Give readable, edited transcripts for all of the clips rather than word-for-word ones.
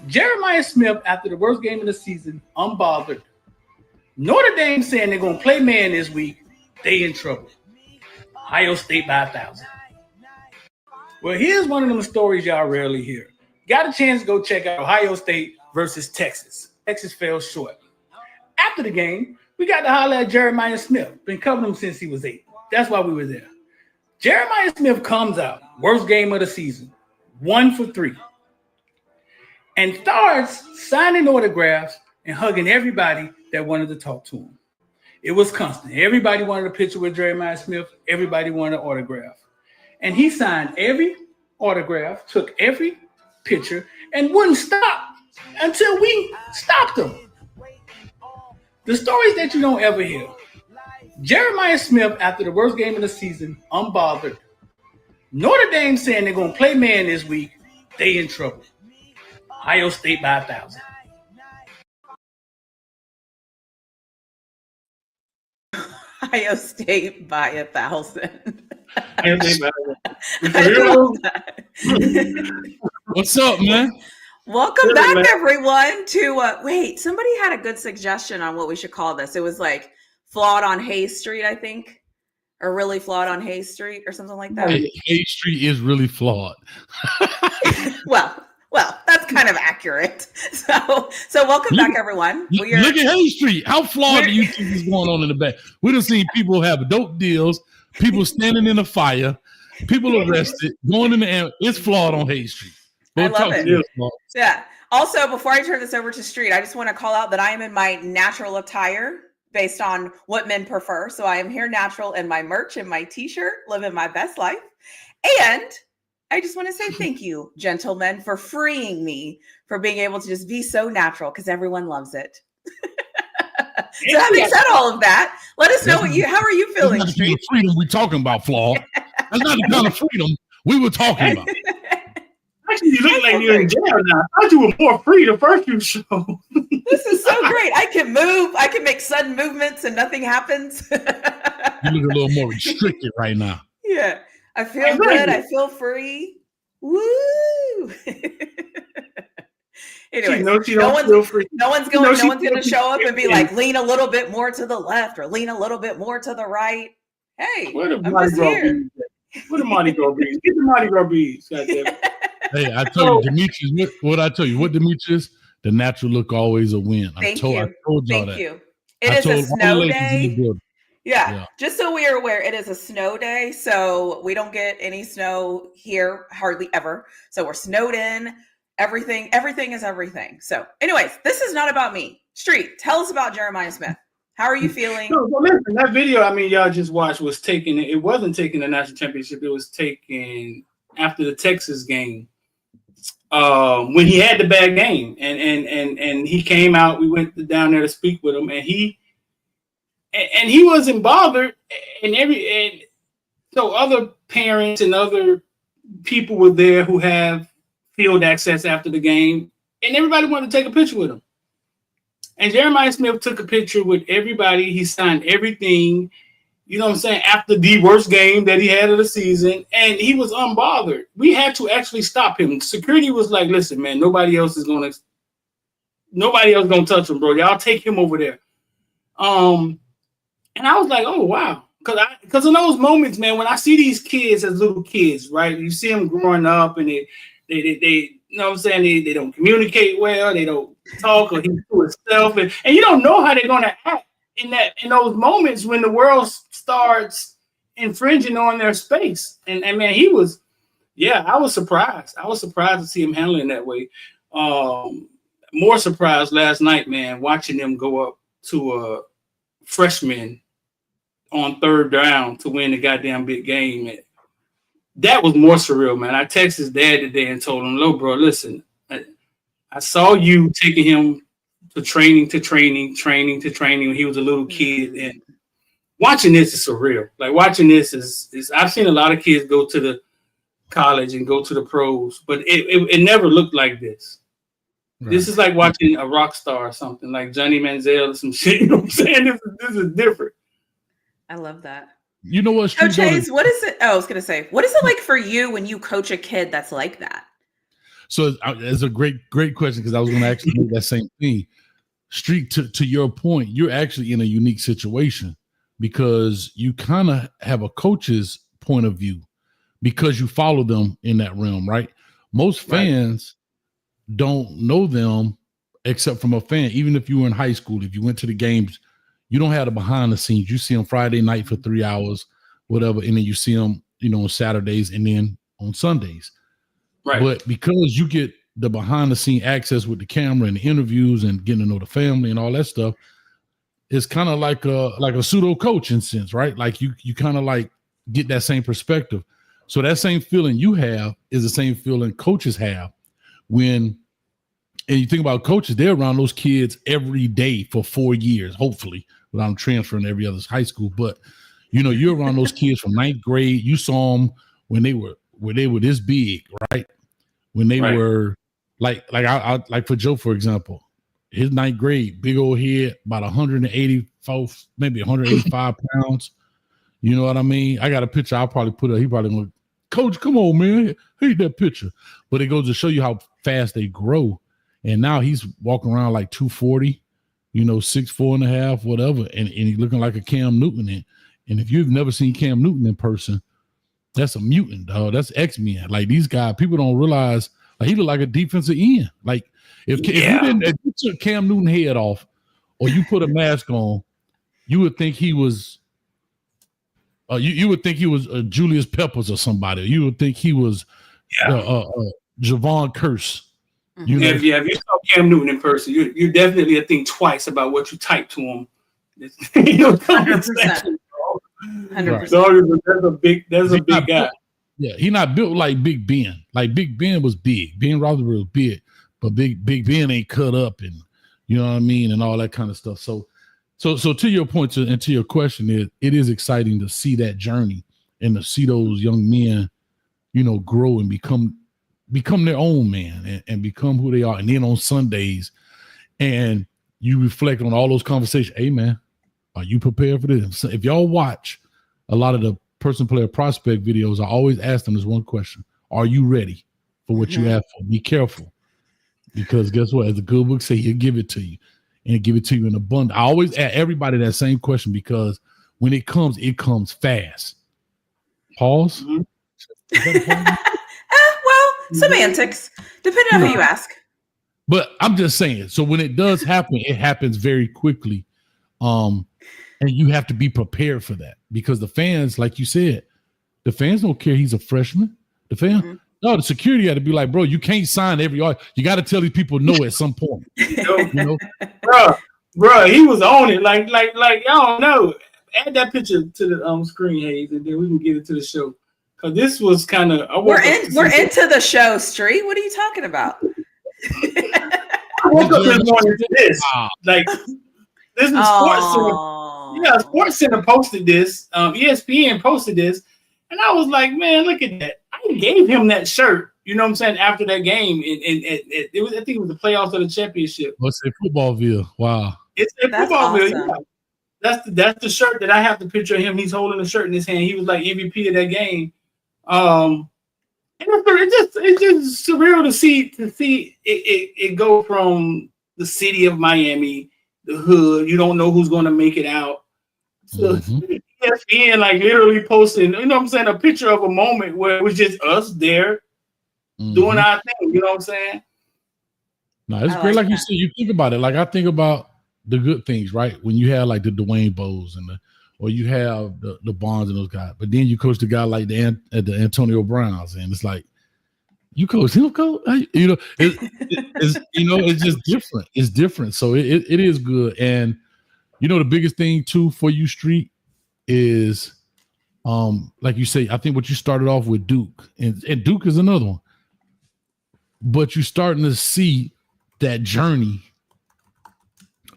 Jeremiah Smith, after the worst game of the season, unbothered. Notre Dame saying they're going to play man this week. They in trouble. Ohio State by 1,000. Well, here's one of them stories y'all rarely hear. Got a chance to go check out Ohio State versus Texas. Texas fell short. After the game, we got to holler at Jeremiah Smith. Been covering him since he was 8. That's why we were there. Jeremiah Smith comes out, worst game of the season, 1 for 3. And starts signing autographs and hugging everybody that wanted to talk to him. It was constant. Everybody wanted a picture with Jeremiah Smith. Everybody wanted an autograph. And he signed every autograph, took every picture, and wouldn't stop until we stopped him. The stories that you don't ever hear. Jeremiah Smith, after the worst game of the season, unbothered. Notre Dame saying they're going to play man this week. They in trouble. Ohio State by 1,000. Ohio State by 1,000. I love that. What's up, man? Welcome back, everyone, to wait, somebody had a good suggestion on what we should call this. It was like Flawed on Hay Street, I think, or Really Flawed on Hay Street or something like that. Hay Street is really flawed. Well, that's kind of accurate. So welcome back, everyone. Look at Hay Street. How flawed do you think is going on in the back? We done seen people have dope deals, people standing in a fire, people arrested, going in the air. It's flawed on Hay Street. I love it. Yeah. Also, before I turn this over to Street, I just want to call out that I am in my natural attire based on what men prefer. So I am here natural in my merch and my t-shirt, living my best life. And I just want to say thank you, gentlemen, for freeing me for being able to just be so natural because everyone loves it. So having said all of that, let us know how are you feeling? That's not the kind of freedom we're talking about, Flaw. That's not the kind of freedom we were talking about. Actually, you look like you're in jail now. I thought you were more free the first few shows. This is so great. I can move. I can make sudden movements and nothing happens. You look a little more restricted right now. Yeah. I feel good. I feel free. Woo! Anyway, no one's going to show up and be like, lean a little bit more to the left or lean a little bit more to the right. Hey, I'm just here. What the Mardi Gras beads? Get the Mardi Gras beads. Hey, I tell you, Demetrius, what I tell you, what Demetrius, the natural look always a win. I told y'all that. Thank you. It is a snow day. Yeah, just so we are aware, it is a snow day, so we don't get any snow here hardly ever. So we're snowed in. Everything is everything. So, anyways, this is not about me. Street, tell us about Jeremiah Smith. How are you feeling? No, listen, that video, y'all just watched was taken. It wasn't taking the national championship. It was taken after the Texas game. When he had the bad game, and he came out, we went down there to speak with him, and he wasn't bothered, and so other parents and other people were there who have field access after the game, and everybody wanted to take a picture with him. And Jeremiah Smith took a picture with everybody. He signed everything, you know what I'm saying, after the worst game that he had of the season, and he was unbothered. We had to actually stop him. Security was like, listen, man, nobody else gonna touch him, bro. Y'all take him over there. And I was like, oh, wow. Because in those moments, man, when I see these kids as little kids, right, you see them growing up and they you know what I'm saying, they don't communicate well, they don't talk, or he's to himself, and you don't know how they're going to act in those moments when the world starts infringing on their space. And man, I was surprised. I was surprised to see him handling that way. More surprised last night, man, watching them go up to a freshman on third down to win the goddamn big game. And that was more surreal, man. I texted his dad today and told him, "Look, bro, listen, I saw you taking him to training when he was a little kid, and watching this is surreal. Like watching this is I've seen a lot of kids go to the college and go to the pros, but it never looked like this. Right. This is like watching a rock star or something, like Johnny Manziel or some shit. You know what I'm saying? This is different. I love that. You know what? Coach Hayes, what is it? Oh, I was going to say, what is it like for you when you coach a kid that's like that? So it's a great question because I was going to actually make that same thing. Street, to your point, you're actually in a unique situation because you kind of have a coach's point of view because you follow them in that realm, right? Most fans don't know them except from a fan. Even if you were in high school, if you went to the games, you don't have the behind the scenes. You see them Friday night for 3 hours, whatever, and then you see them, on Saturdays and then on Sundays. Right. But because you get the behind the scene access with the camera and the interviews and getting to know the family and all that stuff, it's kind of like a pseudo coach in a sense, right? Like you kind of like get that same perspective. So that same feeling you have is the same feeling coaches have when, and you think about coaches, they're around those kids every day for 4 years, hopefully, without them transferring to every other high school. But, you're around those kids from 9th grade. You saw them when they were this big, right? When they were like for Joe, for example, his 9th grade, big old head, about 184, maybe 185 pounds. You know what I mean? I got a picture. I'll probably put it. He probably going, Coach, come on, man. Hate that picture. But it goes to show you how fast they grow. And now he's walking around like 240, 6'4" and a half, whatever. And he's looking like a Cam Newton. And if you've never seen Cam Newton in person, that's a mutant, dog. That's X-Men. Like these guys, people don't realize he look like a defensive end. Like if you took Cam Newton head off or you put a mask on, you would think he was you would think he was Julius Peppers or somebody. You would think he was Javon Curse. If you saw Cam Newton in person, you definitely think twice about what you type to him. 100%. 100%. That's a big guy. Yeah, he not built like Big Ben. Like Big Ben was big. Ben Roethlisberger was big, but Big Ben ain't cut up and you know what I mean and all that kind of stuff. So to your point and to your question, it is exciting to see that journey and to see those young men, grow and become their own man and become who they are. And then on Sundays, and you reflect on all those conversations. Hey man, are you prepared for this? So if y'all watch a lot of the person player prospect videos, I always ask them this one question: are you ready for what you have for? Be careful, because guess what? As the good book say, he'll give it to you, and give it to you in abundance. I always ask everybody that same question because when it comes fast. Pause. Well, semantics, depending on who you ask. But I'm just saying. So when it does happen, it happens very quickly. And you have to be prepared for that because the fans, like you said, the fans don't care he's a freshman. The fan, no, the security had to be like, bro, you can't sign every art. You got to tell these people no at some point. Bro, he was on it. Like y'all know. Add that picture to the screen, Hayes, and then we can get it to the show. Cause this was kind of we're into the show, Street. What are you talking about? I woke up this morning to this. Like this is Sports Center. Yeah, Sports Center posted this. ESPN posted this, and I was like, man, look at that. I gave him that shirt. You know what I'm saying? After that game, and it was, I think it was the playoffs of the championship. Let's say Footballville. Wow, it's a Footballville. Awesome. Yeah. That's the shirt that I have to picture him. He's holding the shirt in his hand. He was like MVP of that game. And it's just surreal to see it go from the city of Miami, the hood. You don't know who's going to make it out. So ESPN like literally posting, you know what I'm saying, a picture of a moment where it was just us there doing our thing. You know what I'm saying? No, it's great. Like you said, you think about it. Like I think about the good things, right? When you have like the Dwayne Bowes or you have the Bonds and those guys, but then you coach the guy like the Antonio Browns, and it's like you coach him, coach. It's just different. It's different. So it is good. And the biggest thing too for you, Street, is like you say, I think what you started off with Duke, and Duke is another one, but you're starting to see that journey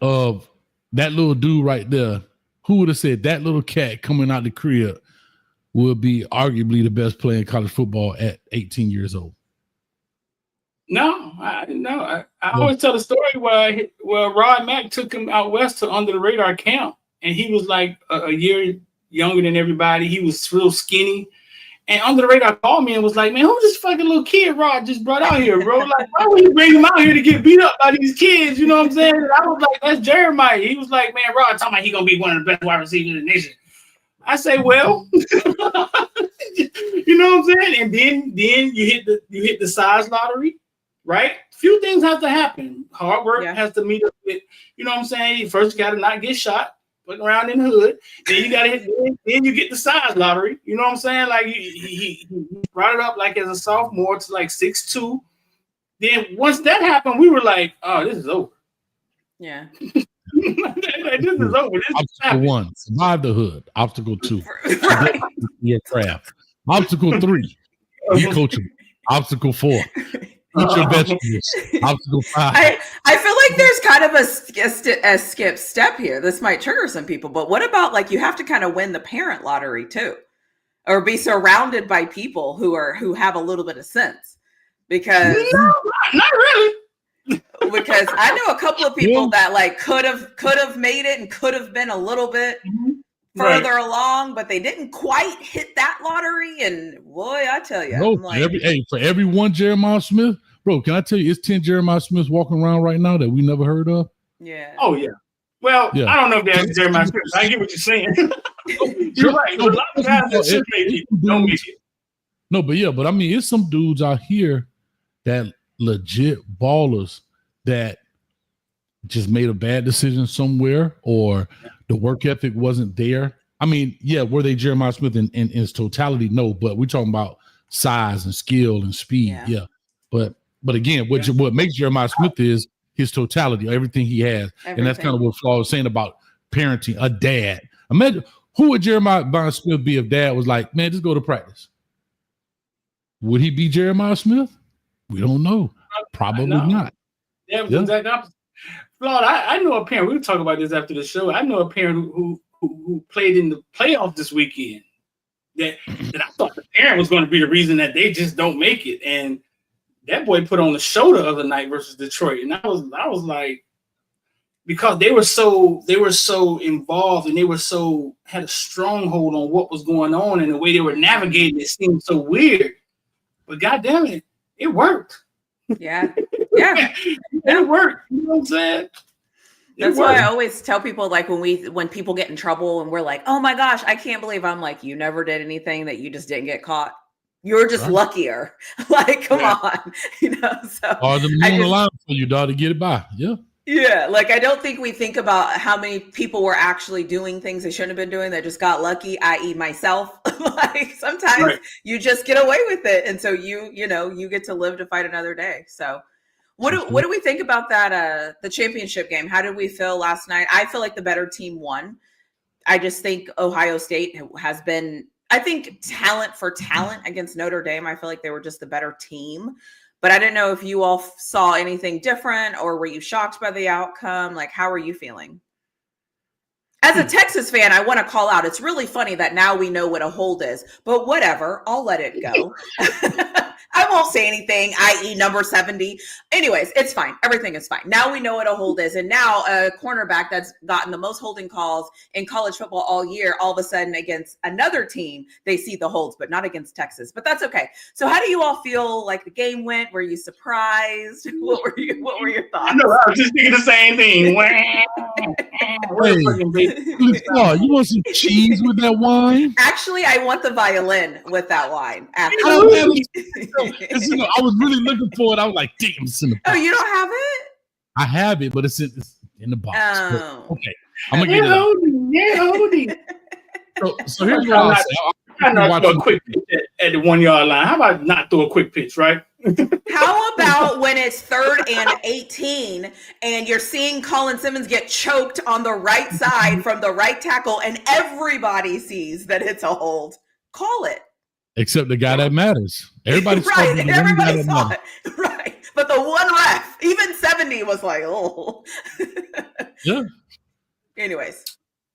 of that little dude right there. Who would have said that little cat coming out the crib will be arguably the best player in college football at 18 years old? No, I always tell the story where Rod Mack took him out west to under the radar camp, and he was like a year younger than everybody. He was real skinny, And Under the Radar called me and was like, man, who's this fucking little kid Rod just brought out here, bro? Like, why would you bring him out here to get beat up by these kids? You know what I'm saying? And I was like, that's Jeremiah. He was like, man, Rod talking about he gonna be one of the best wide receivers in the nation. I say, well, you know what I'm saying? And then you hit the size lottery, right? Few things have to happen. Hard work has to meet up with, you know what I'm saying? You first got to not get shot. Putting around in the hood, then you gotta hit. Then you get the size lottery. You know what I'm saying? Like he brought it up like as a sophomore to like 6'2". Then once that happened, we were like, "Oh, this is over." Yeah, like, this is over. This Obstacle 1, survive the hood. Obstacle 2, right. your craft. Obstacle 3, be coachable. Obstacle 4. Eat your vegetables. Obstacle 5. I feel like there's kind of a skip step here. This might trigger some people, but what about like you have to kind of win the parent lottery too, or be surrounded by people who have a little bit of sense? Because no, not really. Because I know a couple of people that like could have made it and could have been a little bit further along, but they didn't quite hit that lottery. And boy, I tell you, bro, like, for every one Jeremiah Smith, bro, can I tell you, it's 10 Jeremiah Smiths walking around right now that we never heard of? Yeah. Oh yeah. Well, I don't know if that's Jeremiah Smith. I get what you're saying. You're right. A lot of guys that should make it don't make it. No, but I mean, it's some dudes out here that legit ballers that just made a bad decision somewhere, or the work ethic wasn't there. I mean, were they Jeremiah Smith in its totality? No, but we're talking about size and skill and speed. Yeah. But again, what makes Jeremiah Smith is his totality, everything he has. And that's kind of what Flaw was saying about parenting, a dad. Imagine, who would Jeremiah Smith be if dad was like, man, just go to practice? Would he be Jeremiah Smith? We don't know. Probably not. Yeah, it was exactly opposite. Flawed, I know a parent. We'll talk about this after the show. I know a parent who played in the playoffs this weekend that I thought the parent was going to be the reason that they just don't make it. And that boy put on the show the other night versus Detroit. And I was like, because they were so involved and they were so had a stronghold on what was going on, and the way they were navigating it seemed so weird. But goddamn it, it worked. Yeah. It worked. You know what I'm saying? That's why I always tell people, like, when people get in trouble and we're like, oh my gosh, I can't believe, I'm like, you never did anything, that you just didn't get caught. You're just luckier. Like, come on. So or the moon aligned for you, dog, to get it by. Yeah, like I don't think we think about how many people were actually doing things they shouldn't have been doing that just got lucky, i.e. myself. Like sometimes you just get away with it. And so you get to live to fight another day. So what do we think about that the championship game? How did we feel last night? I feel like the better team won. I just think Ohio State has been, I think, talent for talent against Notre Dame. I feel like they were just the better team. But I didn't know if you all saw anything different, or were you shocked by the outcome? Like, how are you feeling? As a Texas fan, I want to call out, it's really funny that now we know what a hold is, but whatever, I'll let it go. I won't say anything, i.e. number 70. Anyways, it's fine. Everything is fine. Now we know what a hold is. And now a cornerback that's gotten the most holding calls in college football all year, all of a sudden against another team, they see the holds, but not against Texas. But that's okay. So how do you all feel like the game went? Were you surprised? What were your thoughts? I know, I was just thinking the same thing. You want some cheese with that wine? Actually, I want the violin with that wine. I was really looking for it. I was like, damn, it's in the box. Oh, you don't have it? I have it, but it's in the box. Oh. But, okay. I'm going to get it. So here's what I'll say. I'm not throw a quick pitch at the 1 yard line. How about not throw a quick pitch, right? How about when it's 3rd and 18 and you're seeing Colin Simmons get choked on the right side from the right tackle and everybody sees that it's a hold? Call it. Except the guy that matters. Everybody's right. Everybody saw it. Right. But the one ref, even 70 was like, oh. Yeah. Anyways.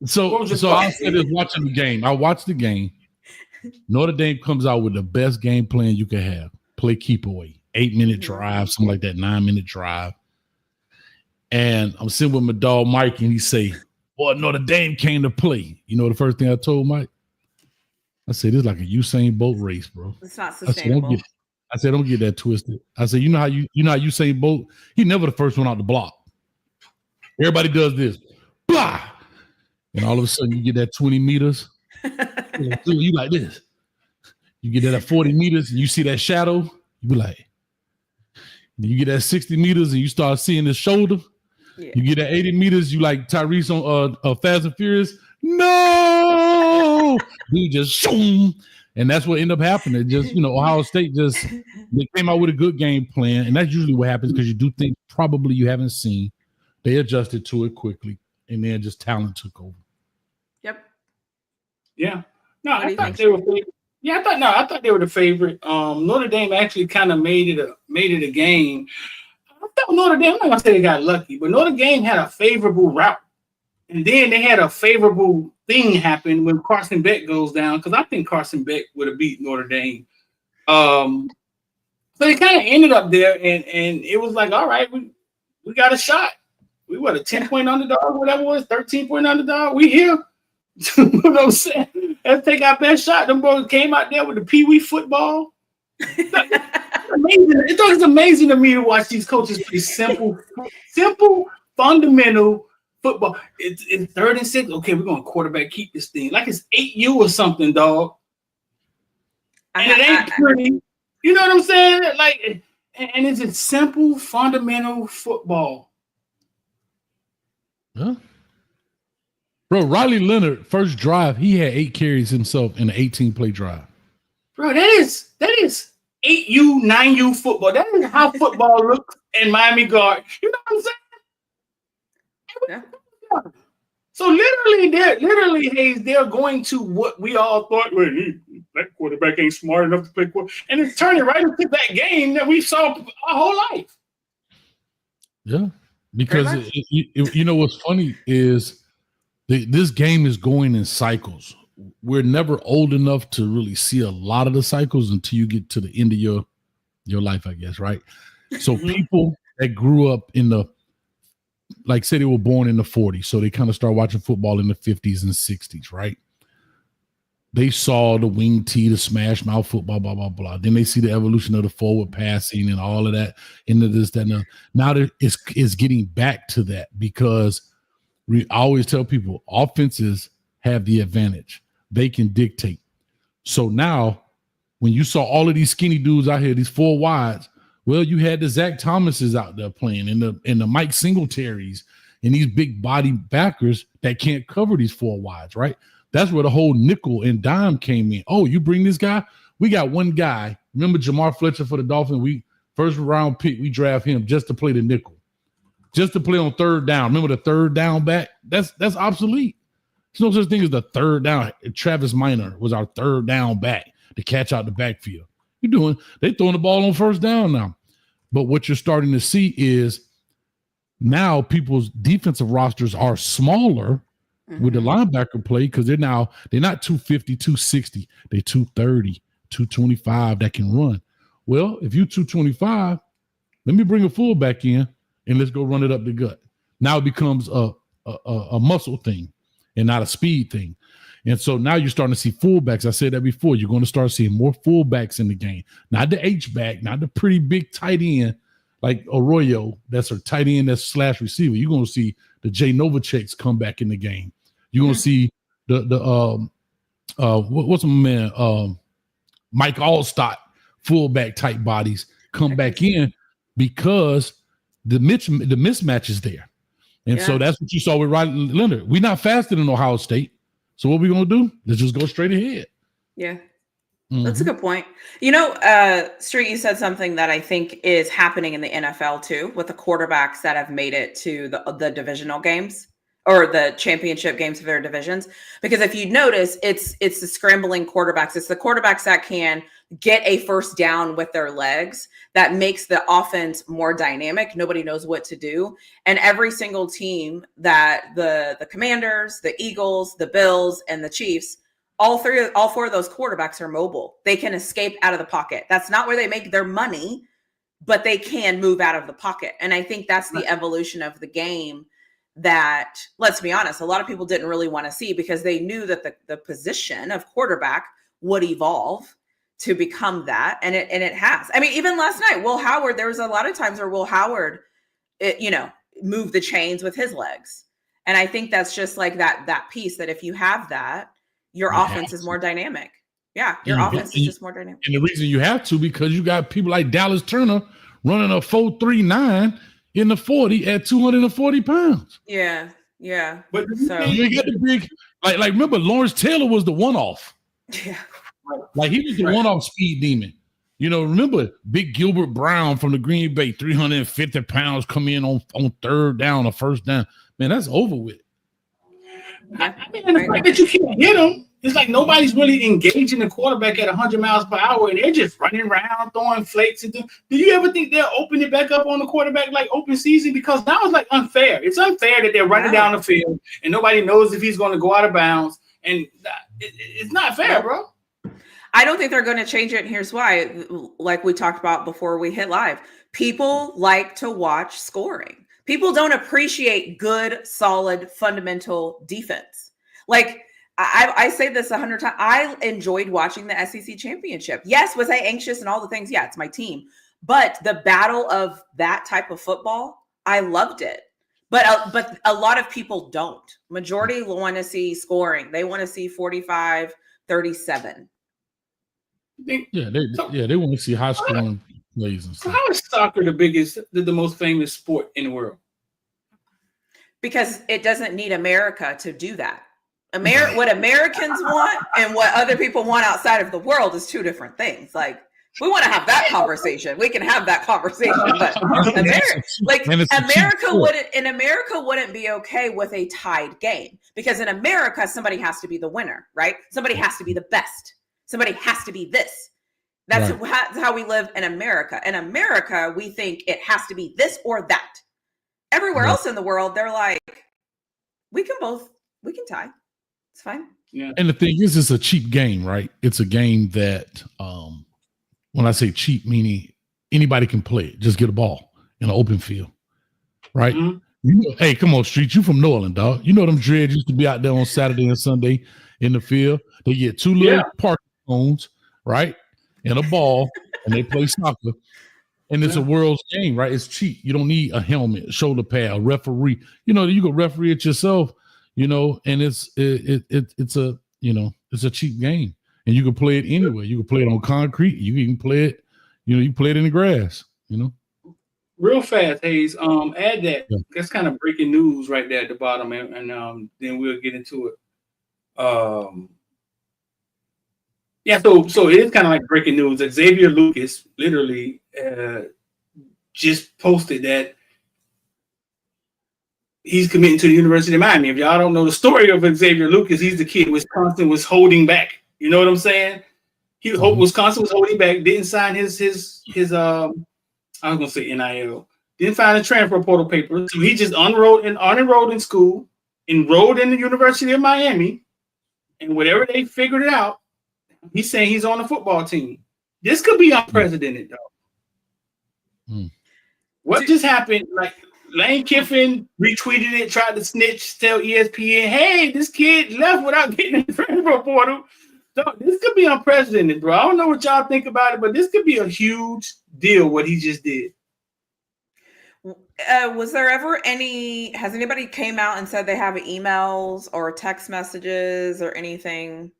So I said this watching the game. I watched the game. Notre Dame comes out with the best game plan you can have. Play keep away. 8-minute drive, something like that, 9-minute drive. And I'm sitting with my dog Mike, and he say, boy, Notre Dame came to play. You know the first thing I told Mike? I said, it's like a Usain Bolt race, bro. It's not sustainable. I said, don't get that twisted. I said, you know how Usain Bolt, he never the first one out the block. Everybody does this. Blah! And all of a sudden you get that 20 meters. You like this. You get that at 40 meters and you see that shadow, you be like, you get that 60 meters and you start seeing the shoulder. Yeah. You get that 80 meters, you like Tyrese on Fast and Furious. No! You just shoom. And that's what ended up happening. Just, Ohio State they came out with a good game plan. And that's usually what happens because you do things probably you haven't seen. They adjusted to it quickly. And then just talent took over. Yep. Yeah. No, I thought they were favorite. Yeah, I thought they were the favorite. Notre Dame actually kind of made it a game. I thought Notre Dame, I'm not gonna say they got lucky, but Notre Dame had a favorable route. And then they had a favorable thing happen when Carson Beck goes down, because I think Carson Beck would have beat Notre Dame. So they kind of ended up there, and it was like, all right, we got a shot. We were a 10-point underdog, whatever it was, 13-point underdog. We here. You know what I'm saying? Let's take our best shot. Them boys came out there with the Pee Wee football. It's amazing. It's amazing to me to watch these coaches play simple, fundamental football. It's 3rd and 6. Okay, we're gonna quarterback keep this thing like it's 8U or something, dog. And it ain't pretty. You know what I'm saying? Like, and it's a simple, fundamental football. Huh? Bro, Riley Leonard, first drive, he had 8 carries himself in an 18-play drive. Bro, that is 8U, 9U football. That is how football looks in Miami Guard. You know what I'm saying? Yeah. So literally, Hayes, they're going to what we all thought, well, that quarterback ain't smart enough to play quarterback. And it's turning right into that game that we saw our whole life. Yeah, because you know what's funny is this game is going in cycles. We're never old enough to really see a lot of the cycles until you get to the end of your life, I guess, right? So people that grew up in say they were born in the 40s, so they kind of start watching football in the 50s and 60s, right? They saw the wing tee, the smash mouth football, blah, blah, blah. Then they see the evolution of the forward passing and all of that into this, that, and now it's getting back to that because I always tell people offenses have the advantage. They can dictate. So now when you saw all of these skinny dudes out here, these 4 wides, well, you had the Zach Thomases out there playing and the Mike Singletaries and these big body backers that can't cover these 4 wides, right? That's where the whole nickel and dime came in. Oh, you bring this guy? We got one guy. Remember Jamar Fletcher for the Dolphins? We first round pick, we draft him just to play the nickel. Just to play on 3rd down. Remember the 3rd down back? That's obsolete. There's no such thing as the 3rd down. Travis Minor was our 3rd down back to catch out the backfield. They throwing the ball on 1st down now. But what you're starting to see is now people's defensive rosters are smaller with the linebacker play because they're not 250, 260. They're 230, 225 that can run. Well, if you're 225, let me bring a fullback in. And let's go run it up the gut. Now it becomes a muscle thing and not a speed thing. And so now you're starting to see fullbacks. I said that before. You're going to start seeing more fullbacks in the game. Not the H-back, not the pretty big tight end like Arroyo. That's a tight end that's slash receiver. You're going to see the Jay Novaceks come back in the game. You're going to see what's my man? Mike Allstott fullback type bodies come back in because the mismatch is there. And so that's what you saw with Riley Leonard. We're not faster than Ohio State. So what are we going to do? Let's just go straight ahead. Yeah. That's a good point. Street, you said something that I think is happening in the NFL too, with the quarterbacks that have made it to the divisional games or the championship games of their divisions. Because if you notice, it's the scrambling quarterbacks. It's the quarterbacks that can get a 1st down with their legs that makes the offense more dynamic. Nobody knows what to do. And every single team that the Commanders, the Eagles, the Bills, and the Chiefs, all 4 of those quarterbacks are mobile. They can escape out of the pocket. That's not where they make their money, but they can move out of the pocket. And I think that's the evolution of the game that, let's be honest, a lot of people didn't really want to see because they knew that the position of quarterback would evolve to become that. And it has. I mean, even last night, Will Howard, there was a lot of times where Will Howard, moved the chains with his legs. And I think that's just like that piece that if you have that, your offense is more dynamic. Yeah, your offense is just more dynamic. And the reason you have to, because you got people like Dallas Turner running a 4.39 in the 40 at 240 pounds. Yeah. But so you get the big, like remember Lawrence Taylor was the one-off. Yeah. Like he was the one-off speed demon. Remember Big Gilbert Brown from the Green Bay, 350 pounds, come in on third down or first down. Man, that's over with. I mean, the fact that you can't hit them, it's like nobody's really engaging the quarterback at 100 miles per hour, and they're just running around throwing flakes. Do you ever think they'll open it back up on the quarterback like open season? Because now it's like unfair. It's unfair that they're running down the field and nobody knows if he's going to go out of bounds, and it's not fair, bro. I don't think they're going to change it. And here's why. Like we talked about before we hit live, people like to watch scoring. People don't appreciate good, solid, fundamental defense. Like I say this 100 times. I enjoyed watching the SEC championship. Yes, was I anxious and all the things? Yeah, it's my team. But the battle of that type of football, I loved it. But a lot of people don't. Majority want to see scoring. They want to see 45-37. They want to see high scoring plays and stuff. So how is soccer the most famous sport in the world? Because it doesn't need America to do that. What Americans want and what other people want outside of the world is two different things. Like, we want to have that conversation. We can have that conversation, but America wouldn't be okay with a tied game, because in America, somebody has to be the winner, right? Somebody has to be the best. Somebody has to be this. That's how we live in America. In America, we think it has to be this or that. Everywhere else in the world, they're like, we can tie. It's fine. Yeah. And the thing is, it's a cheap game, right? It's a game that, when I say cheap, meaning anybody can play it. Just get a ball in an open field, right? Mm-hmm. Hey, come on, Street. You from New Orleans, dog. You know them dreads used to be out there on Saturday and Sunday in the field. They get two little parking cones, right? And a ball, and they play soccer. And it's a world's game, right? It's cheap. You don't need a helmet, a shoulder pad, a referee. You can referee it yourself, and it's a cheap game. And you can play it anywhere. You can play it on concrete. You can play it, you play it in the grass, Real fast, Hayes. Add that. Yeah. That's kind of breaking news right there at the bottom, and then we'll get into it. So it is kind of like breaking news. Xavier Lucas literally just posted that he's committing to the University of Miami. If y'all don't know the story of Xavier Lucas, he's the kid Wisconsin was holding back. You know what I'm saying? Wisconsin was holding back, didn't sign his I was gonna say NIL, didn't find a transfer portal paper. So he just unenrolled in school, enrolled in the University of Miami, and whatever they figured it out, he's saying he's on the football team. This could be unprecedented, though. What just happened? Like, Lane Kiffin retweeted it, tried to snitch, tell ESPN, hey, this kid left without getting in the transfer portal. So this could be unprecedented, bro. I don't know what y'all think about it, but this could be a huge deal, what he just did. Was there ever has anybody came out and said they have emails or text messages or anything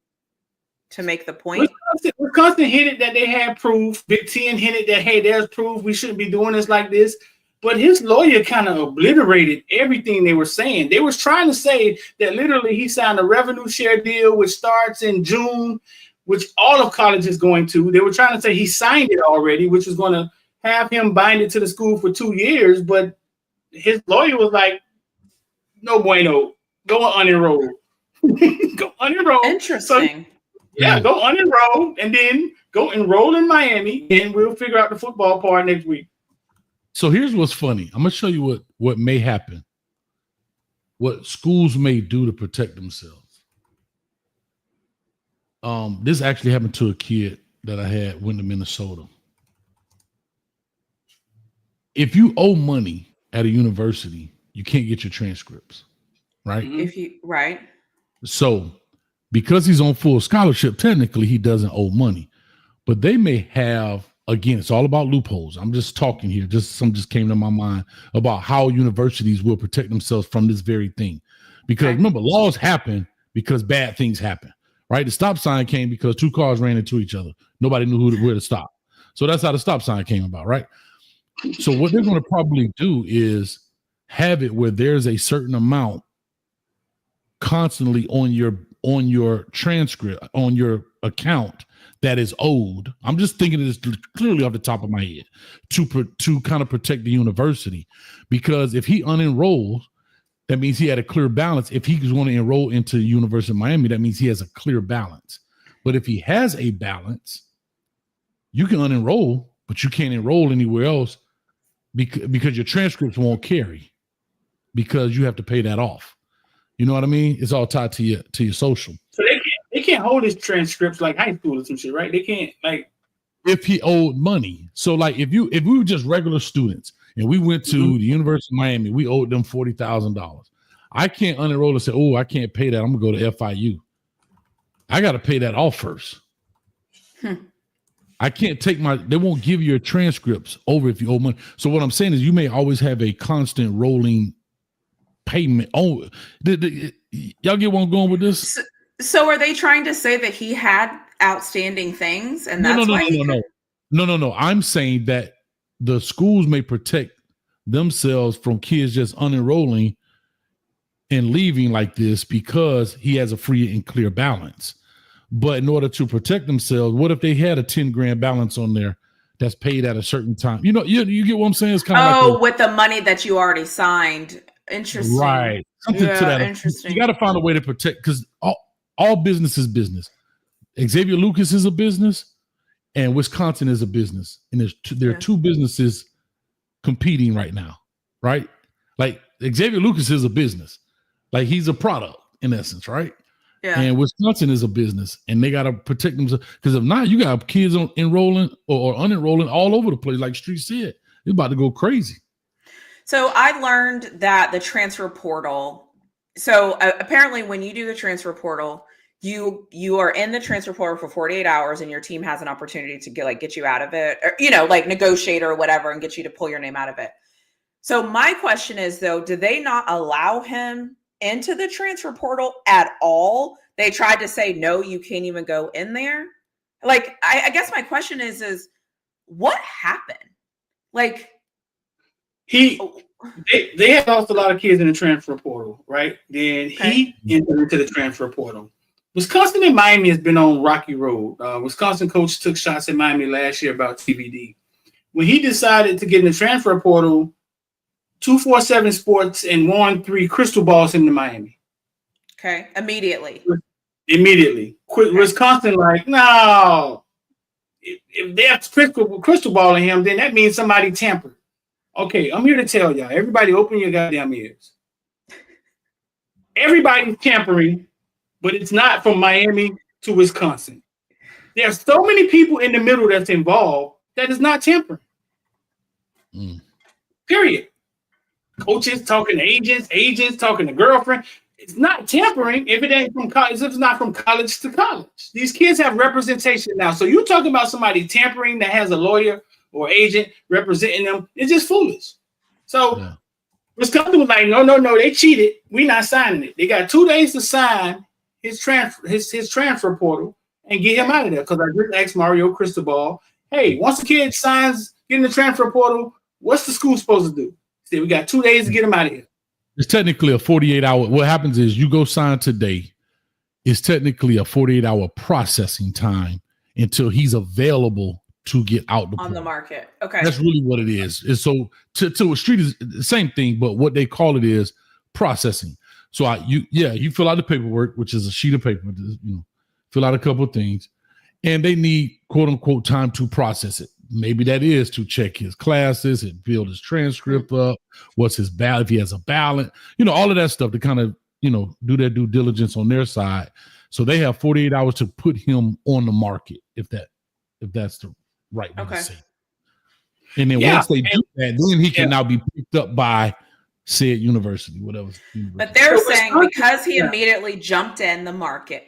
to make the point? Wisconsin hinted that they had proof. Big Ten hinted that, hey, there's proof. We shouldn't be doing this like this. But his lawyer kind of obliterated everything they were saying. They was trying to say that literally he signed a revenue share deal, which starts in June, which all of college is going to. They were trying to say he signed it already, which was going to have him bind it to the school for 2 years. But his lawyer was like, no bueno, go unenroll. Go unenroll. Interesting. So, go unenroll and then go enroll in Miami, and we'll figure out the football part next week. So here's what's funny. I'm gonna show you what may happen, what schools may do to protect themselves. This actually happened to a kid that I had went to Minnesota. If you owe money at a university, you can't get your transcripts, right? If you right. So because he's on full scholarship, technically he doesn't owe money, but they may have, again, it's all about loopholes. I'm just talking here, some just came to my mind about how universities will protect themselves from this very thing. Because remember, laws happen because bad things happen, right? The stop sign came because two cars ran into each other. Nobody knew where to stop. So that's how the stop sign came about, right? So what they're going to probably do is have it where there's a certain amount constantly on your transcript, on your account that is owed. I'm just thinking of this clearly off the top of my head to kind of protect the university, because if he unenrolls, that means he had a clear balance. If he's going to enroll into the University of Miami, that means he has a clear balance. But if he has a balance, you can unenroll, but you can't enroll anywhere else because your transcripts won't carry, because you have to pay that off. You know what I mean? It's all tied to your social. So they can't hold his transcripts like high school or some shit, right? They can't, like, if he owed money. So like if we were just regular students and we went to the University of Miami, we owed them $40,000. I can't unenroll and say, oh, I can't pay that, I'm gonna go to FIU. I got to pay that off first. I can't take they won't give your transcripts over if you owe money. So what I'm saying is you may always have a constant rolling payment. Oh, y'all get where I'm going with this? So are they trying to say that he had outstanding things and that's No. I'm saying that the schools may protect themselves from kids just unenrolling and leaving like this because he has a free and clear balance. But in order to protect themselves, what if they had a 10 grand balance on there that's paid at a certain time? You get what I'm saying? It's kind of like with the money that you already signed. Interesting. Right. Something to that. Interesting. You got to find a way to protect, because all business is business. Xavier Lucas is a business and Wisconsin is a business. And there are two businesses competing right now, right? Like Xavier Lucas is a business. Like he's a product in essence, right? Yeah. And Wisconsin is a business and they got to protect themselves, because if not, you got kids enrolling or unenrolling all over the place. Like Street said, it's about to go crazy. So I learned that the transfer portal. So apparently when you do the transfer portal, you are in the transfer portal for 48 hours and your team has an opportunity to get you out of it, or, like negotiate or whatever and get you to pull your name out of it. So my question is, though, do they not allow him into the transfer portal at all? They tried to say, no, you can't even go in there. Like, I guess my question is what happened? Like, they have lost a lot of kids in the transfer portal, right? Then he entered into the transfer portal. Wisconsin and Miami has been on rocky road. Wisconsin coach took shots at Miami last year about TBD. When he decided to get in the transfer portal, 247 Sports and won 3 crystal balls into Miami. Okay, immediately. Okay. Wisconsin, like, no. If they have crystal ball in him, then that means somebody tampered. Okay, I'm here to tell y'all. Everybody open your goddamn ears. Everybody's tampering, but it's not from Miami to Wisconsin. There's so many people in the middle that's involved that is not tampering. Period. Coaches talking to agents talking to girlfriend. It's not tampering if it ain't from college. If it's not from college to college. These kids have representation now. So you're talking about somebody tampering that has a lawyer or agent representing them. It's just foolish. So Wisconsin was like, no, they cheated. We're not signing it. They got 2 days to sign his transfer portal and get him out of there. Because I just asked Mario Cristobal, hey, once the kid signs, get in the transfer portal, what's the school supposed to do? He said, we got 2 days to get him out of here. It's technically a 48-hour. What happens is you go sign today. It's technically a 48-hour processing time until he's available to get out on the market. Okay. That's really what it is. It's so to a street is the same thing, but what they call it is processing. So you fill out the paperwork, which is a sheet of paper, fill out a couple of things, and they need quote unquote time to process it. Maybe that is to check his classes and build his transcript up. What's his ballot? If he has a ballot, all of that stuff to kind of, do their due diligence on their side. So they have 48 hours to put him on the market, if that's the right way to say. And then once they do that, then he can now be picked up by said university, whatever. But they're saying because he immediately jumped in the market,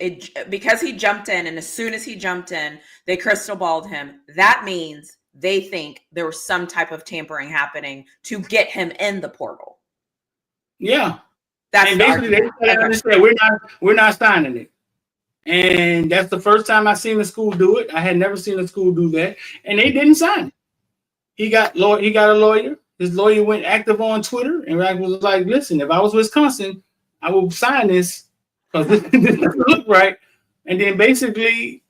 because he jumped in, and as soon as he jumped in, they crystal balled him. That means they think there was some type of tampering happening to get him in the portal. Yeah. That's and basically they understand we're not signing it. And that's the first time I seen the school do it. I had never seen a school do that, and they didn't sign it. He got a lawyer. His lawyer went active on Twitter and was like, "Listen, if I was Wisconsin, I would sign this because this doesn't look right." And then basically,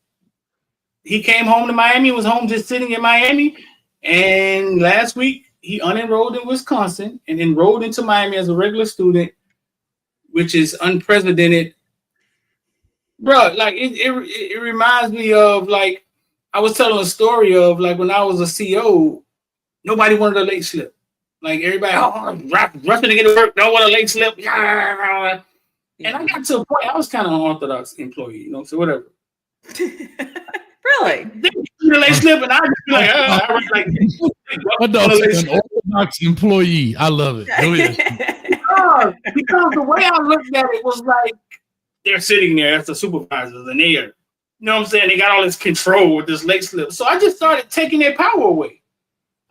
he came home to Miami. Was home just sitting in Miami, and last week he unenrolled in Wisconsin and enrolled into Miami as a regular student, which is unprecedented. Bro, like it reminds me of, like, I was telling a story of, like, when I was a CO, nobody wanted a late slip. Like, everybody rushing to get to work, don't want a late slip. And I got to a point, I was kind of an unorthodox employee, so whatever. Really? They get a late slip, and I just be like, I was like, an orthodox employee. I love it. Because the way I looked at it was like, they're sitting there as the supervisors, and they are, you know what I'm saying? They got all this control with this late slip. So I just started taking their power away.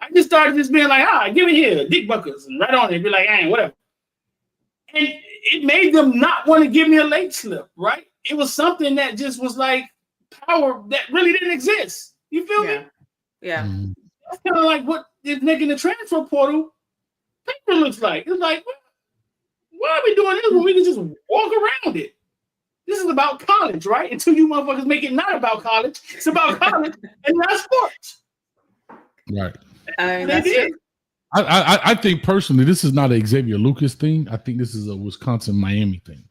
I just started just being like, give it here, dick buckets, and right on it, be like, whatever. And it made them not want to give me a late slip, right? It was something that just was like power that really didn't exist. You feel me? Yeah. That's kind of like what is making the transfer portal paper looks like. It's like, why are we doing this when we can just walk around it? This is about college, right? Until you motherfuckers make it not about college. It's about college and not sports. Right. That's true. I think personally, this is not an Xavier Lucas thing. I think this is a Wisconsin-Miami thing.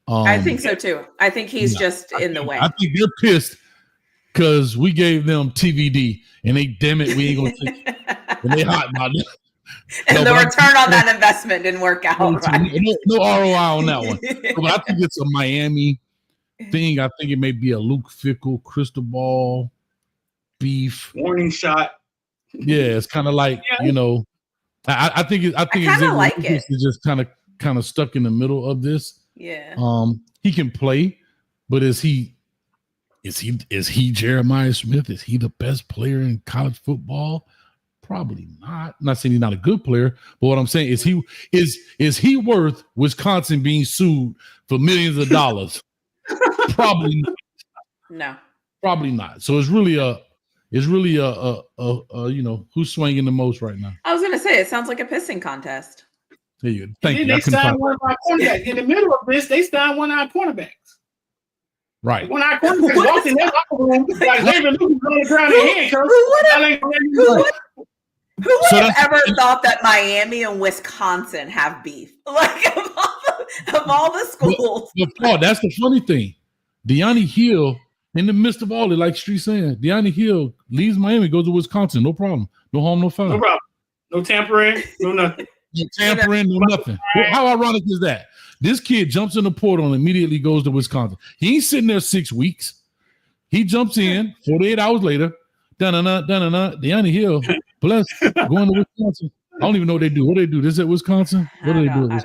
I think so too. I think he's just in the way. I think they're pissed because we gave them TVD and we ain't gonna take it. And they hot about it. And the return on that investment didn't work out. Right? No ROI on that one. But I think it's a Miami thing. I think it may be a Luke Fickell crystal ball beef warning shot. Yeah, it's kind of like I think I kind of like it. It's just kind of stuck in the middle of this. Yeah. He can play, but is he Jeremiah Smith? Is he the best player in college football? Probably not. I'm not saying he's not a good player, but what I'm saying is he worth Wisconsin being sued for millions of dollars? Probably not. No. Probably not. So it's really a who's swinging the most right now. I was gonna say it sounds like a pissing contest. There you go. Thank you. They signed one of our cornerbacks. In the middle of this, they signed one of our cornerbacks. Right. When our cornerbacks walked in that locker room, like David Lucas on the ground in handcuffs. Who would have ever thought that Miami and Wisconsin have beef? Like, of all the schools. Paul, that's the funny thing. De'Ani Hill, in the midst of all it, like Street saying, De'Ani Hill leaves Miami, goes to Wisconsin. No problem. No harm, no foul. No problem. No tampering, no nothing. No tampering, no nothing. How ironic is that? This kid jumps in the portal and immediately goes to Wisconsin. He ain't sitting there 6 weeks. He jumps in 48 hours later. De'Ani Hill, bless, going to Wisconsin. I don't even know what they do. What do they do? This at Wisconsin? What do they do? I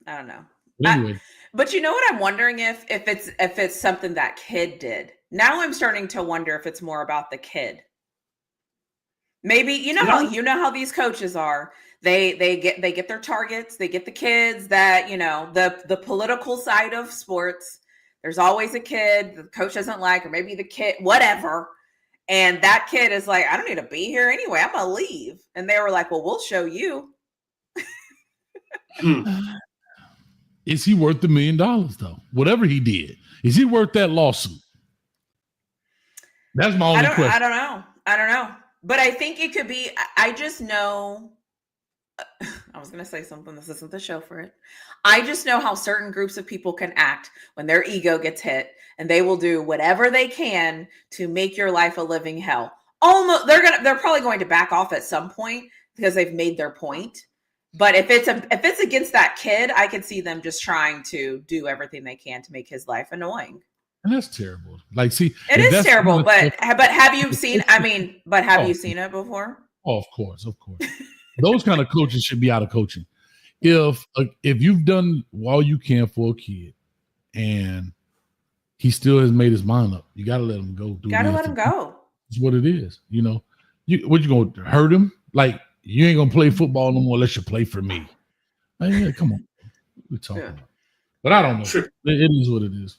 don't know. But anyway. But you know what I'm wondering if it's something that kid did. Now I'm starting to wonder if it's more about the kid. Maybe you know how these coaches are. They get their targets. They get the kids that the political side of sports. There's always a kid the coach doesn't like, or maybe the kid whatever. And that kid is like, I don't need to be here anyway. I'm going to leave. And they were like, well, we'll show you. Is he worth $1 million, though? Whatever he did. Is he worth that lawsuit? That's my only question. I don't know. But I think it could be, I just know, I was going to say something. This isn't the show for it. I just know how certain groups of people can act when their ego gets hit. And they will do whatever they can to make your life a living hell. Almost, they're probably going to back off at some point because they've made their point. But if it's against that kid, I could see them just trying to do everything they can to make his life annoying. And that's terrible. Like, see, it is terrible. But have you seen? You seen it before? Oh, of course. Those kind of coaches should be out of coaching. if you've done all you can for a kid and he still has made his mind up, you got to let him go. Got to let him go. It's what it is. You know, you going to hurt him? Like, you ain't going to play football no more unless you play for me. Yeah, come on. We're talking about. But I don't know. Sure. It is what it is.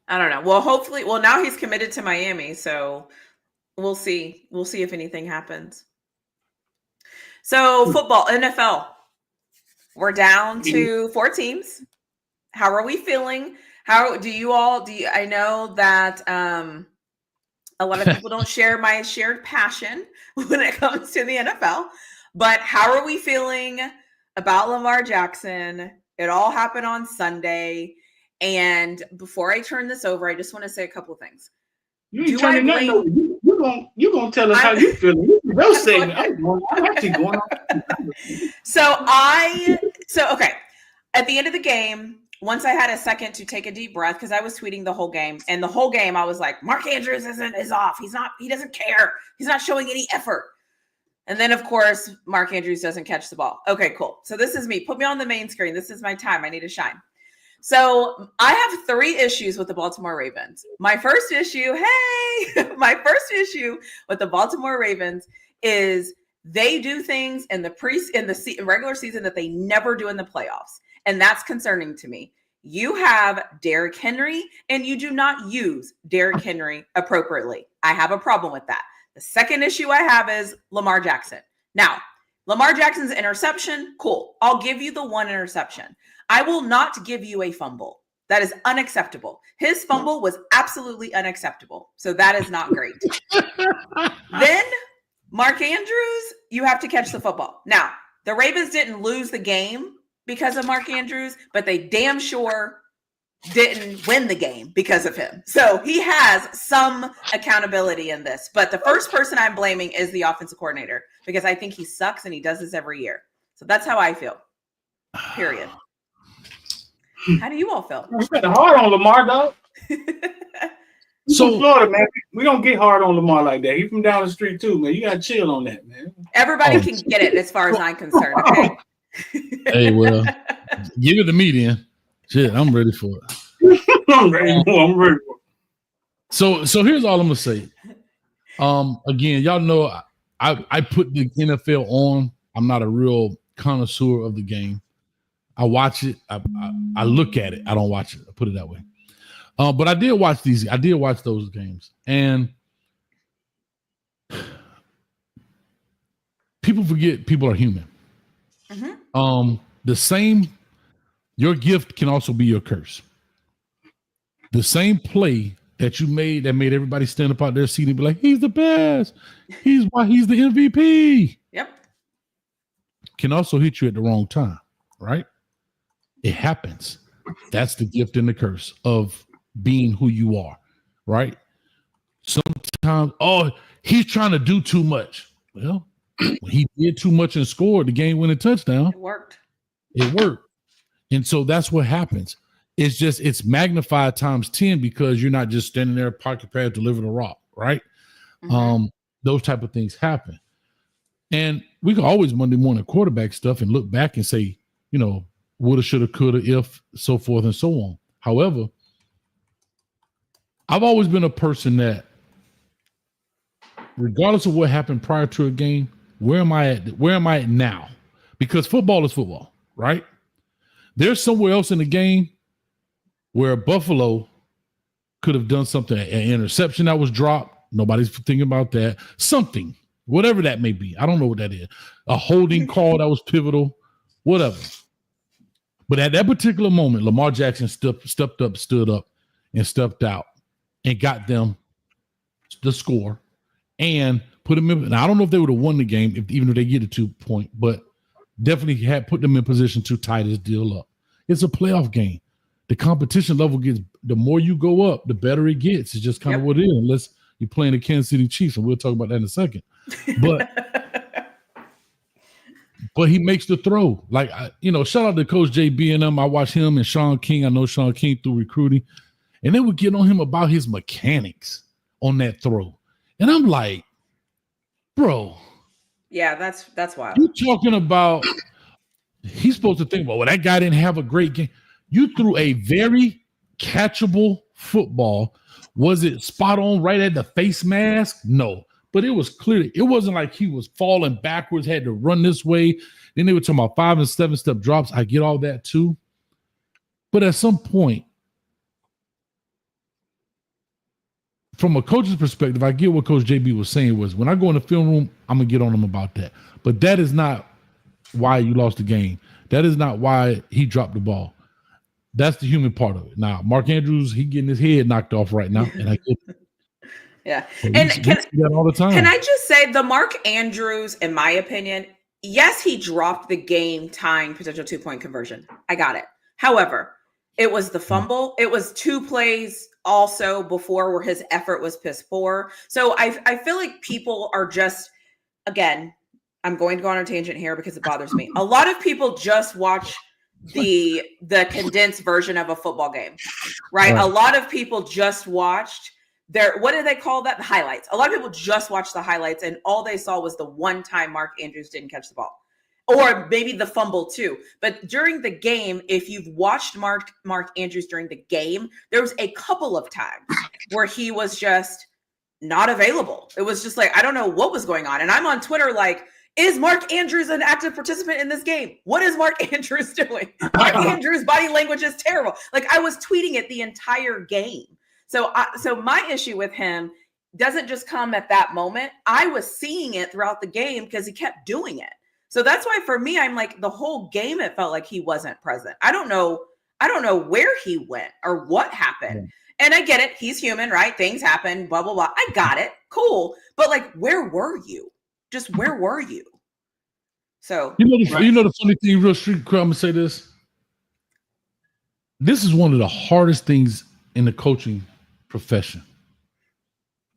I don't know. Well, hopefully, now he's committed to Miami, so we'll see. We'll see if anything happens. So football, NFL, we're down to 4 teams. How are we feeling? How do you all? I know that a lot of people don't share my shared passion when it comes to the NFL, but how are we feeling about Lamar Jackson? It all happened on Sunday. And before I turn this over, I just want to say a couple of things. You ain't turning nothing over. You're going to tell us how you feel. They'll say, I'm actually going on. So, okay. At the end of the game, once I had a second to take a deep breath, because I was tweeting the whole game, and the whole game I was like, Mark Andrews is off. He doesn't care. He's not showing any effort. And then, of course, Mark Andrews doesn't catch the ball. Okay, cool. So this is me. Put me on the main screen. This is my time. I need to shine. So I have 3 issues with the Baltimore Ravens. My first issue with the Baltimore Ravens is they do things in the regular season that they never do in the playoffs. And that's concerning to me. You have Derrick Henry and you do not use Derrick Henry appropriately. I have a problem with that. The second issue I have is Lamar Jackson. Now, Lamar Jackson's interception, cool. I'll give you the 1 interception. I will not give you a fumble. That is unacceptable. His fumble was absolutely unacceptable. So that is not great. Then Mark Andrews, you have to catch the football. Now, the Ravens didn't lose the game because of Mark Andrews, but they damn sure didn't win the game because of him. So he has some accountability in this. But the first person I'm blaming is the offensive coordinator because I think he sucks and he does this every year. So that's how I feel. Period. How do you all feel? We're kind of hard on Lamar, dog. So Florida, man, we don't get hard on Lamar like that. He's from down the street too, man. You gotta chill on that, man. Everybody can get it as far as I'm concerned. Okay. Hey, well, give it to me then. Shit, I'm ready for it. I'm ready for it. So here's all I'm gonna say. Again, y'all know I put the NFL on. I'm not a real connoisseur of the game. I watch it. I look at it. I don't watch it. I put it that way. But I did watch these. I did watch those games, and people forget people are human. Mm-hmm. The same. Your gift can also be your curse. The same play that you made that made everybody stand up out their seat and be like, "He's the best. He's the MVP." Yep. Can also hit you at the wrong time, right? It happens. That's the gift and the curse of being who you are, right? Sometimes, he's trying to do too much. Well, when he did too much and scored the game-winning touchdown. It worked. And so that's what happens. It's magnified times 10 because you're not just standing there pocket pad delivering a rock, right? Mm-hmm. Those type of things happen. And we can always Monday morning quarterback stuff and look back and say, woulda, shoulda, coulda, if, so forth and so on. However, I've always been a person that, regardless of what happened prior to a game, where am I at now? Because football is football, right? There's somewhere else in the game where Buffalo could have done something, an interception that was dropped. Nobody's thinking about that. Something, whatever that may be. I don't know what that is. A holding call that was pivotal, whatever. But at that particular moment, Lamar Jackson stepped up, stood up, and stepped out and got them the score and put them in. And I don't know if they would have won the game, even if they get a 2-point, but definitely had put them in position to tie this deal up. It's a playoff game. The competition level gets, the more you go up, the better it gets. It's just kind of what it is, unless you're playing the Kansas City Chiefs, and we'll talk about that in a second. But he makes the throw. Like, shout out to Coach JB and them. I watch him and Sean King. I know Sean King through recruiting. And they would get on him about his mechanics on that throw. And I'm like, bro. Yeah, that's wild. You're talking about he's supposed to think, well, that guy didn't have a great game. You threw a very catchable football. Was it spot on right at the face mask? No. But it was clear. It wasn't like he was falling backwards, had to run this way. Then they were talking about 5 and 7 step drops. I get all that too. But at some point, from a coach's perspective, I get what Coach JB was saying was when I go in the film room, I'm going to get on him about that. But that is not why you lost the game. That is not why he dropped the ball. That's the human part of it. Now, Mark Andrews, he getting his head knocked off right now, and I get it. Yeah. So and see that all the time. Can I just say the Mark Andrews, in my opinion, yes, he dropped the game tying potential 2-point conversion. I got it. However, it was the fumble. It was 2 plays also before where his effort was piss poor. So I feel like people are just, again, I'm going to go on a tangent here because it bothers me. A lot of people just watch the condensed version of a football game, right? A lot of people just watched what do they call that? The highlights. A lot of people just watched the highlights and all they saw was the one time Mark Andrews didn't catch the ball. Or maybe the fumble too. But during the game, if you've watched Mark Andrews during the game, there was a couple of times where he was just not available. It was just like, I don't know what was going on. And I'm on Twitter like, is Mark Andrews an active participant in this game? What is Mark Andrews doing? Mark Andrews' body language is terrible. Like I was tweeting it the entire game. So my issue with him doesn't just come at that moment. I was seeing it throughout the game because he kept doing it. So that's why for me, I'm like the whole game, it felt like he wasn't present. I don't know where he went or what happened. Yeah. And I get it. He's human, right? Things happen, blah, blah, blah. I got it. Cool. But like, where were you? Just where were you? So you know the funny thing, real street crowd, I'm gonna say this. This is one of the hardest things in the coaching profession.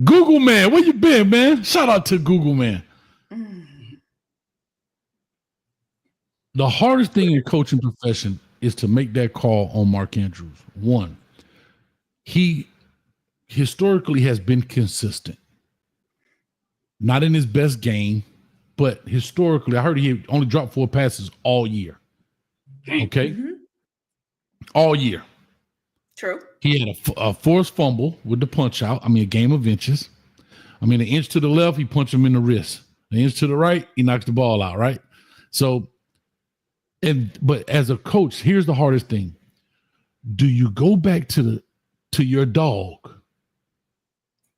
Google man, where you been, man? Shout out to Google man. The hardest thing in the coaching profession is to make that call on Mark Andrews. One, he historically has been consistent. Not in his best game, but historically, I heard he only dropped 4 passes all year. Okay? Mm-hmm. All year. True. He had a forced fumble with the punch out. A game of inches. An inch to the left, he punched him in the wrist. An inch to the right, he knocks the ball out, right? So, but as a coach, here's the hardest thing. Do you go back to your dog?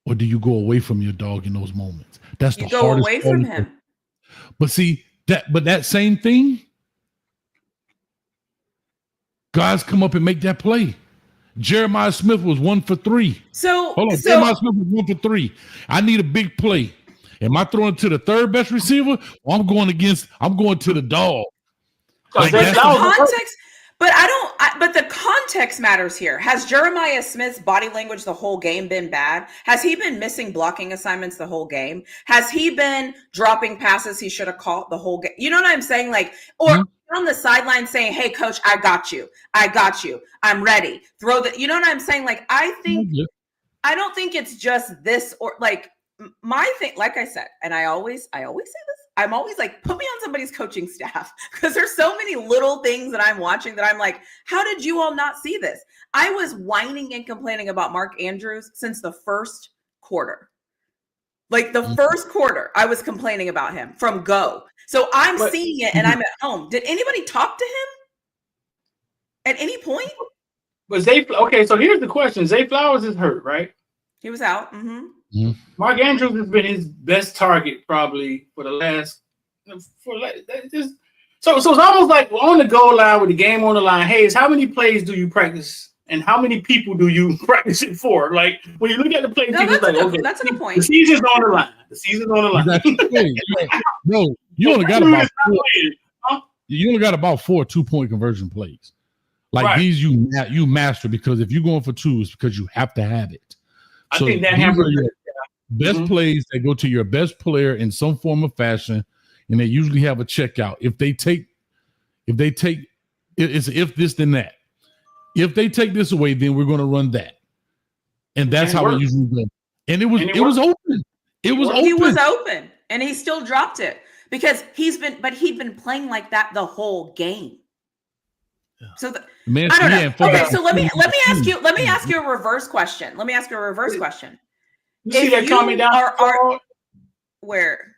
Or do you go away from your dog in those moments? That's the hardest. You go away from him. But see, that same thing, guys come up and make that play. Jeremiah Smith was 1 for 3. Jeremiah Smith was 1 for 3. I need a big play. Am I throwing to the third best receiver? Or I'm going to the dog. Like that's the context. But the context matters here. Has Jeremiah Smith's body language the whole game been bad? Has he been missing blocking assignments the whole game? Has he been dropping passes he should have caught the whole game? You know what I'm saying? Like, or on the sideline saying, "Hey, coach, I got you. I'm ready. Throw the." You know what I'm saying? Like, I don't think it's just this or like my thing. Like I said, and I always say this. I'm always like, put me on somebody's coaching staff because there's so many little things that I'm watching that I'm like, how did you all not see this? I was whining and complaining about Mark Andrews since the first quarter. Like the first quarter, I was complaining about him from go. So I'm seeing it and I'm at home. Did anybody talk to him at any point? Okay, so here's the question. Zay Flowers is hurt, right? He was out. Mm-hmm. Mm-hmm. Mark Andrews has been his best target probably for the last. So it's almost like we're on the goal line with the game on the line. Hey, how many plays do you practice, and how many people do you practice it for? Like when you look at the play, that's a good point. The season's on the line. No, you only got about 4. You only got about 4 2-point conversion plays. Like these, you master because if you're going for 2, it's because you have to have it. I think that happens. Best plays that go to your best player in some form of fashion, and they usually have a checkout. If they take, it's if this then that. If they take this away, then we're going to run that, and that's how it usually goes. And it was open. It was open. He was open, and he still dropped it. because he'd been playing like that the whole game. Yeah. So I don't know. Okay, so let me ask you a reverse question. You see that comment down where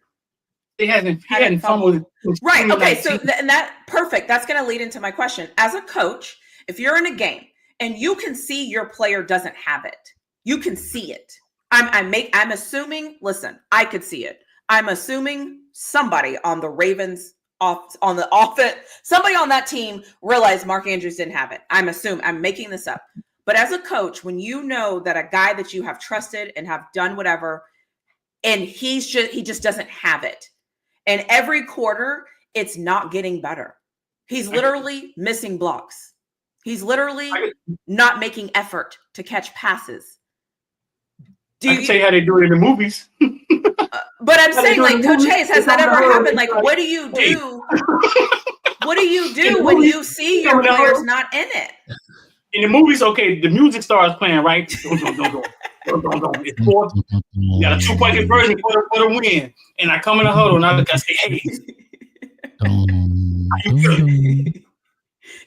he hadn't fumbled. Right. Okay. So and that perfect. That's going to lead into my question. As a coach, if you're in a game and you can see your player doesn't have it, you can see it. I'm assuming. Listen, I could see it. I'm assuming somebody on the Ravens on the offense, somebody on that team realized Mark Andrews didn't have it. I'm making this up. But as a coach, when you know that a guy that you have trusted and have done whatever, and he just doesn't have it. And every quarter, it's not getting better. He's literally missing blocks. He's literally not making effort to catch passes. I can tell you how they do it in the movies. But I'm saying, like, Coach Hayes, has that ever happened? Like, what do you do? What do you do when you see your players not in it? In the movies, okay, the music starts playing, right? It's fourth. We got a 2-point conversion for the win. And I come in the huddle and I look, I say, hey, you good?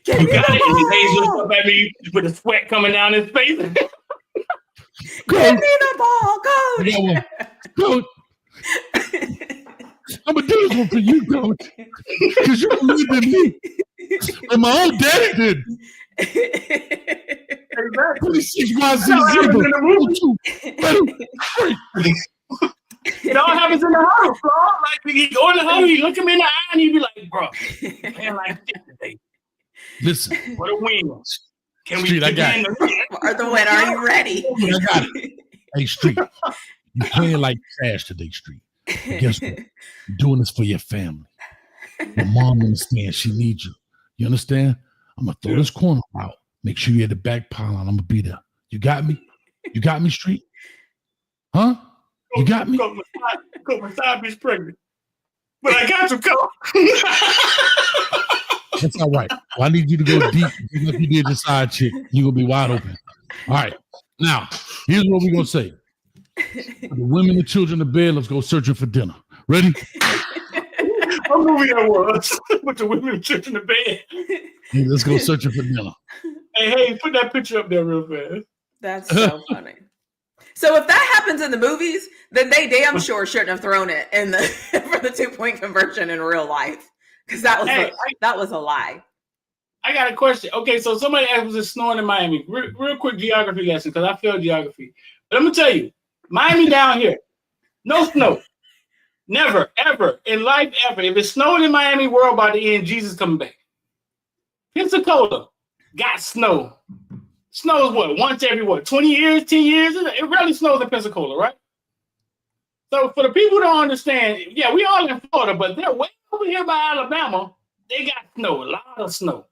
Get You me got the it. And ball. Hayes looks up at me with the sweat coming down his face. Give me the ball, Coach. Coach, I'm gonna do this one for you, Coach, because you believe in me. And my own daddy did. Exactly. 26 It all happens in the huddle, bro. Like, you go in the huddle, you look him in the eye, and you be like, bro, man, like shit today. Listen, What a win. Can we Street, I got get it. Or the win. Are you ready? I got it. Hey, Street, you're playing like trash today, Street. But guess what? You're doing this for your family. Your mom understands. She needs you. You understand? I'm going to throw this corner out. Make sure you're at the back pylon. I'm going to be there. You got me? You got me, Street? Huh? You got me? Coach, my side bitch pregnant. But I got you, Coach. That's all right. Well, I need you to go deep. Like you did the side chick. You're going to be wide open. All right. Now, here's what we're going to say. The women and children in bed, let's go searching for dinner. Ready? What movie that was? With the women and children in the bed. Hey, let's go searching for dinner. Hey, put that picture up there real fast. That's so funny. So if that happens in the movies, then they damn sure shouldn't have thrown it in the for the 2-point conversion in real life, because that was a lie. I got a question. Okay, so somebody asked, was it snowing in Miami? Real quick geography lesson, because I failed geography. But I'm gonna tell you, Miami down here, no snow. Never, ever, in life, ever. If it's snowing in Miami, world about to end, Jesus coming back. Pensacola got snow. Snows what? Once every 20 years, 10 years? It rarely snows in Pensacola, right? So for the people who don't understand, yeah, we all in Florida, but they're way over here by Alabama. They got snow, a lot of snow.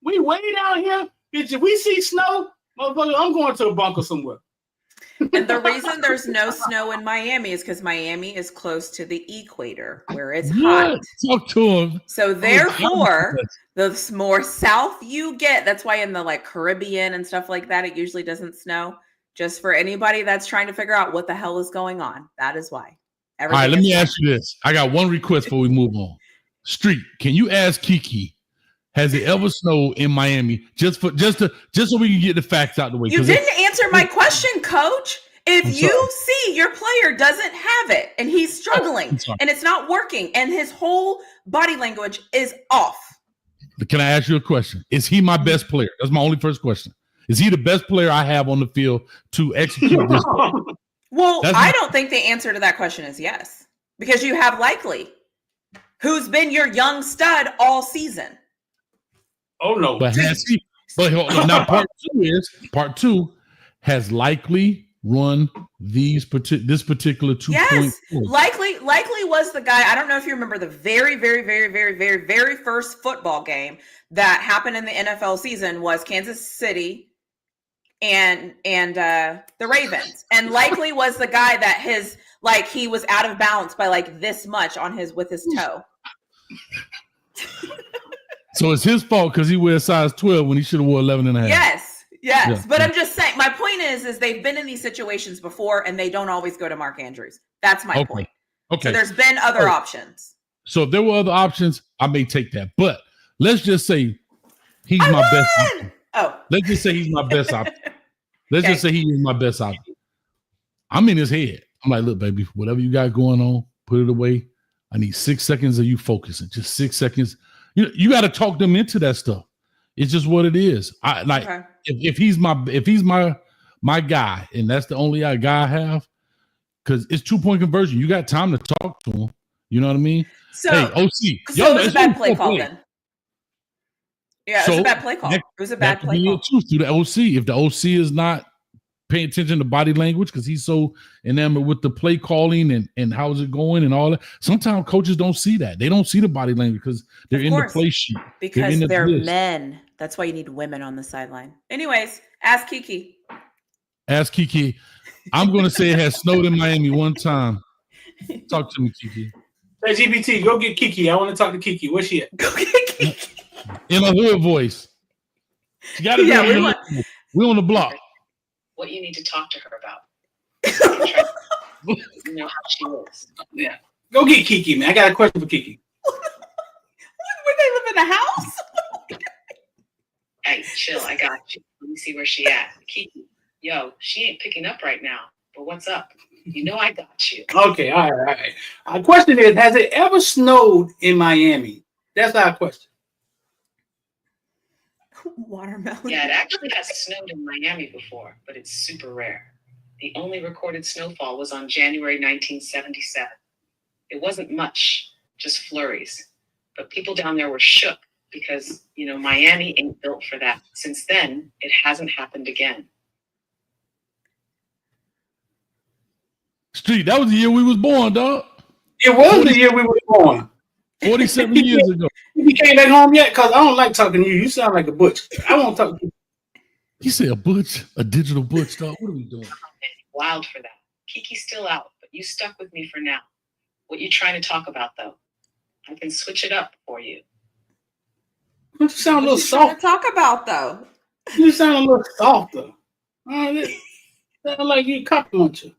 We way down here, bitch, if we see snow, motherfucker, I'm going to a bunker somewhere. And the reason there's no snow in Miami is because Miami is close to the equator where it's hot. Talk to him. So therefore, the more south you get, that's why in the like Caribbean and stuff like that, it usually doesn't snow. Just for anybody that's trying to figure out what the hell is going on. That is why. All right, let me ask you this. I got one request before we move on. Street, can you ask Kiki, has it ever snowed in Miami? Just so we can get the facts out the way. You didn't answer my question, Coach. If you see your player doesn't have it and he's struggling and it's not working and his whole body language is off. Can I ask you a question? Is he my best player? That's my only first question. Is he the best player I have on the field to execute this? Well, I don't think the answer to that question is yes, because you have Likely, who's been your young stud all season. Oh no! But has he? But now part two has Likely run this particular 2 Yes, point. Likely was the guy. I don't know if you remember the very, very, very, very, very, very first football game that happened in the NFL season was Kansas City and the Ravens. And Likely was the guy that he was out of balance by like this much with his toe. So it's his fault because he wears size 12 when he should have wore 11 and a half. Yes. Yeah. But I'm just saying, my point is they've been in these situations before and they don't always go to Mark Andrews. That's my point. Okay. So there's been other options. So if there were other options, I may take that. But let's just say he's my best option. Oh. Let's just say he's my best option. Let's just say he is my best option. I'm in his head. I'm like, look, baby, whatever you got going on, put it away. I need 6 seconds of you focusing. Just 6 seconds. You got to talk them into that stuff. It's just what it is. I like if he's my guy, and that's the only guy I have, because it's 2-point conversion. You got time to talk to him. You know what I mean? So, hey, OC. So it was a bad play call then. Yeah, it was a bad play call. It was a bad play call. Through the OC. If the OC is not paying attention to body language because he's so enamored with the play calling and how's it going and all that. Sometimes coaches don't see that. They don't see the body language because they're in the play sheet. Because they're men. That's why you need women on the sideline. Anyways, ask Kiki. Ask Kiki. I'm going to say it has snowed in Miami one time. Talk to me, Kiki. Hey, GPT, go get Kiki. I want to talk to Kiki. Where's she at? Go get Kiki. In a hood voice. She got it. We're on the block. What you need to talk to her about. You know how she is. Yeah. Go get Kiki, man. I got a question for Kiki. Would they live in a house? Hey, chill. I got you. Let me see where she at. Kiki, yo, she ain't picking up right now. But what's up? You know I got you. Okay, all right. Our question is, has it ever snowed in Miami? That's our question. Watermelon. Yeah, it actually has snowed in Miami before, but it's super rare. The only recorded snowfall was on January 1977. It wasn't much, just flurries. But people down there were shook because, Miami ain't built for that. Since then, it hasn't happened again. Street, that was the year we was born, dog. It was the year we were born. 47 years ago. You came back home yet? Because I don't like talking to you. You sound like a butch. I won't talk to you. You say a butch? A digital butch, dog? What are we doing? Wild for that. Kiki's still out, but you stuck with me for now. What you trying to talk about, though? I can switch it up for you. You sound a little soft. Talk about, though. You sound a little softer. Sound like you cop muncher.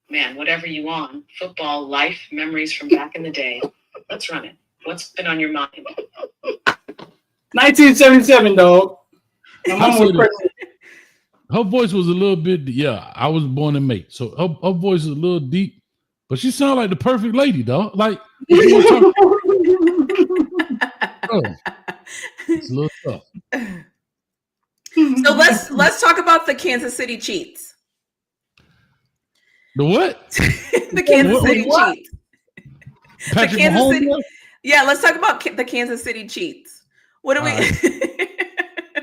Man, whatever you on, football, life, memories from back in the day. Let's run it. What's been on your mind? 1977, dog. My mom was pregnant. Her voice was a little bit, I was born in May. So her voice is a little deep, but she sounded like the perfect lady, dog. Like, it's a little tough. So let's talk about the Kansas City Cheats. The what? The Kansas City Cheats. Patrick Mahomes? Yeah, let's talk about the Kansas City Cheats. What do we?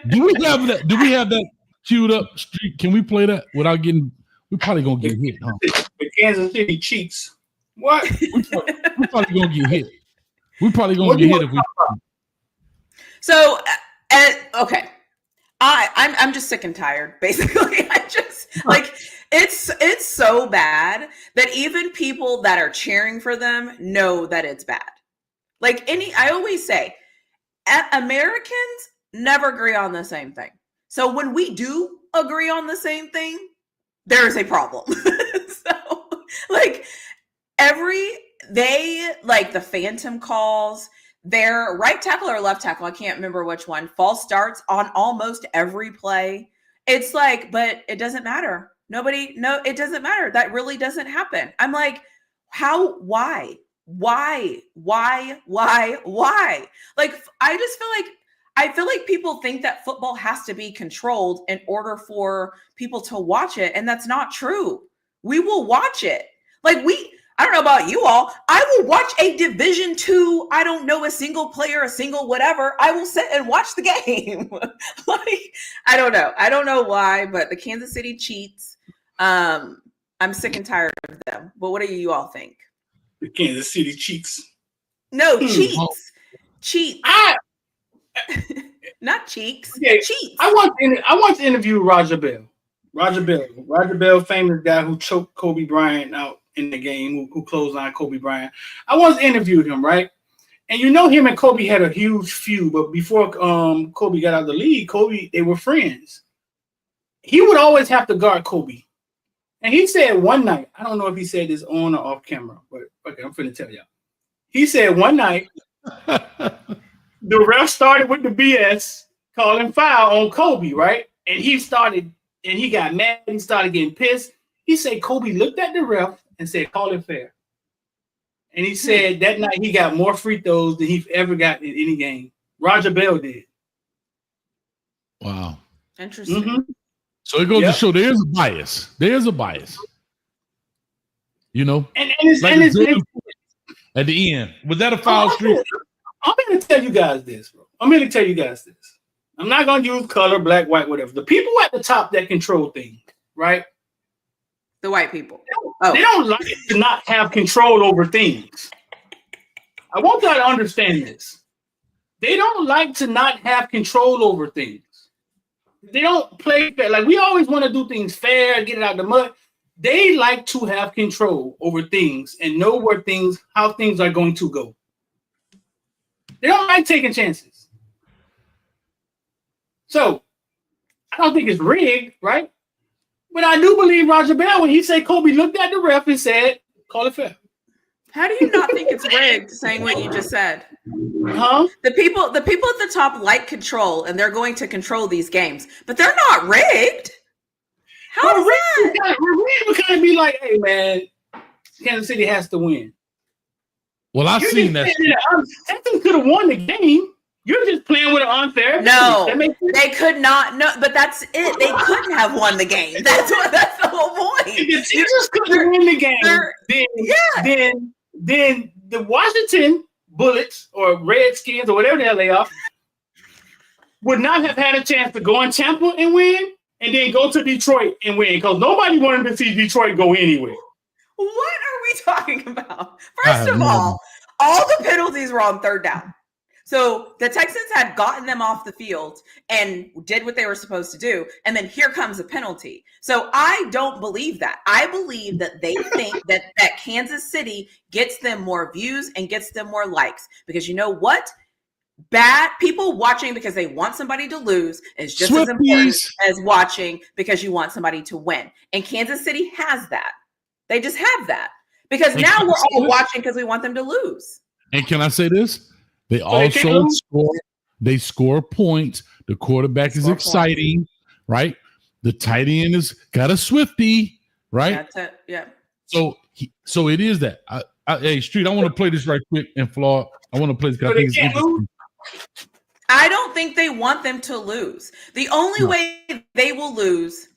Do we have that? Do we have that queued up? Street? Can we play that without getting? We're probably gonna get hit, huh? The Kansas City Cheats. What? We're probably gonna get hit. We're probably gonna get hit if we. So, okay, I'm just sick and tired. Basically, I just like. It's so bad that even people that are cheering for them know that it's bad. Like I always say, Americans never agree on the same thing. So when we do agree on the same thing, there is a problem. So like the phantom calls, their right tackle or left tackle, I can't remember which one, false starts on almost every play. It's like, but it doesn't matter. It doesn't matter. That really doesn't happen. I'm like, why? Like, I feel like people think that football has to be controlled in order for people to watch it. And that's not true. We will watch it. Like I don't know about you all. I will watch a Division II. I don't know a single player, a single whatever. I will sit and watch the game. Like, I don't know. I don't know why, but the Kansas City Cheats. I'm sick and tired of them. But what do you all think? The Kansas City Cheats. No, cheats. Cheats. Not cheeks. Okay. Cheats. I want to interview Roger Bell. Roger Bell, famous guy who choked Kobe Bryant out in the game, who closed on Kobe Bryant. I once interviewed him, right? And him and Kobe had a huge feud, but before Kobe got out of the league, they were friends. He would always have to guard Kobe. And he said one night, I don't know if he said this on or off camera, but okay, I'm finna tell y'all. He said one night, the ref started with the BS, calling foul on Kobe, right? And he got mad. He started getting pissed. He said Kobe looked at the ref and said, call it fair. And he said that night he got more free throws than he's ever got in any game. Roger Bell did. Wow. Interesting. Mm-hmm. So it goes to show there's a bias. There's a bias. You know? And it's at the end. Was that a foul streak? I'm going to tell you guys this, bro. I'm not going to use color, black, white, whatever. The people at the top that control things, right? The white people. They don't like to not have control over things. I want y'all to understand this. They don't like to not have control over things. They don't play fair. Like, we always want to do things fair, get it out of the mud. They like to have control over things and know how things are going to go. They don't like taking chances. So, I don't think it's rigged, right? But I do believe Roger Bell when he said Kobe looked at the ref and said, call it fair. How do you not think it's rigged, saying what you just said? Huh? The people at the top like control, and they're going to control these games, but they're not rigged. How is that? Rigged would kind of be like, hey, man, Kansas City has to win. Well, I've seen that. Texans could have won the game. You're just playing with an unfair. No, they could not. No, but that's it. They couldn't have won the game. That's the whole point. If the Texans couldn't win the game, then the Washington Bullets or Redskins or whatever the hell they are would not have had a chance to go in Tampa and win, and then go to Detroit and win, because nobody wanted to see Detroit go anywhere. What are we talking about? First of all the penalties were on third down. So the Texans had gotten them off the field and did what they were supposed to do. And then here comes a penalty. So I don't believe that. I believe that they think that Kansas City gets them more views and gets them more likes. Because you know what? Bad people watching because they want somebody to lose is just as important as watching because you want somebody to win. And Kansas City has that. They just have that. Because now we're all watching because we want them to lose. And can I say this? They also score points. The quarterback is exciting, right? The tight end has got a Swiftie, right? That's it. Yeah. So it is that. Hey, Street, I want to play this right quick and Flaw. I want to play this because I think it's interesting. I don't think they want them to lose. The only way they will lose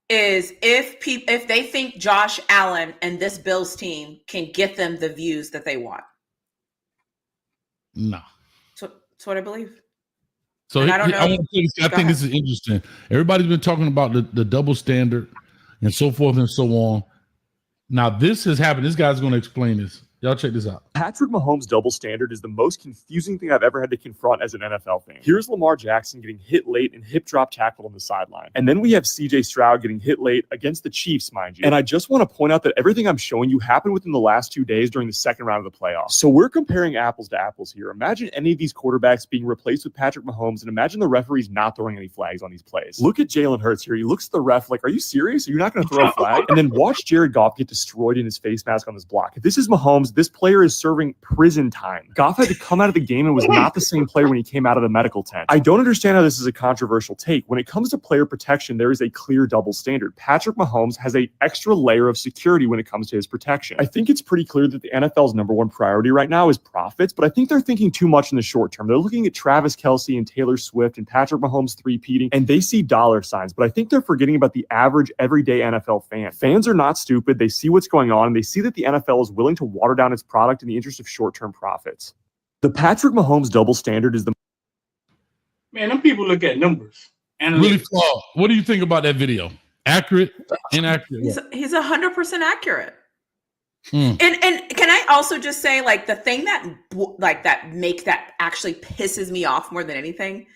is if they think Josh Allen and this Bills team can get them the views that they want. No. That's what I believe. So I don't know. I think this is interesting. Everybody's been talking about the double standard and so forth and so on. Now this has happened. This guy's going to explain this. Y'all check this out. Patrick Mahomes' double standard is the most confusing thing I've ever had to confront as an NFL fan. Here's Lamar Jackson getting hit late and hip drop tackled on the sideline. And then we have CJ Stroud getting hit late against the Chiefs, mind you. And I just want to point out that everything I'm showing you happened within the last 2 days during the second round of the playoffs. So we're comparing apples to apples here. Imagine any of these quarterbacks being replaced with Patrick Mahomes, and imagine the referees not throwing any flags on these plays. Look at Jalen Hurts here. He looks at the ref like, are you serious? Are you not going to throw a flag? And then watch Jared Goff get destroyed in his face mask on this block. If this is Mahomes, this player is serving prison time. Goff had to come out of the game and was not the same player when he came out of the medical tent. I don't understand how this is a controversial take. When it comes to player protection, there is a clear double standard. Patrick Mahomes has an extra layer of security when it comes to his protection. I think it's pretty clear that the NFL's number one priority right now is profits, but I think they're thinking too much in the short term. They're looking at Travis Kelce and Taylor Swift and Patrick Mahomes three-peating, and they see dollar signs, but I think they're forgetting about the average everyday NFL fan. Fans are not stupid. They see what's going on, and they see that the NFL is willing to water down its product in the interest of short-term profits. The Patrick Mahomes double standard is the man. Them people look at numbers. Really flawed. What do you think about that video? Accurate, inaccurate? He's 100% accurate. And can I also just say, like, the thing that actually pisses me off more than anything,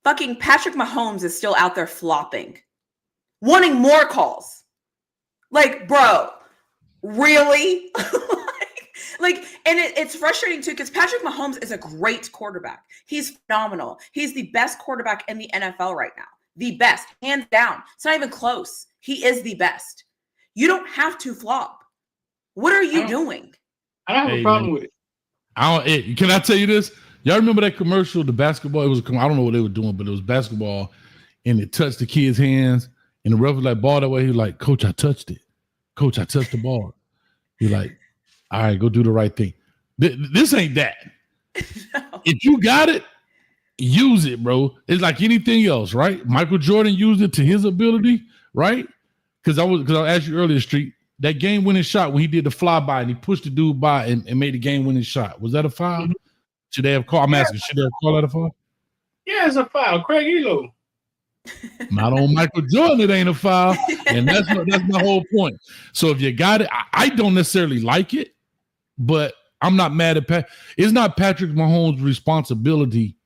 fucking Patrick Mahomes is still out there flopping, wanting more calls. Like, bro, really? And it's frustrating too, because Patrick Mahomes is a great quarterback. He's phenomenal. He's the best quarterback in the NFL right now. The best, hands down. It's not even close. He is the best. You don't have to flop. What are you doing? I don't have a problem with it. Can I tell you this? Y'all remember that commercial, the basketball? It was, I don't know what they were doing, but it was basketball, and it touched the kid's hands, and the ref was like, ball that way. He was like, Coach, I touched it. Coach, I touched the ball. He's like, all right, go do the right thing. This ain't that. No. If you got it, use it, bro. It's like anything else, right? Michael Jordan used it to his ability, right? Because I asked you earlier, Street, that game-winning shot when he did the flyby and he pushed the dude by and made the game-winning shot. Was that a foul? Mm-hmm. Should they have called? I'm asking, should they have called that a foul? Yeah, it's a foul. Craig Elo. Not on Michael Jordan, it ain't a foul. And that's my whole point. So if you got it, I don't necessarily like it, but I'm not mad at Pat. It's not Patrick Mahomes' responsibility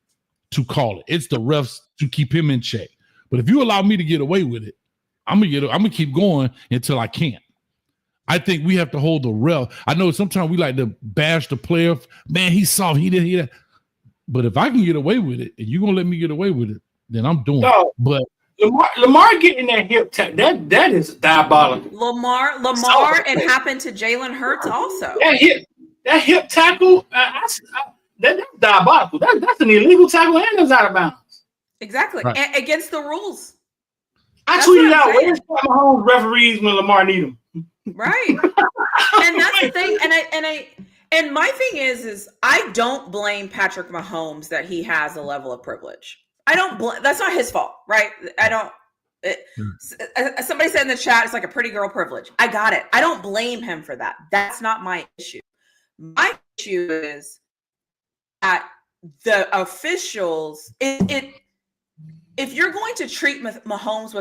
to call it. It's the refs to keep him in check. But if you allow me to get away with it, I'm gonna keep going until I can't. I think we have to hold the ref. I know sometimes we like to bash the player. Man, he's soft. He didn't hear that. But if I can get away with it, and you're gonna let me get away with it, then I'm doing it. But Lamar getting that hip tap, that is diabolical. Lamar, it happened to Jalen Hurts also. That hip tackle, that's diabolical. That's an illegal tackle and it's out of bounds. Exactly. Right. Against the rules. I tweeted out, where's Mahomes referees when Lamar need them? Right. And that's the thing. And my thing is I don't blame Patrick Mahomes that he has a level of privilege. I don't that's not his fault, right? Somebody said in the chat, it's like a pretty girl privilege. I got it. I don't blame him for that. That's not my issue. My issue is that the officials, if you're going to treat Mahomes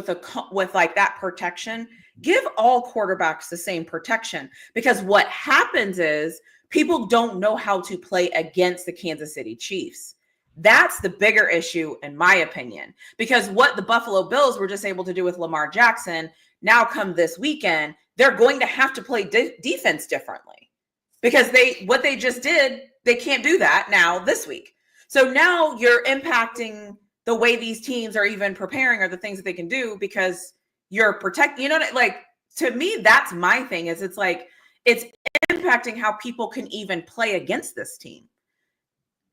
with like that protection, give all quarterbacks the same protection, because what happens is people don't know how to play against the Kansas City Chiefs. That's the bigger issue, in my opinion, because what the Buffalo Bills were just able to do with Lamar Jackson, now come this weekend, they're going to have to play defense differently, because what they just did, they can't do that now this week. So now you're impacting the way these teams are even preparing, or the things that they can do, because you're protecting, like, to me, that's my thing, is it's like, it's impacting how people can even play against this team.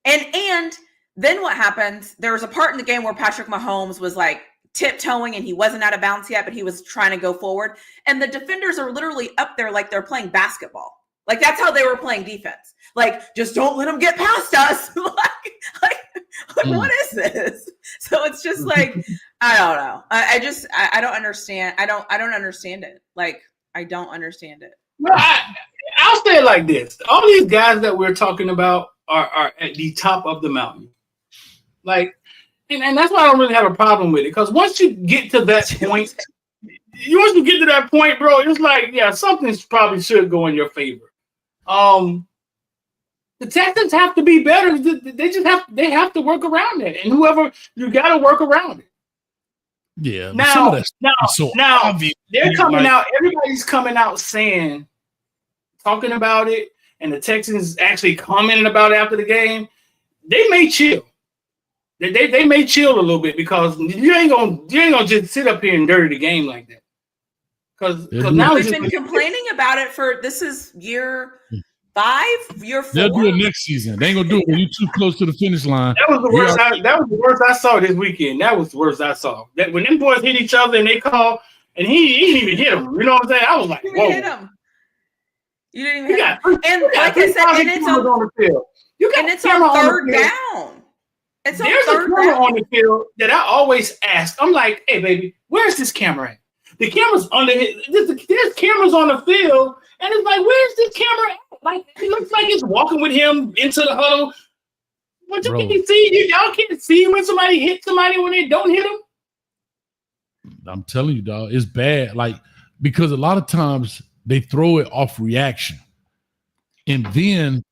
And then what happens, there was a part in the game where Patrick Mahomes was like tiptoeing and he wasn't out of bounds yet, but he was trying to go forward. And the defenders are literally up there like they're playing basketball. Like, that's how they were playing defense. Like, just don't let them get past us. What is this? So it's just like, I don't know. I don't understand. I don't understand it. Like, I don't understand it. Well, I'll say it like this. All these guys that we're talking about are at the top of the mountain. Like, and that's why I don't really have a problem with it. Because once you get to that point, bro, it's like, yeah, something probably should go in your favor. The Texans have to be better. They have to work around it, and whoever, you got to work around it. Yeah. Now they're coming out. Everybody's coming out talking about it, and the Texans actually commenting about it after the game. They may chill. They may chill a little bit, because you ain't gonna just sit up here and dirty the game like that. Because now we've been complaining about it this is year 5, year 4. They'll do it next season. They ain't gonna do it when you're too close to the finish line. That was the worst. That was the worst I saw this weekend. That was the worst I saw. That when them boys hit each other and they call, and he didn't even hit him. You know what I'm saying? I was like, whoa. Hit him. You didn't even hit him. And like I said, and it's on the field. And it's on third down. There's a camera on the field that I always ask. I'm like, hey, baby, where's this camera at? The camera's under it. There's cameras on the field, and it's like, where's this camera at? Like, it looks like it's walking with him into the huddle. But you can't see. Y'all can't see when somebody hits somebody when they don't hit them. I'm telling you, dog, it's bad. Like, because a lot of times they throw it off reaction, and then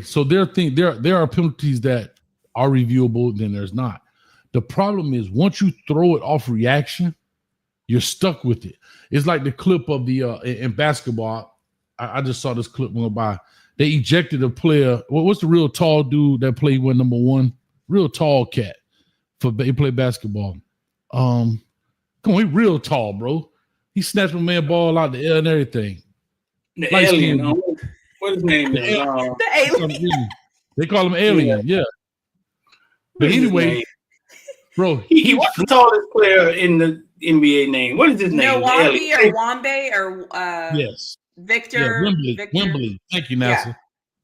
so there are penalties that are reviewable, then there's not. The problem is, once you throw it off reaction, you're stuck with it. It's like the clip of the in basketball. I just saw this clip go by. They ejected a player. What's the real tall dude that played with number 1? Real tall cat. He played basketball. Come on, he real tall, bro. He snatched my man ball out the air and everything. The Light alien. skin. What his name is? The alien. They call him Alien. Yeah. But anyway, bro, what's the tallest player in the NBA name? What is his name? Wambe or yes. Victor. Yeah, Wembley. Thank you, NASA. Yeah.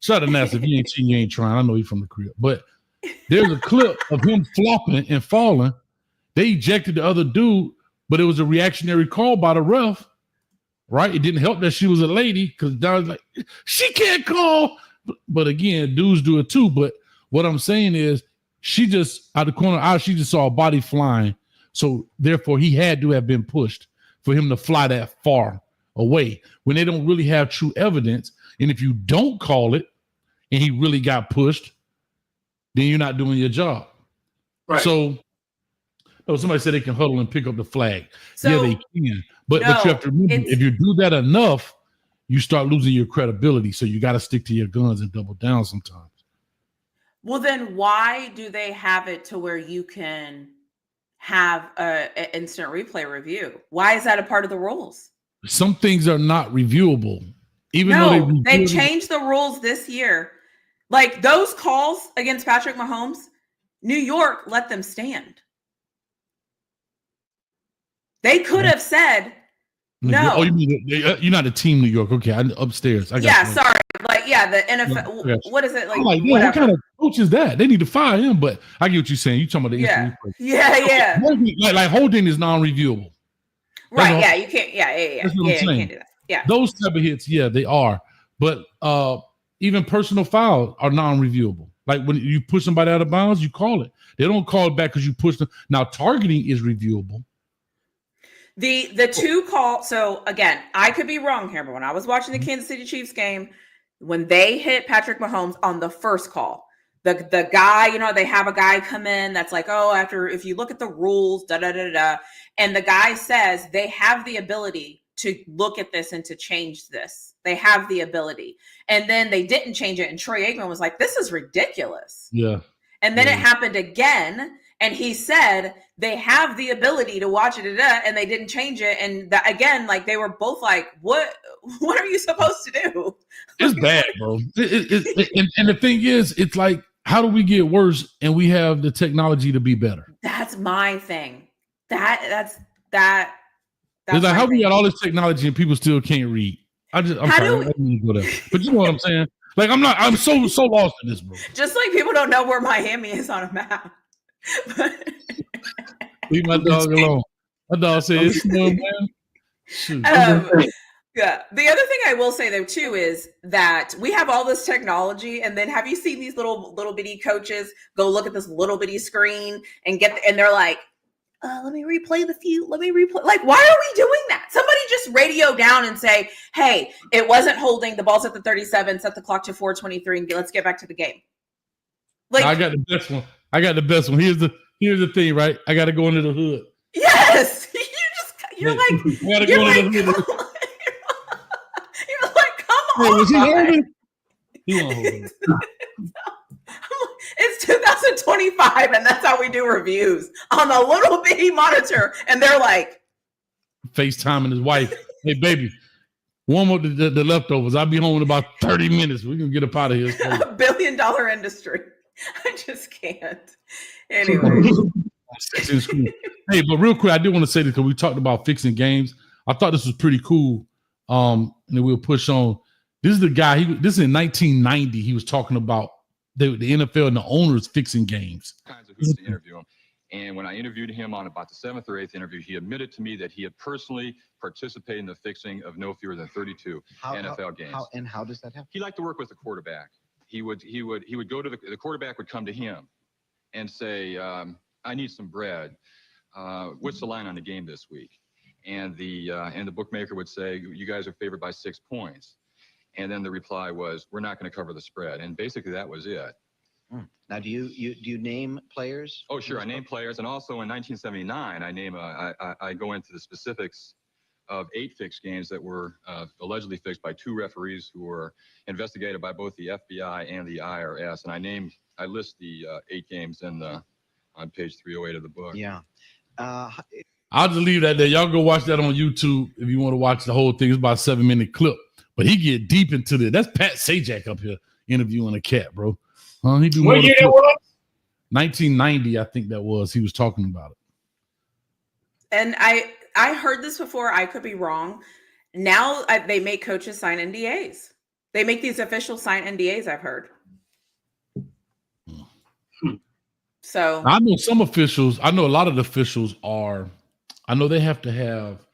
Shout out to NASA. If you ain't cheating, you ain't trying. I know he's from the crib. But there's a clip of him flopping and falling. They ejected the other dude, but it was a reactionary call by the ref. Right? It didn't help that she was a lady because I was like, she can't call. But again, dudes do it too. But what I'm saying is, she just out the corner of her eye, she just saw a body flying. So therefore, he had to have been pushed for him to fly that far away when they don't really have true evidence. And if you don't call it and he really got pushed, then you're not doing your job. Right. So somebody said they can huddle and pick up the flag. So, yeah, they can. But you have to remember, if you do that enough, you start losing your credibility. So you got to stick to your guns and double down sometimes. Well, then why do they have it to where you can have an instant replay review? Why is that a part of the rules? Some things are not reviewable. Even though they've changed the rules this year. Like those calls against Patrick Mahomes, New York let them stand. They could have said no. Oh, you mean you're not a team New York? Okay, upstairs. Sorry. Like, the NFL. What is it like? What kind of coach is that? They need to fire him. But I get what you're saying. You're talking about the instant replay. Yeah. Like holding is non-reviewable. Right. Yeah. You can't. Yeah. That's what I'm saying. You can't do that. Yeah. Those type of hits, they are. But even personal fouls are non-reviewable. Like when you push somebody out of bounds, you call it. They don't call it back because you push them. Now targeting is reviewable. The two call. So again, I could be wrong here, but when I was watching the Kansas City Chiefs game, when they hit Patrick Mahomes on the first call, the guy, they have a guy come in that's like, if you look at the rules, and the guy says they have the ability to look at this and to change this. They have the ability. And then they didn't change it. And Troy Aikman was like, this is ridiculous. Yeah. And then it happened again. And he said they have the ability to watch it, and they didn't change it. And again, like they were both like, "What are you supposed to do?" It's bad, bro. And the thing is, it's like, how do we get worse? And we have the technology to be better. That's my thing. That's it's like how we got all this technology and people still can't read. I'm sorry. I didn't go there. But you know what I'm saying? Like I'm so lost in this, bro. Just like people don't know where Miami is on a map. Leave my dog alone. My dog says, man. Yeah. The other thing I will say though too is that we have all this technology, and then have you seen these little bitty coaches go look at this little bitty screen and and they're like, let me replay the few. Let me replay. Like, why are we doing that? Somebody just radio down and say, hey, it wasn't holding. The ball's at the 37. Set the clock to 4:23 and let's get back to the game. Like, I got the best one. Here's the thing, right? I got to go into the hood. Yes. You're like, come on. Was he holding? He won't hold it. It's 2025, and that's how we do reviews on a little bitty monitor. And they're like, FaceTiming his wife. Hey, baby, warm up the leftovers. I'll be home in about 30 minutes. We're going to get up out of here. $1 billion industry. I just can't. Anyway. Hey, but real quick, I do want to say this because we talked about fixing games. I thought this was pretty cool. And then we'll push on. This is the guy. This is in 1990. He was talking about the NFL and the owners fixing games. Kinds of who's to interview him. And when I interviewed him on about the 7th or 8th interview, he admitted to me that he had personally participated in the fixing of no fewer than 32 NFL games. How does that happen? He liked to work with the quarterback. He would go to the quarterback would come to him and say, I need some bread. What's the line on the game this week? And the bookmaker would say, you guys are favored by 6 points. And then the reply was, we're not going to cover the spread. And basically that was it. Now, do you name players? Oh, sure. I name players. And also in 1979, I go into the specifics of 8 fixed games that were allegedly fixed by 2 referees who were investigated by both the FBI and the IRS. And I list the 8 games on page 308 of the book. Yeah. I'll just leave that there. Y'all go watch that on YouTube if you want to watch the whole thing. It's about a 7-minute clip. But he get deep into this. That's Pat Sajak up here interviewing a cat, bro. He do What year that was? 1990, I think that was. He was talking about it. And I heard this before. I could be wrong. Now they make coaches sign NDAs. They make these officials sign NDAs, I've heard. So I know some officials, I know a lot of the officials I know they have to have,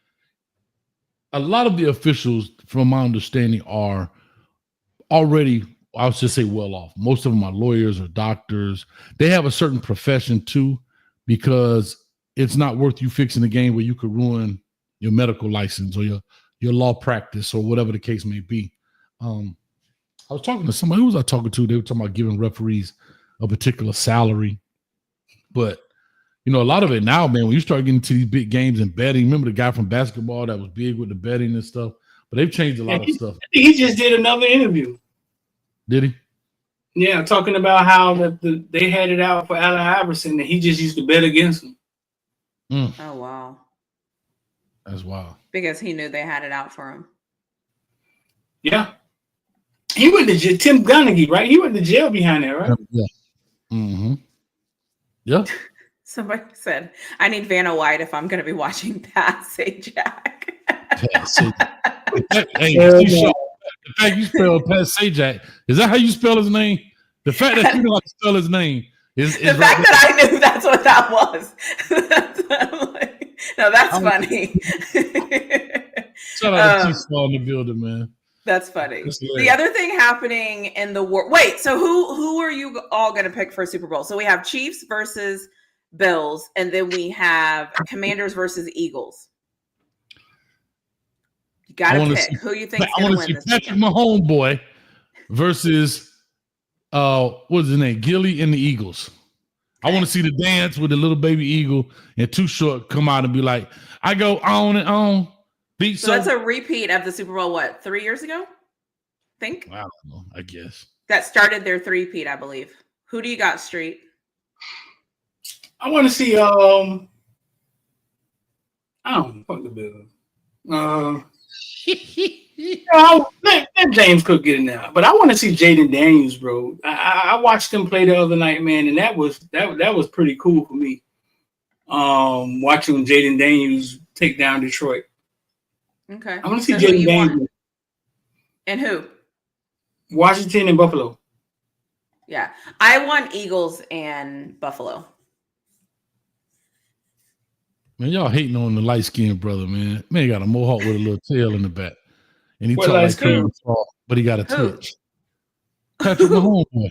a lot of the officials, from my understanding, are already, I would just say, well off. Most of them are lawyers or doctors. They have a certain profession too, because it's not worth you fixing a game where you could ruin your medical license or your law practice or whatever the case may be. I was talking to somebody. Who was I talking to? They were talking about giving referees a particular salary. But, you know, a lot of it now, man, when you start getting to these big games and betting, remember the guy from basketball that was big with the betting and stuff? But they've changed a lot of stuff. He just did another interview. Did he? Yeah, talking about how they had it out for Allen Iverson and he just used to bet against him. Oh, wow. That's wild. Because he knew they had it out for him. Yeah. He went to jail. Tim Gunnigy, right? He went to jail behind that, right? Yeah. Mm-hmm. Yeah. Somebody said, I need Vanna White if I'm going to be watching Pat Sajak. The fact you spell Pat Sajak, is that how you spell his name? The fact that you know how to spell his name is the fact that I knew that's what that was. No, that's funny. Shout out to T-Saw in the building, man. That's funny. The other thing happening in the war. Wait, so who are you all going to pick for a Super Bowl? So we have Chiefs versus Bills, and then we have Commanders versus Eagles. You got to pick who you think is going to win this. Patrick Mahomes boy versus what's his name? Gilly and the Eagles. I want to see the dance with the little baby eagle and Too Short come out and be like, I go on and on. So that's a repeat of the Super Bowl, what, 3 years ago? I think. I don't know, I guess. That started their three-peat, I believe. Who do you got, Street? I want to see, I don't know, fuck the Bills. Let James Cook get in there. But I want to see Jaden Daniels, bro. I watched him play the other night, man, and that was pretty cool for me. Watching Jaden Daniels take down Detroit. Okay. I want to see Jaden Daniels. And who? Washington and Buffalo. Yeah. I want Eagles and Buffalo. Man, y'all hating on the light-skinned brother, man. Man, he got a mohawk with a little tail in the back. And he talk like Kermit Frog, but he got a touch. Patrick Mahomes boy.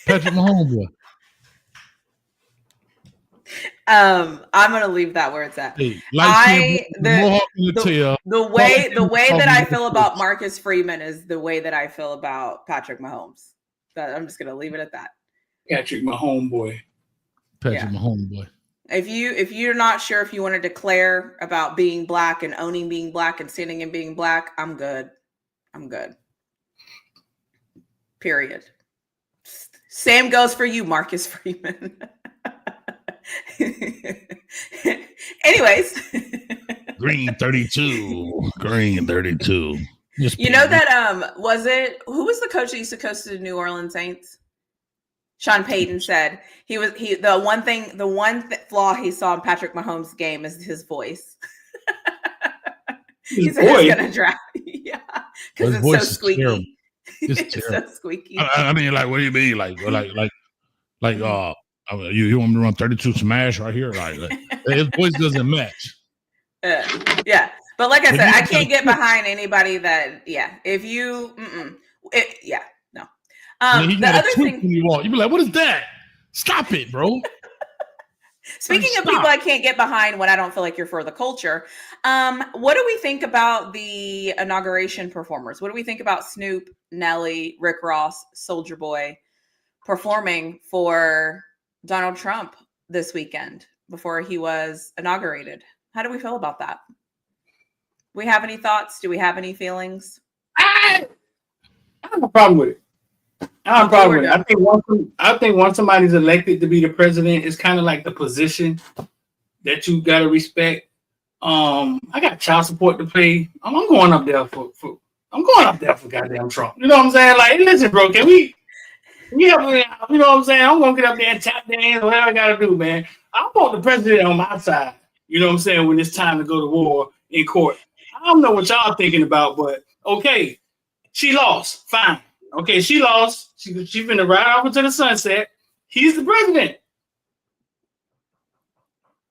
Patrick Mahomes boy. I'm gonna leave that where it's at. Hey, the way that I feel about Marcus Freeman is the way that I feel about Patrick Mahomes. I'm just gonna leave it at that. Patrick Mahomes boy. Patrick Mahomes boy. If you're not sure if you want to declare about being black and owning being black and standing in being black, I'm good. Period. Same goes for you, Marcus Freeman. Anyways. Green 32. Green 32. You know that who was the coach that used to coach the New Orleans Saints? Sean Payton said the one flaw he saw in Patrick Mahomes' game is his voice. He said he's gonna draft. Yeah, because it's so squeaky. It's so squeaky. I mean, like, what do you mean? Like, you want me to run 32 smash right here? Like his voice doesn't match. Yeah, but like I said, I can't get behind anybody that. Yeah, if you, no. The other thing you be like, what is that? Stop it, bro. Speaking of people I can't get behind when I don't feel like you're for the culture, what do we think about the inauguration performers? What do we think about Snoop, Nelly, Rick Ross, Soulja Boy performing for Donald Trump this weekend before he was inaugurated? How do we feel about that? Do we have any thoughts? Do we have any feelings? I have a problem with it. I think once somebody's elected to be the president, it's kind of like the position that you gotta respect. I got child support to pay. I'm going up there for goddamn Trump. You know what I'm saying? Like, listen, bro, can we help me out? You know what I'm saying? I'm gonna get up there and tap dance, whatever I gotta do, man. I want the president on my side. You know what I'm saying? When it's time to go to war in court. I don't know what y'all thinking about, but okay, she lost. Fine. Okay, she lost. She's finna ride off into the sunset. He's the president.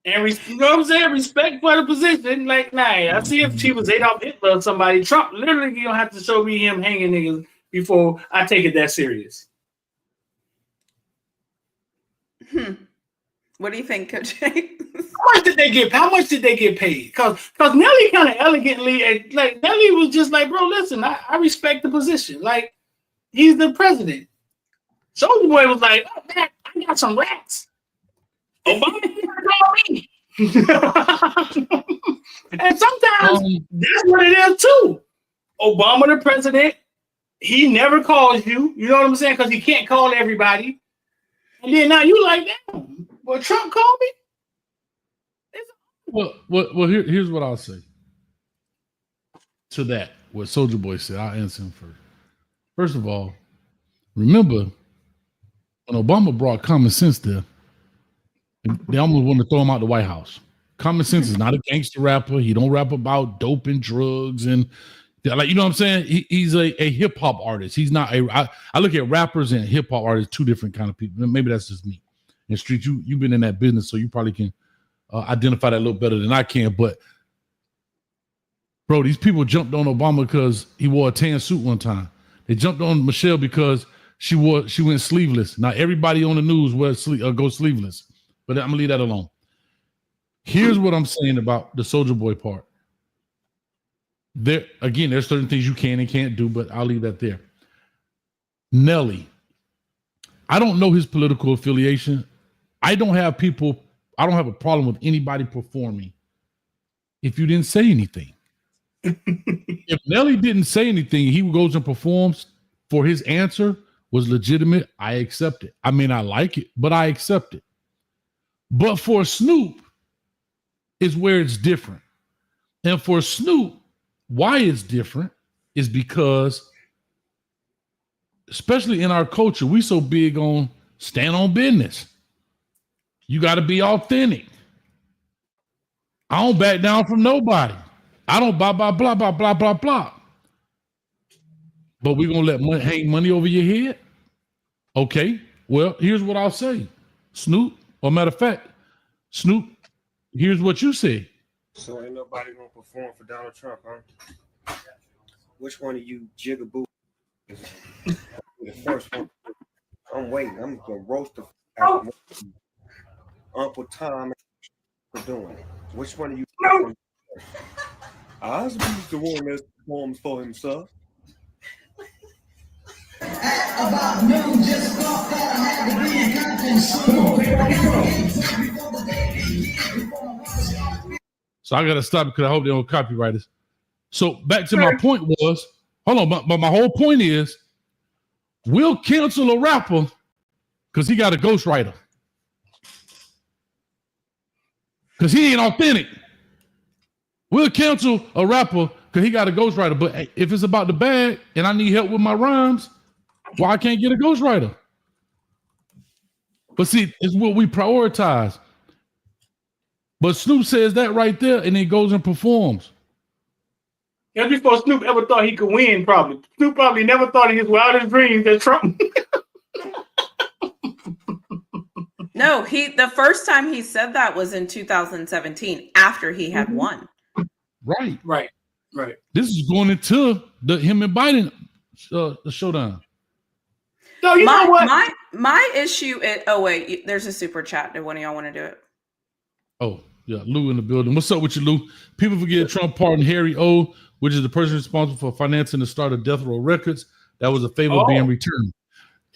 And you know what I'm saying? Respect for the position. Like, nah, I see if she was Adolf Hitler or somebody. Trump literally, you don't have to show me him hanging niggas before I take it that serious. What do you think, Coach A? How much did they get paid? Because Nelly kind of elegantly, like, Nelly was just like, bro, listen, I respect the position. Like, he's the president. Soulja Boy was like, oh, man, I got some rats. Obama didn't call me. And sometimes that's what it is too. Obama, the president, he never calls you. You know what I'm saying? Because he can't call everybody. And then now you like, damn, well, Trump called me. Well, here's what I'll say to that. What Soulja Boy said, I'll answer him first. First of all, remember when Obama brought common sense there, they almost want to throw him out the White House. Common Sense is not a gangster rapper. He don't rap about dope and drugs and like, you know what I'm saying? He's a hip hop artist. He's not I look at rappers and hip hop artists, two different kind of people. Maybe that's just me. And Street, you've been in that business, so you probably can identify that a little better than I can. But bro, these people jumped on Obama because he wore a tan suit one time. They jumped on Michelle because she went sleeveless. Now everybody on the news go sleeveless. But I'm gonna leave that alone. Here's what I'm saying about the Soulja Boy part. There's certain things you can and can't do, but I'll leave that there. Nelly, I don't know his political affiliation. I don't have a problem with anybody performing if you didn't say anything. If Nelly didn't say anything, he goes and performs for his answer was legitimate. I accept it. I may not like it, but I accept it. But for Snoop is where it's different. And for Snoop, why it's different is because, especially in our culture, we so big on stand on business. You got to be authentic. I don't back down from nobody. I don't blah, blah, blah, blah, blah, blah, blah. But we're going to let hang money over your head? Okay, well, here's what I'll say. Snoop, or matter of fact, Snoop, here's what you say. So ain't nobody gonna perform for Donald Trump, huh? Which one of you jigaboo? The first one. I'm waiting. I'm gonna roast the Uncle Tom for doing it. Which one of you? No. Osby's the one that performs for himself. About noon, just thought that I had to be in. So I gotta stop because I hope they don't copyright us. So back to my point was, hold on, but my whole point is, we'll cancel a rapper because he got a ghostwriter. Because he ain't authentic. We'll cancel a rapper because he got a ghostwriter. But if it's about the bag and I need help with my rhymes, why I can't get a ghostwriter? But see, it's what we prioritize. But Snoop says that right there, and then goes and performs. That's before Snoop ever thought he could win, probably. Snoop probably never thought in his wildest dreams that Trump. No, the first time he said that was in 2017, after he had won. Right. This is going into him and Biden the showdown. No, you know what? My issue is, wait, there's a super chat. Do one of y'all want to do it? Oh, yeah, Lou in the building. What's up with you, Lou? People forget Trump pardoned Harry O., which is the person responsible for financing the start of Death Row Records. That was a favor being returned.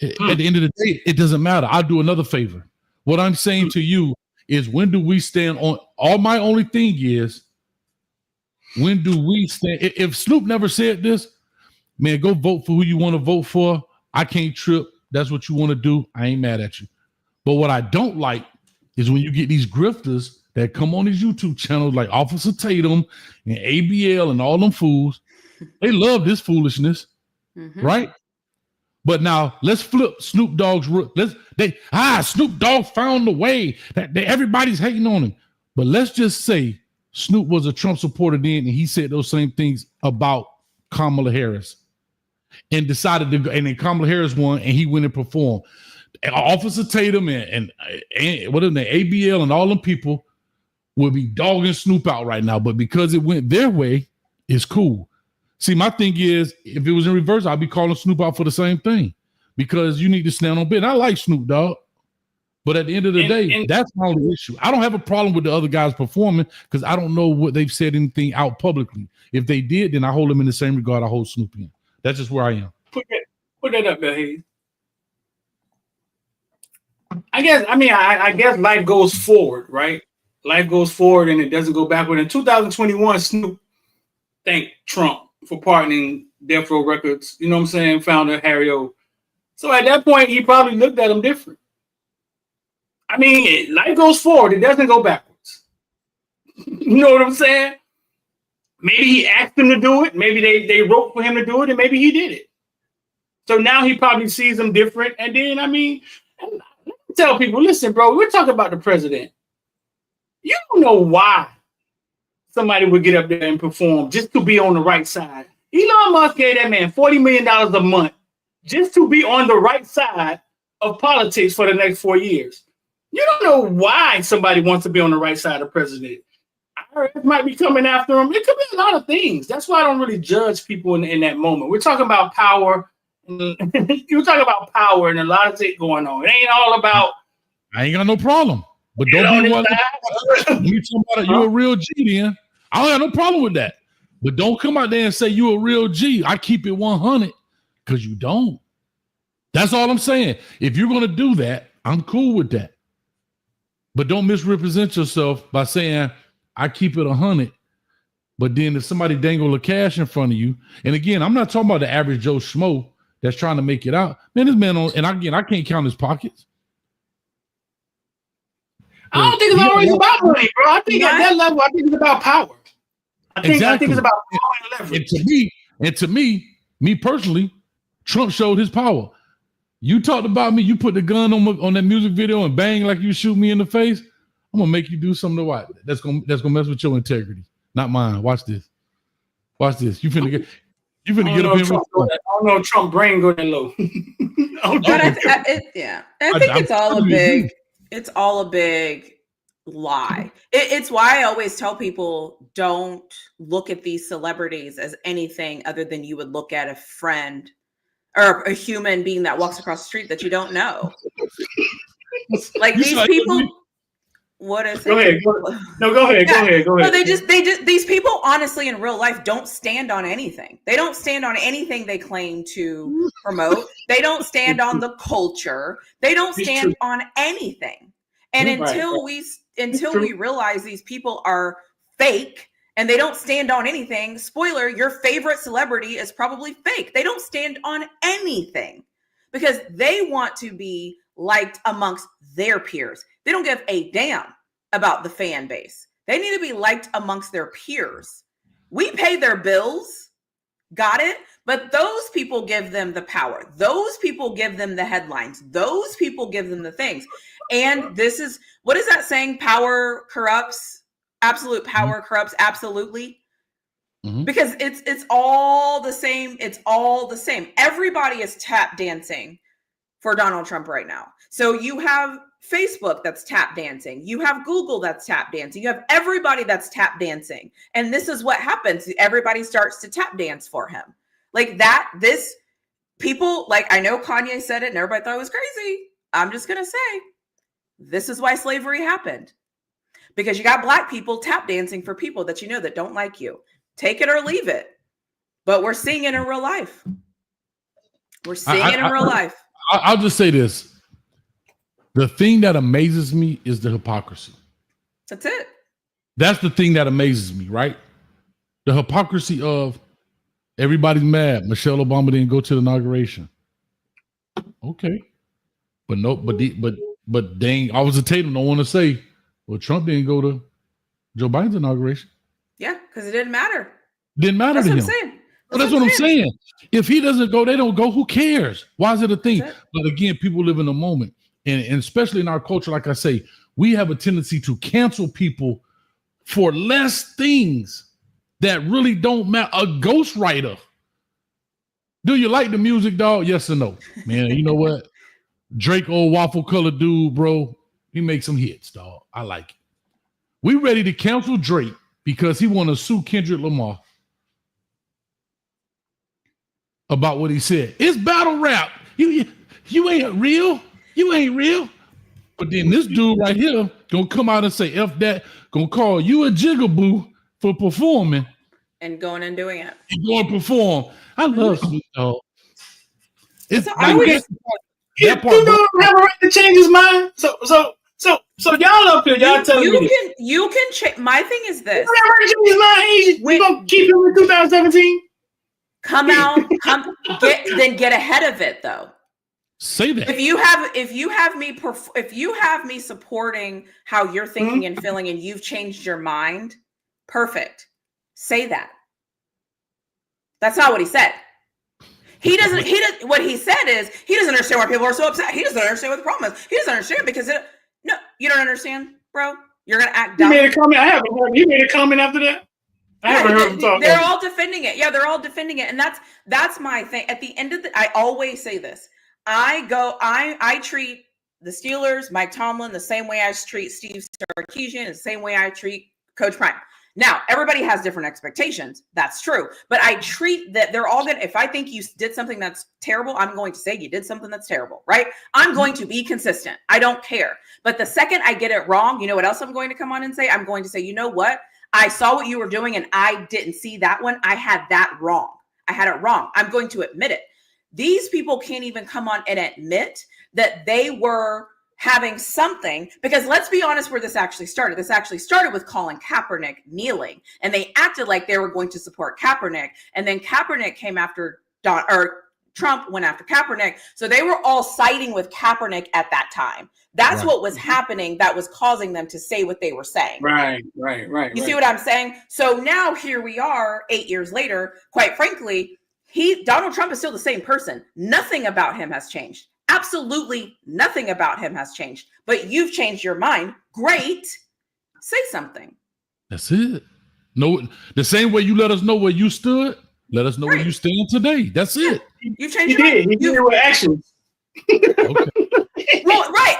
At the end of the day, it doesn't matter. I'll do another favor. What I'm saying to you is, when do we stand on? All my only thing is, when do we stand? If Snoop never said this, man, go vote for who you want to vote for. I can't trip. That's what you want to do. I ain't mad at you. But what I don't like is when you get these grifters that come on these YouTube channels like Officer Tatum and ABL and all them fools. They love this foolishness, right? But now let's flip Snoop Dogg's. Snoop Dogg found the way that everybody's hating on him. But let's just say Snoop was a Trump supporter then, and he said those same things about Kamala Harris, and decided to go. And then Kamala Harris won, and he went and performed. Officer Tatum and what is the ABL and all them people will be dogging Snoop out right now. But because it went their way, it's cool. See, my thing is, if it was in reverse, I'd be calling Snoop out for the same thing, because you need to stand on business. I like Snoop Dogg, but at the end of the day, that's my only issue. I don't have a problem with the other guys performing, because I don't know what they've said anything out publicly. If they did, then I hold them in the same regard I hold Snoop in. That's just where I am. Put that up there, Hayes. I guess life goes forward, right? Life goes forward and it doesn't go backward. In 2021, Snoop thanked Trump for pardoning Death Row Records, you know what I'm saying, founder Harry O. So at that point, he probably looked at him different. I mean, life goes forward. It doesn't go backwards. You know what I'm saying? Maybe he asked him to do it. Maybe they wrote for him to do it, and maybe he did it. So now he probably sees them different. And then, I mean, tell people, listen, bro, we're talking about the president. You don't know why somebody would get up there and perform just to be on the right side. Elon Musk gave that man $40 million a month just to be on the right side of politics for the next 4 years. You don't know why somebody wants to be on the right side of president. IRS might be coming after him. It could be a lot of things. That's why I don't really judge people in that moment. We're talking about power. You're talking about power and a lot of shit going on. It ain't all about. I ain't got no problem. But don't be one. You're a real G, then. I don't have no problem with that. But don't come out there and say you a real G. I keep it 100, because you don't. That's all I'm saying. If you're going to do that, I'm cool with that. But don't misrepresent yourself by saying I keep it 100. But then if somebody dangle a cash in front of you, and again, I'm not talking about the average Joe Schmo that's trying to make it out. Man, this man I can't count his pockets. I don't think it's always about money, bro. I think at that level, I think it's about power. I think it's about power and leverage. And to me personally, Trump showed his power. You talked about me, you put the gun on that music video and bang like you shoot me in the face. I'm gonna make you do something to what? That's gonna mess with your integrity, not mine. Watch this. You finna get up here. I don't know if Trump brain go that low. I think it's all a big lie. It's why I always tell people, don't look at these celebrities as anything other than you would look at a friend or a human being that walks across the street that you don't know. Like these people. What is it? Go ahead. Go ahead. No, they just these people honestly in real life don't stand on anything. They don't stand on anything they claim to promote. They don't stand on the culture. They don't stand on anything. And until we realize these people are fake and they don't stand on anything, spoiler, your favorite celebrity is probably fake. They don't stand on anything because they want to be liked amongst their peers. They don't give a damn about the fan base. They need to be liked amongst their peers. We pay their bills, got it? But those people give them the power. Those people give them the headlines. Those people give them the things. And this is, what is that saying? Power corrupts. Absolute power corrupts absolutely. Mm-hmm. Because it's all the same. It's all the same. Everybody is tap dancing for Donald Trump right now. So you have Facebook that's tap dancing. You have Google that's tap dancing. You have everybody that's tap dancing. And this is what happens. Everybody starts to tap dance for him. Like that, this people, like I know Kanye said it and everybody thought it was crazy. I'm just going to say, this is why slavery happened. Because you got black people tap dancing for people that you know that don't like you. Take it or leave it. But we're seeing it in real life. We're seeing it in real life. I'll just say this. The thing that amazes me is the hypocrisy. That's it. That's the thing that amazes me, right? The hypocrisy of everybody's mad. Michelle Obama didn't go to the inauguration. Okay. But dang, Officer Tatum don't want to say, Well, Trump didn't go to Joe Biden's inauguration. Yeah, because it didn't matter. Didn't matter That's to what him. I'm saying. That's what I'm saying. If he doesn't go, they don't go. Who cares? Why is it a thing? But again, people live in the moment. And especially in our culture, like I say, we have a tendency to cancel people for less things that really don't matter. A ghostwriter. Do you like the music, dog? Yes or no? Man, you know what? Drake, old waffle colored dude, bro. He makes some hits, dog. I like it. We ready to cancel Drake because he want to sue Kendrick Lamar about what he said. It's battle rap. You ain't real. You ain't real. But then this dude right here gonna come out and say F that, gonna call you a jigaboo for performing. And going and doing it. And going to perform. I love Snoop Dogg. It's So You don't have a right to change his mind. So y'all up here, y'all telling me you can change. My thing is this. You don't have a right to change his mind. We gonna keep him in 2017. Come out, get ahead of it though. Say that. If you have me supporting how you're thinking and feeling, and you've changed your mind, perfect. Say that. That's not what he said. He doesn't. What he said is he doesn't understand why people are so upset. He doesn't understand what the problem is. He doesn't understand because no, you don't understand, bro. You're gonna act dumb. He made a comment. I haven't heard. He made a comment after that. I haven't heard him talk. They're all defending it. Yeah, they're all defending it, and that's my thing. At the end of I always say this. I treat the Steelers, Mike Tomlin, the same way I treat Steve Sarkisian, the same way I treat Coach Prime. Now, everybody has different expectations. That's true. But I treat that they're all good. If I think you did something that's terrible, I'm going to say you did something that's terrible, right? I'm going to be consistent. I don't care. But the second I get it wrong, you know what else I'm going to come on and say? I'm going to say, you know what? I saw what you were doing and I didn't see that one. I had that wrong. I had it wrong. I'm going to admit it. These people can't even come on and admit that they were having something, because let's be honest where this actually started. This actually started with Colin Kaepernick kneeling, and they acted like they were going to support Kaepernick. And then Kaepernick came after Trump went after Kaepernick. So they were all siding with Kaepernick at that time. That's what was happening. That was causing them to say what they were saying. Right. You see what I'm saying? So now here we are 8 years later. Quite frankly, Donald Trump is still the same person. Nothing about him has changed. Absolutely nothing about him has changed. But you've changed your mind. Great. Say something. That's it. No, the same way you let us know where you stood, let us know where you stand today. That's it. You changed your mind. He did it with actions. Okay. Well, right.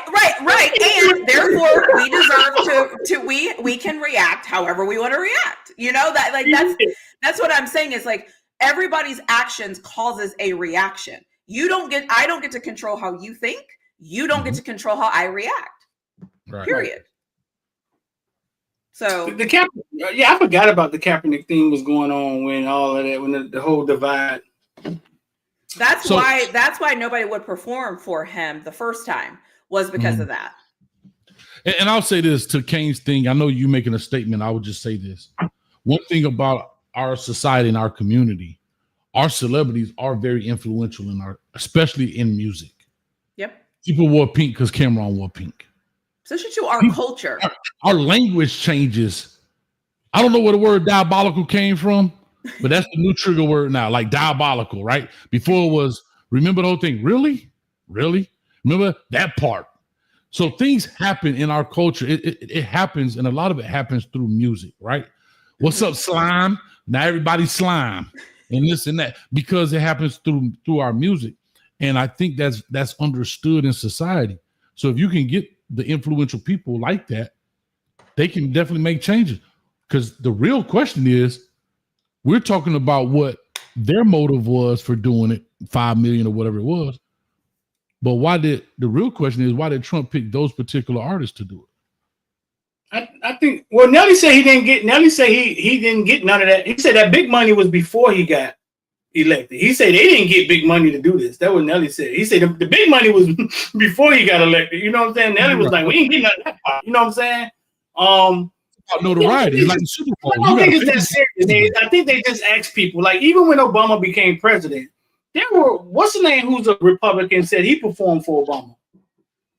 And therefore we deserve we can react however we want to react. You know, that's what I'm saying is like everybody's actions causes a reaction. I don't get to control how you think. You don't get to control how I react. Right. Period. So I forgot about the Kaepernick thing was going on when all of that, when the whole divide. That's why nobody would perform for him the first time was because of that. And I'll say this to Kane's thing. I know you making a statement. I would just say this. One thing about our society and our community, our celebrities are very influential especially in music. Yep. People wore pink because Cameron wore pink. Especially to our culture. Our language changes. I don't know where the word diabolical came from, but that's the new trigger word now, like diabolical, right? Before it was, remember the whole thing? Really? Remember that part? So things happen in our culture. It happens, and a lot of it happens through music, right? What's up, slime? Now everybody's slime. And this and that, because it happens through our music. And I think that's understood in society. So if you can get the influential people like that, they can definitely make changes. Because the real question is, we're talking about what their motive was for doing it, 5 million or whatever it was. But the real question is, why did Trump pick those particular artists to do it? I think Nelly said he didn't get none of that. He said that big money was before he got elected. He said they didn't get big money to do this. That's what Nelly said. He said the big money was before he got elected. You know what I'm saying? Nelly was like, we ain't getting none of that part. You know what I'm saying? Notoriety. It's like the Super Bowl. I don't think it's that serious. I think they just asked people. Like even when Obama became president, there were what's the name who's a Republican said he performed for Obama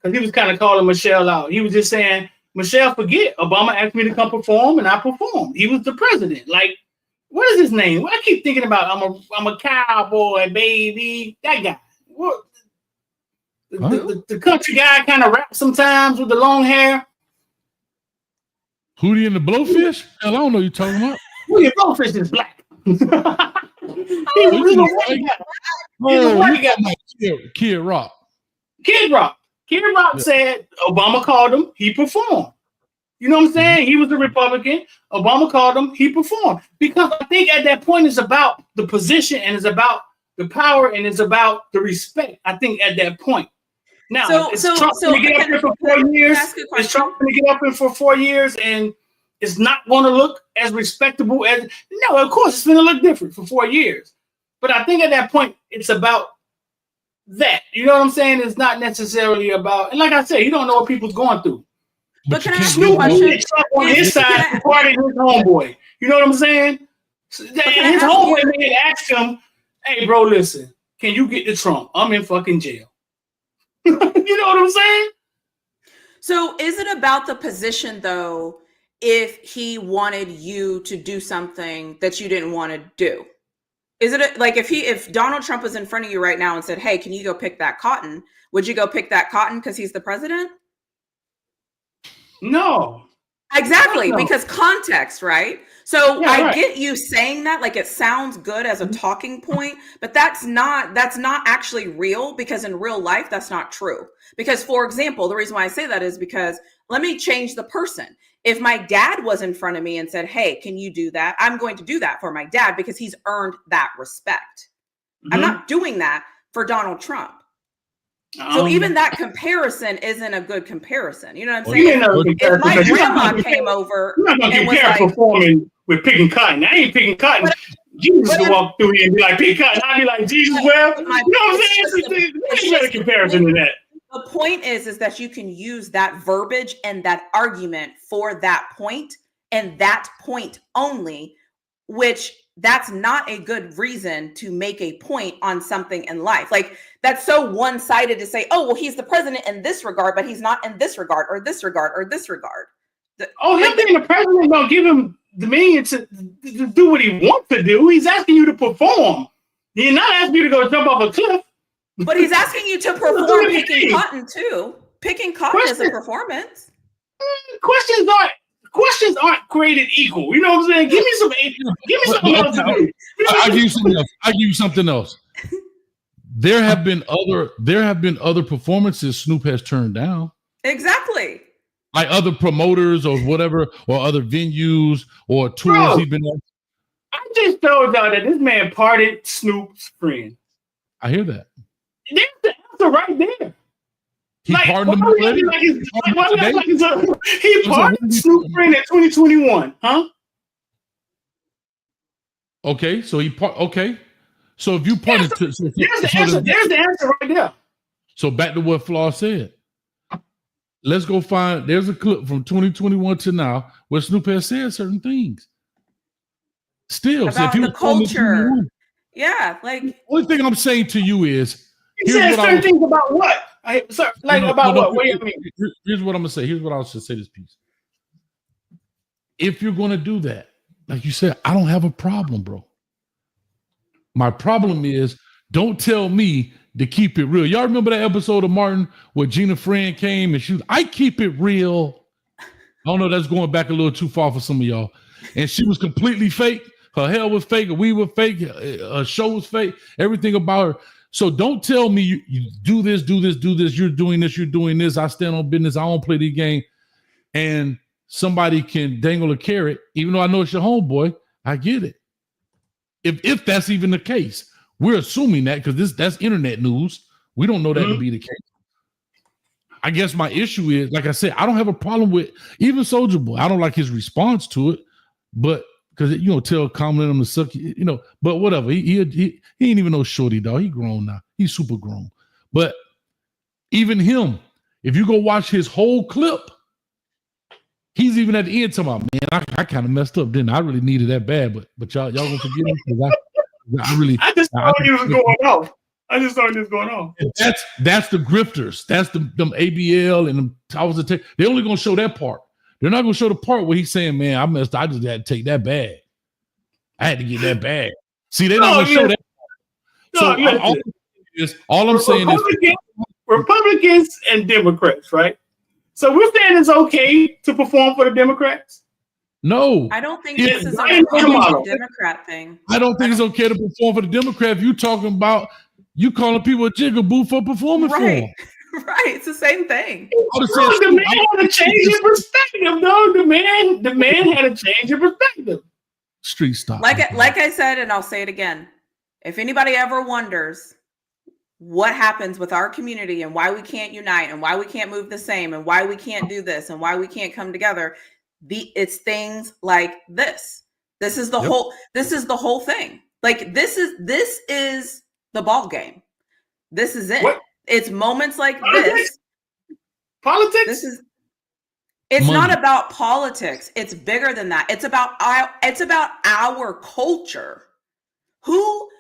because he was kind of calling Michelle out. He was just saying, Michelle forget, Obama asked me to come perform, and I performed. He was the president. Like, what is his name? What I keep thinking about? I'm a cowboy, baby. That guy. What? The country guy kind of raps sometimes with the long hair. Hootie and the Blowfish? Hell, I don't know what you're talking about. Hootie and Blowfish is black. He's a white guy. Kid Rock. Kid Rock said Obama called him, he performed. You know what I'm saying? He was a Republican. Obama called him, he performed. Because I think at that point it's about the position and it's about the power and it's about the respect. I think at that point. Now, Trump going to get up here for 4 years. Is Trump going to get up here for 4 years and it's not going to look as respectable as... No, of course, it's going to look different for 4 years. But I think at that point, it's about that. You know what I'm saying? It's not necessarily about... And like I said, you don't know what people's going through. But can I ask you a question? Trump on his side supported his homeboy. You know what I'm saying? His homeboy man asked him, hey, bro, listen, can you get to Trump? I'm in fucking jail. You know what I'm saying? So is it about the position, though, if he wanted you to do something that you didn't want to do? Is it like if Donald Trump was in front of you right now and said, hey, can you go pick that cotton? Would you go pick that cotton because he's the president? No. Exactly, No. Because context, right? So Yeah, I get you saying that, like it sounds good as a talking point, but that's not actually real, because in real life, that's not true. Because, for example, the reason why I say that is because let me change the person. If my dad was in front of me and said, hey, can you do that? I'm going to do that for my dad because he's earned that respect. I'm not doing that for Donald Trump. So even that comparison isn't a good comparison. You know what I'm saying? If my grandma came over, you're not going to compare performing with picking cotton. I ain't picking cotton. Jesus would walk through here and be like, pick cotton. I'd be like, Jesus, well, you know what I'm saying? There's better comparison than that. The point is that you can use that verbiage and that argument for that point and that point only, which that's not a good reason to make a point on something in life. Like, that's so one-sided to say, oh, well, he's the president in this regard, but he's not in this regard or this regard or this regard. Him being the president don't give him dominion to do what he wants to do. He's asking you to perform. He's not asking you to go jump off a cliff. But he's asking you to perform picking cotton too. Picking cotton is a performance. Questions aren't created equal. You know what I'm saying? Give me something else to do. I'll give you something else. There have been other performances Snoop has turned down. Exactly. Like other promoters or whatever, or other venues or tours he's been on. I just told y'all that this man parted Snoop's friend. I hear that. There's the answer right there. He pardoned him already? He pardoned Snoop friend in 2021, huh? Okay, so so if you pardon, there's the answer right there. So back to what Flaw said. Let's go find. There's a clip from 2021 to now where Snoop has said certain things. Still, about so if the culture. Yeah, like the only thing I'm saying to you is he said certain things about what? About what? What do you mean? Here's what I'm gonna say. Here's what I was just say this piece. If you're gonna do that, like you said, I don't have a problem, bro. My problem is don't tell me to keep it real. Y'all remember that episode of Martin where Gina Friend came and she was, I keep it real. I don't know, that's going back a little too far for some of y'all. And she was completely fake. Her hair was fake, her weave was fake, her show was fake, everything about her. So don't tell me you do this, you're doing this, I stand on business, I don't play the game. And somebody can dangle a carrot, even though I know it's your homeboy, I get it. If that's even the case. We're assuming that because that's internet news. We don't know that to be the case. I guess my issue is, like I said, I don't have a problem with even Soulja Boy. I don't like his response to it, but because tell Common him to suck, but whatever. He ain't even no shorty dog. He grown now. He's super grown. But even him, if you go watch his whole clip, he's even at the end talking about, man, I kind of messed up, didn't I? I really needed that bad, but y'all gonna forgive me because I just thought he was going off. I just thought he was going off. That's the grifters. That's them ABL and them towers of they're only gonna show that part. They're not going to show the part where he's saying, man, I just had to take that bag. I had to get that bag. See, they don't show that. So all I'm saying is Republicans and Democrats, right? So we're saying it's okay to perform for the Democrats? No. I don't think this is a Democrat thing. I don't think it's okay to perform for the Democrat if you're talking about you calling people a jigaboo for performing for them. Right, it's the same thing. The man had a change in perspective, though. The man had a change in perspective. Street stop. Like I said, and I'll say it again. If anybody ever wonders what happens with our community and why we can't unite and why we can't move the same and why we can't do this and why we can't come together, it's things like this. This is the whole. This is the whole thing. Like this is the ball game. This is it. What? It's moments like this. Politics. It's not about politics. It's bigger than that. It's about our culture. Who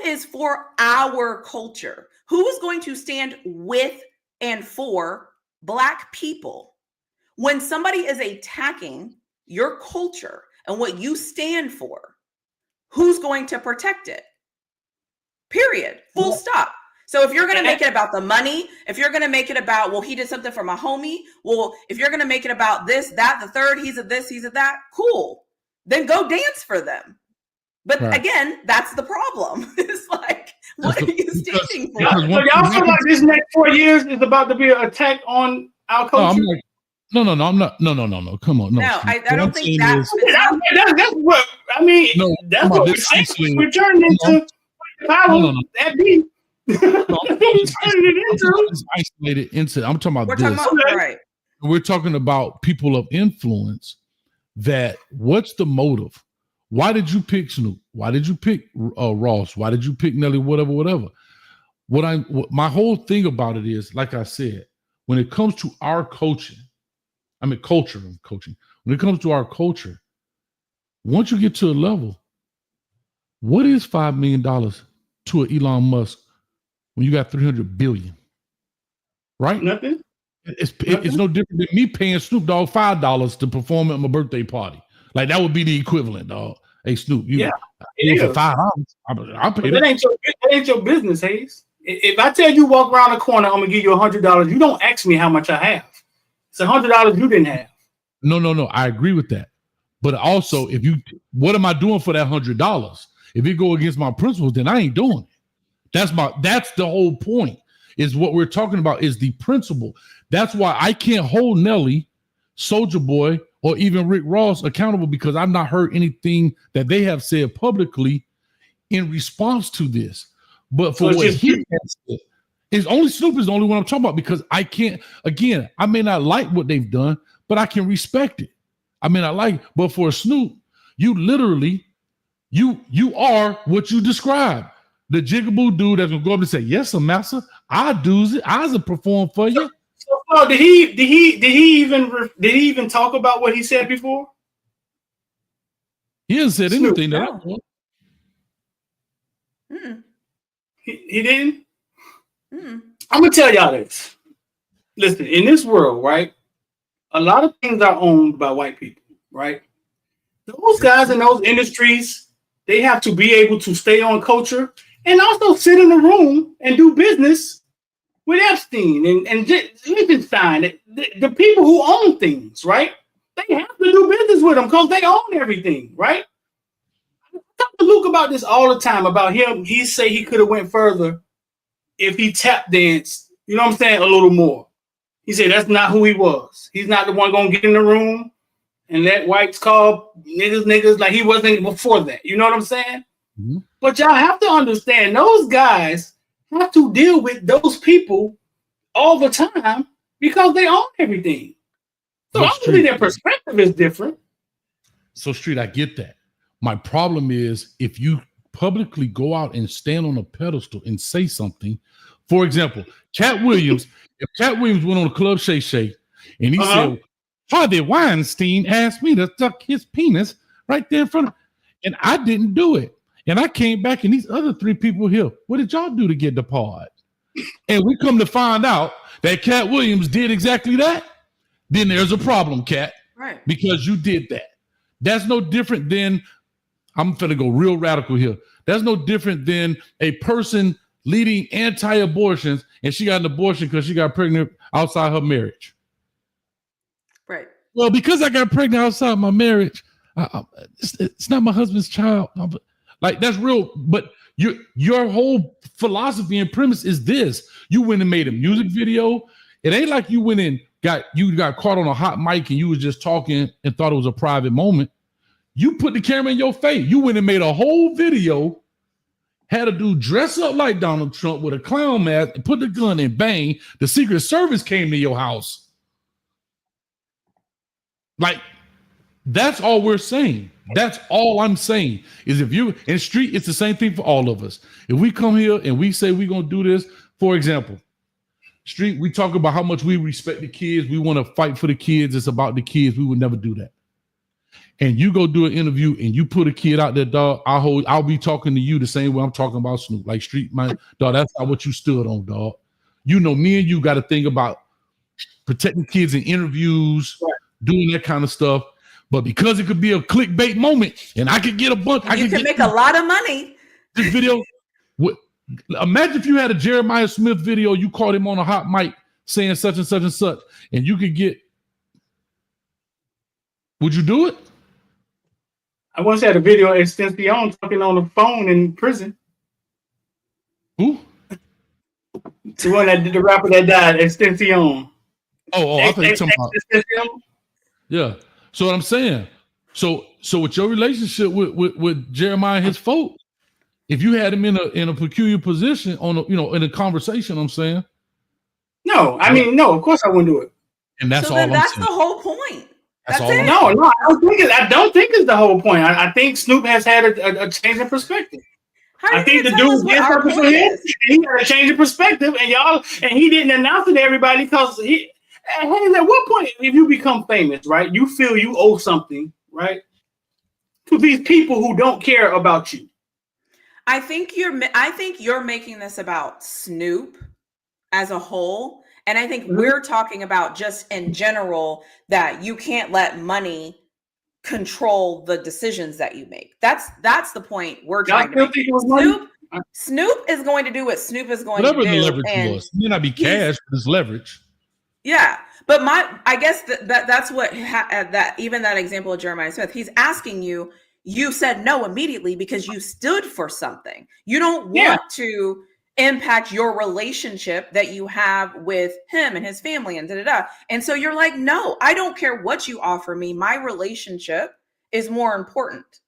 is for our culture? Who is going to stand with and for Black people? When somebody is attacking your culture and what you stand for, who's going to protect it? Period. Full stop. So if you're going to make it about the money, if you're going to make it about, well, he did something for my homie. Well, if you're going to make it about this, that, the third, he's a this, he's a that, cool. Then go dance for them. But again, that's the problem. It's like, what are you standing for? So y'all feel like this next 4 years is about to be an attack on our culture? No, I'm not. No. Come on. No, I don't think that's what I mean. No, that's what we're saying. We're turning into power. That beat. Isolated incident. I'm talking about this. We're talking about people of influence. That what's the motive? Why did you pick Snoop? Why did you pick Ross? Why did you pick Nelly? Whatever. My whole thing about it is, like I said, when it comes to our coaching, culture and coaching. When it comes to our culture, once you get to a level, what is $5 million to an Elon Musk when you got 300 billion? Right? Nothing. It's no different than me paying Snoop Dogg $5 to perform at my birthday party. Like that would be the equivalent, dog. Hey Snoop, for $5, I'll pay that. That ain't your business, Hayes. If I tell you walk around the corner, I'm gonna give you $100. You don't ask me how much I have. It's $100 you didn't have. No. I agree with that. But also, what am I doing for that $100? If it go against my principles, then I ain't doing it. That's the whole point. Is what we're talking about is the principle. That's why I can't hold Nelly, Soulja Boy, or even Rick Ross accountable because I've not heard anything that they have said publicly in response to this. But for what he has said, Snoop is the only one I'm talking about because I can't. Again, I may not like what they've done, but I can respect it. I may not like it, but for Snoop, you literally, you are what you describe. The jigaboo dude that's gonna go up and say, "Yes, sir, master, I do it. I'll perform for you." So did he even talk about what he said before? He hasn't said anything. He didn't. I'm gonna tell y'all this. Listen, in this world, right? A lot of things are owned by white people, right? Those guys in those industries, they have to be able to stay on culture and also sit in a room and do business with Epstein and Liechtenstein, the people who own things, right? They have to do business with them because they own everything, right? I talk to Luke about this all the time, about him. He say he could have went further if he tap danced, you know what I'm saying, a little more. He said that's not who he was. He's not the one going to get in the room and let whites call niggas like he wasn't before that. You know what I'm saying? Mm-hmm. But y'all have to understand, those guys have to deal with those people all the time because they own everything. So obviously their perspective is different. So Street, I get that. My problem is if you publicly go out and stand on a pedestal and say something, for example, Cat Williams, if Cat Williams went on a Club Shay Shay and he said, Harvey Weinstein asked me to suck his penis right there in front of him, and I didn't do it. And I came back and these other three people here, what did y'all do to get the pod? And we come to find out that Cat Williams did exactly that. Then there's a problem, Cat. Right. Because you did that. That's no different than, I'm going to go real radical here. That's no different than a person leading anti-abortions and she got an abortion because she got pregnant outside her marriage. Right. Well, because I got pregnant outside my marriage, it's not my husband's child. Like, that's real. But your whole philosophy and premise is this. You went and made a music video. It ain't like you went and got caught on a hot mic and you was just talking and thought it was a private moment. You put the camera in your face. You went and made a whole video, had a dude dress up like Donald Trump with a clown mask and put the gun in, bang. The Secret Service came to your house. Like, that's all we're saying. That's all I'm saying is if you in street, it's the same thing for all of us. If we come here and we say we're going to do this, for example, street, we talk about how much we respect the kids. We want to fight for the kids. It's about the kids. We would never do that. And you go do an interview and you put a kid out there, dog. I'll be talking to you the same way I'm talking about Snoop. Like, street, my dog, that's not what you stood on, dog. You know, me and you got to think about protecting kids in interviews, doing that kind of stuff. But because it could be a clickbait moment and I could get a bunch, you can make a lot of money. This video, imagine if you had a Jeremiah Smith video, you caught him on a hot mic saying such and such and such, and you could get, would you do it? I once had a video of Extension talking on the phone in prison. Who? The one that did the rapper that died, Extension. Oh, I think talking about. Yeah. So what I'm saying. So with your relationship with Jeremiah and his folks, if you had him in a peculiar position on in a conversation, I'm saying. No, I mean, no, of course I wouldn't do it. And that's so all I'm saying. That's the whole point. That's all. No, I don't think it's the whole point. I think Snoop has had a change in perspective. I think the dude did something for him. He had a change in perspective, and he didn't announce it to everybody because at what point, if you become famous, right, you feel you owe something, right, to these people who don't care about you. I think you're making this about Snoop as a whole. And I think we're talking about just in general that you can't let money control the decisions that you make. That's the point we're trying to make. Snoop is going to do what Snoop is going to do. Whatever the leverage was. It may not be cash, but it's leverage. Yeah. But I guess that's what even that example of Jeremiah Smith, he's asking you said no immediately because you stood for something. You don't want to impact your relationship that you have with him and his family and And so you're like, no, I don't care what you offer me. My relationship is more important,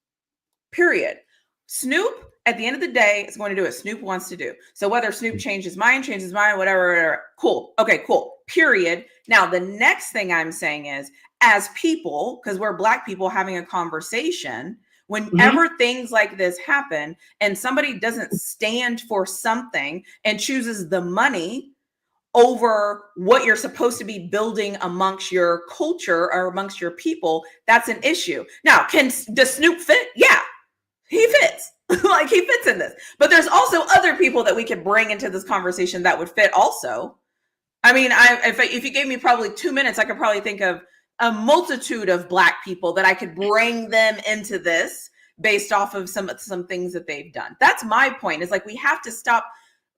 period. Snoop, at the end of the day, is going to do what Snoop wants to do. So whether Snoop changes his mind, whatever, cool. Okay, cool, period. Now, the next thing I'm saying is, as people, because we're Black people having a conversation, whenever things like this happen and somebody doesn't stand for something and chooses the money over what you're supposed to be building amongst your culture or amongst your people, that's an issue. Now, does Snoop fit? Yeah, he fits. Like, he fits in this. But there's also other people that we could bring into this conversation that would fit also. I mean, if you gave me probably 2 minutes, I could probably think of a multitude of Black people that I could bring them into this based off of some things that they've done. That's my point. Is like, we have to stop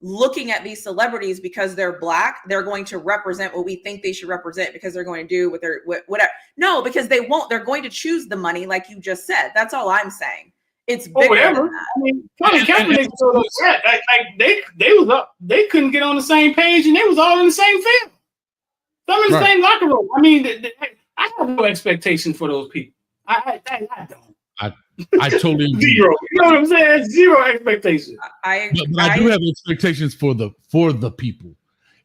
looking at these celebrities because they're Black. They're going to represent what we think they should represent because they're going to do whatever. No, because they won't. They're going to choose the money, like you just said. That's all I'm saying. It's bigger than that. I mean, Colin Kaepernick was so upset. Like they was up. They couldn't get on the same page, and they was all in the same field. Some in the same locker room. I mean, I have no expectation for those people. I don't. I totally agree. Zero. You know what I'm saying? Zero expectation. But I do have expectations for the people.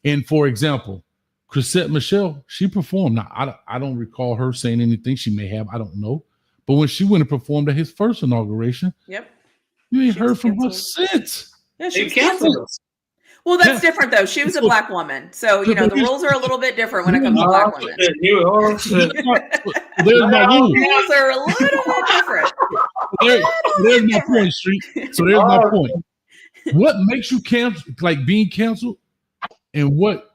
And for example, Chrisette Michelle, she performed. Now, I don't recall her saying anything. She may have. I don't know. But when she went and performed at his first inauguration, you ain't heard from her since. Yeah, she was canceled. Well, that's different though. She was a Black woman, so the rules are a little bit different when it comes to Black women. There's my rule. Rules are a little bit different. There's my point, Street. So there's my point. What makes you being canceled, and what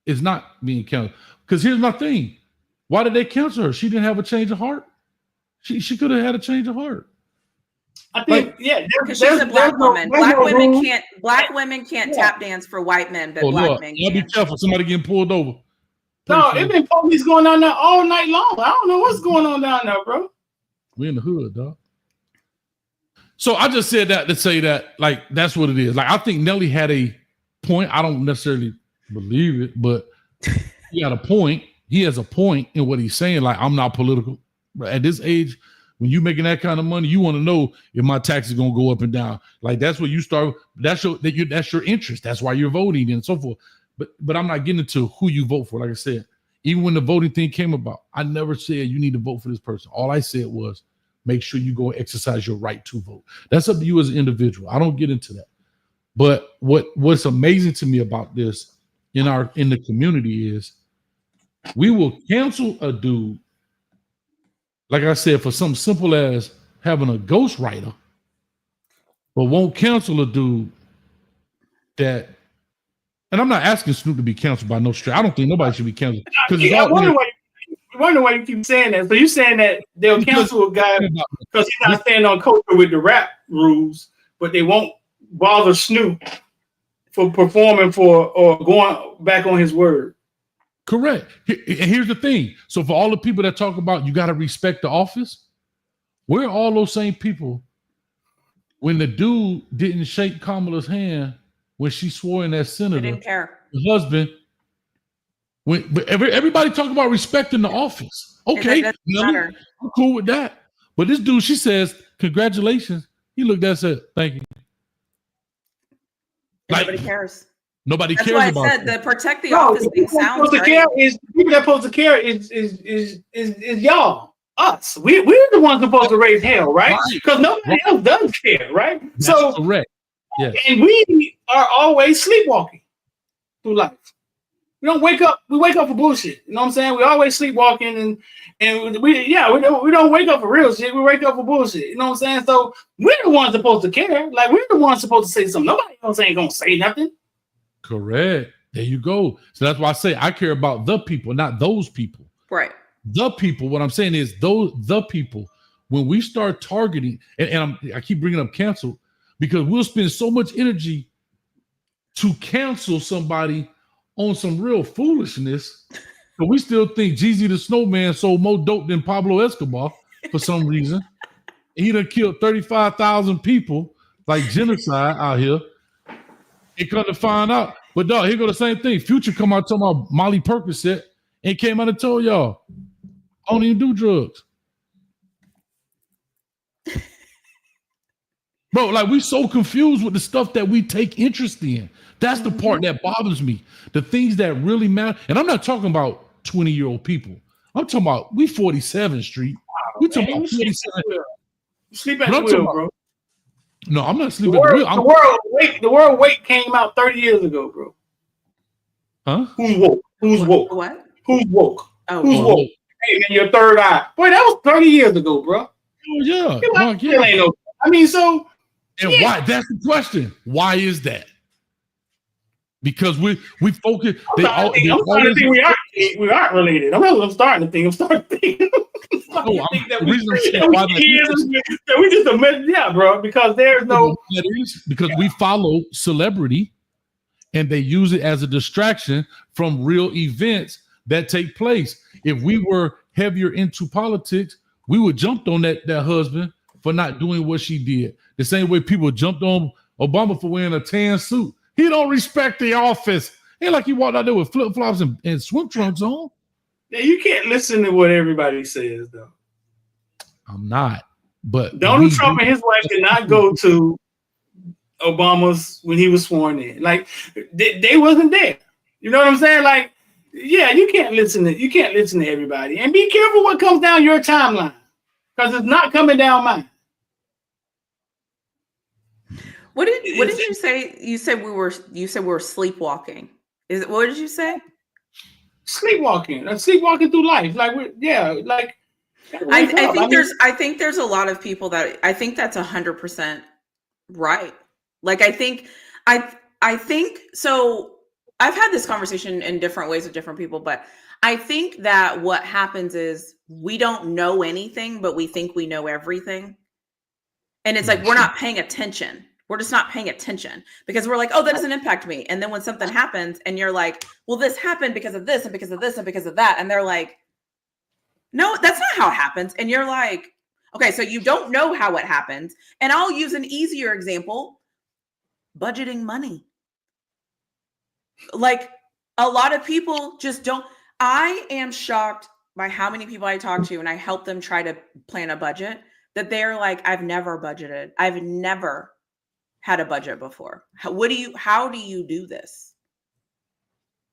is not being canceled? Because here's my thing. Why did they cancel her? She didn't have a change of heart. She could have had a change of heart. I think, because she's a black woman. Black women can't tap dance for white men, but black men can. Be careful. Somebody getting pulled over. No, it's been police going down there all night long. I don't know what's going on down there, bro. We in the hood, dog. So I just said that to say that, like, that's what it is. Like, I think Nelly had a point. I don't necessarily believe it, but he had a point. He has a point in what he's saying. Like, I'm not political. But at this age, when you're making that kind of money, you want to know if my tax is going to go up and down. Like, that's where you start. That's your interest. That's why you're voting and so forth. But I'm not getting into who you vote for. Like I said, even when the voting thing came about, I never said you need to vote for this person. All I said was make sure you go exercise your right to vote. That's up to you as an individual. I don't get into that. But what's amazing to me about this in the community is we will cancel a dude, like I said, for something simple as having a ghostwriter, but won't cancel a dude that. And I'm not asking Snoop to be canceled by no stretch. I don't think nobody should be canceled. I wonder why you keep saying that. So you're saying that they'll cancel a guy because he's not staying on culture with the rap rules, but they won't bother Snoop for performing or going back on his word. Correct. And here's the thing. So for all the people that talk about you got to respect the office, we're all those same people. When the dude didn't shake Kamala's hand when she swore in that senator, didn't care. The husband, but everybody talk about respecting the office. Okay, I'm cool with that. But this dude, she says, congratulations. He looked at and said, thank you. Nobody cares. Nobody cares about That's why I said the protect the office thing sounds great. People that supposed to care is y'all, us. We're the ones supposed to raise hell, right? Because nobody else does care, right? That's correct. Yes. And we are always sleepwalking through life. We don't wake up. We wake up for bullshit. You know what I'm saying? We always sleepwalking and we don't wake up for real shit. We wake up for bullshit. You know what I'm saying? So we're the ones supposed to care. Like, we're the ones supposed to say something. Nobody else ain't gonna say nothing. Correct. There you go. So that's why I say I care about the people, not those people. Right. The people. What I'm saying is the people. When we start targeting, and I keep bringing up cancel, because we'll spend so much energy to cancel somebody on some real foolishness, but we still think Jeezy the Snowman sold more dope than Pablo Escobar for some reason. He done killed 35,000 people, like genocide out here. It come to find out. But dog, here go the same thing. Future come out talking about Molly Percocet and came out and told y'all, I don't even do drugs. Bro, like, we so confused with the stuff that we take interest in. That's the part that bothers me. The things that really matter. And I'm not talking about 20-year-old people. I'm talking about we 47th Street. We talking about 47th. You sleep at the wheel, bro. No, I'm not sleeping at the wheel. The world weight came out 30 years ago, bro. Huh? Who's woke? Who's woke? What? Who's woke? Oh, who's woke? Hey, man, your third eye. Boy, that was 30 years ago, bro. Oh, yeah. I mean, so. And why? That's the question. Why is that? Because we focus. I'm starting to think we aren't related. I'm starting to think. We just admit, bro. Because there's no. That is because we follow celebrity, and they use it as a distraction from real events that take place. If we were heavier into politics, we would jump on that husband for not doing what she did. The same way people jumped on Obama for wearing a tan suit. He don't respect the office. Ain't like he walked out there with flip-flops and swim trunks on. Yeah, you can't listen to what everybody says, though. I'm not. But Donald Trump and his wife did not go to Obama's when he was sworn in. Like, they wasn't there. You know what I'm saying? Like, yeah, you can't listen to everybody. And be careful what comes down your timeline. Because it's not coming down mine. What did you say? You said we were sleepwalking. What did you say? Sleepwalking. Sleepwalking through life. Like, I think there's a lot of people that I think that's 100% right. Like, I think so. I've had this conversation in different ways with different people, but I think that what happens is we don't know anything, but we think we know everything. And it's like, we're not paying attention. We're just not paying attention because we're like, oh, that doesn't impact me. And then when something happens and you're like, well, this happened because of this and because of this and because of that. And they're like, no, that's not how it happens. And you're like, okay, so you don't know how it happens. And I'll use an easier example, budgeting money. Like a lot of people just don't. I am shocked by how many people I talk to and I help them try to plan a budget that they're like, I've never budgeted. I've never had a budget before. How do you do this?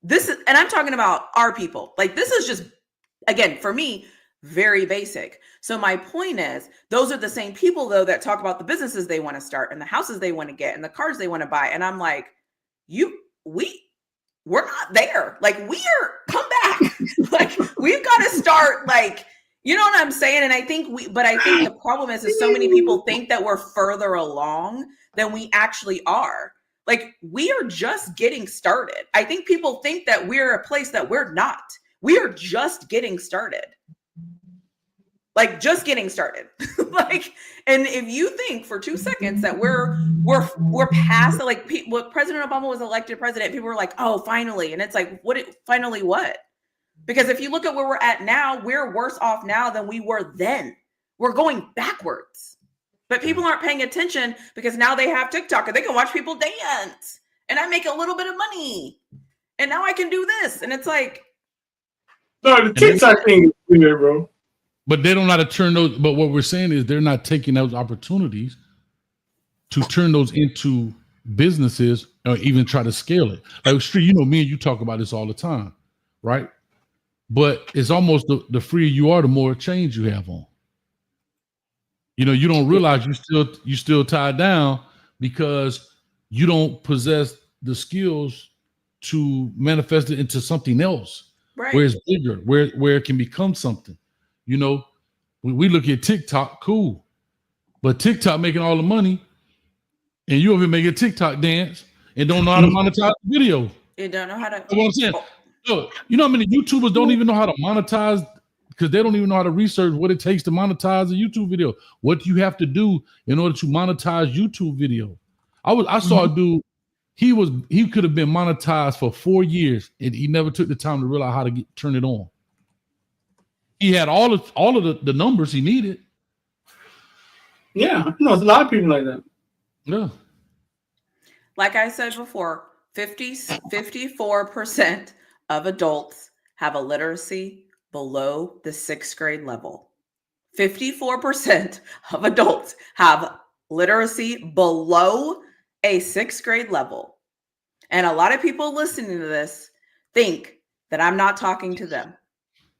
This is, and I'm talking about our people. Like this is just, again, for me, very basic. So my point is, those are the same people though that talk about the businesses they want to start and the houses they want to get and the cars they want to buy. And I'm like, we're not there. Like come back. Like we've got to start, like, you know what I'm saying? And I think the problem is so many people think that we're further along than we actually are. Like we are just getting started. I think people think that we're a place that we're not. We are just getting started. Like just getting started. Like, and if you think for 2 seconds that we're past, like what President Obama was elected president, people were like, oh, finally. And it's like, finally what? Because if you look at where we're at now, we're worse off now than we were then. We're going backwards. But people aren't paying attention because now they have TikTok and they can watch people dance. And I make a little bit of money. And now I can do this. And it's like. No, the TikTok thing is weird, bro. But they don't know how to turn those. But what we're saying is they're not taking those opportunities to turn those into businesses or even try to scale it. Like, Street, you know, me and you talk about this all the time, right? But it's almost the freer you are, the more change you have on. You know, you don't realize you still tied down because you don't possess the skills to manifest it into something else, right? Where it's bigger, where it can become something. You know, we look at TikTok, cool, but TikTok making all the money, and you over here making a TikTok dance and don't know how to monetize the video. You don't know how to. That's what I'm saying. Look, you know how many YouTubers don't even know how to monetize because they don't even know how to research what it takes to monetize a YouTube video. What do you have to do in order to monetize YouTube video? I saw a dude. He could have been monetized for 4 years and he never took the time to realize how to turn it on. He had all of the numbers he needed. Yeah, no, there's a lot of people like that. Yeah. Like I said before, 54% of adults have a literacy below the 6th grade level. 54% of adults have literacy below a 6th grade level. And a lot of people listening to this think that I'm not talking to them.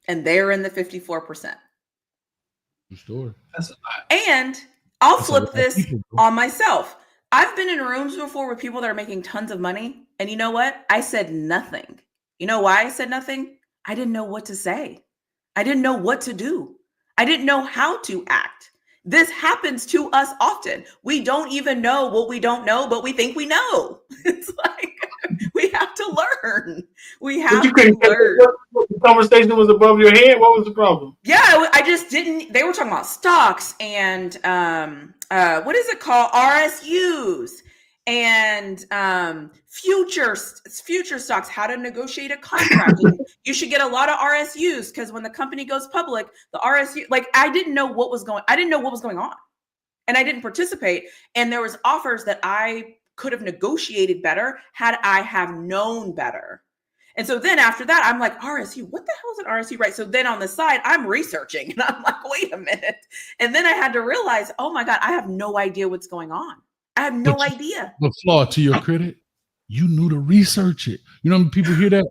And they're in the 54%. Sure. And I'll flip this on myself. I've been in rooms before with people that are making tons of money. And you know what? I said nothing. You know why I said nothing? I didn't know what to say. I didn't know what to do. I didn't know how to act. This happens to us often. We don't even know what we don't know, but we think we know. It's like we have to learn. We have to learn. The conversation was above your head. What was the problem? Yeah, I just didn't. They were talking about stocks and what is it called? RSUs and future stocks, how to negotiate a contract. You should get a lot of RSUs because when the company goes public, the RSU, like I didn't know what was going on. And I didn't participate. And there was offers that I could have negotiated better had I have known better. And so then after that, I'm like, RSU, what the hell is an RSU, right? So then on the side, I'm researching and I'm like, wait a minute. And then I had to realize, oh my God, I have no idea what's going on. I have no idea. But Flaw, to your credit, you knew to research it. You know, people hear that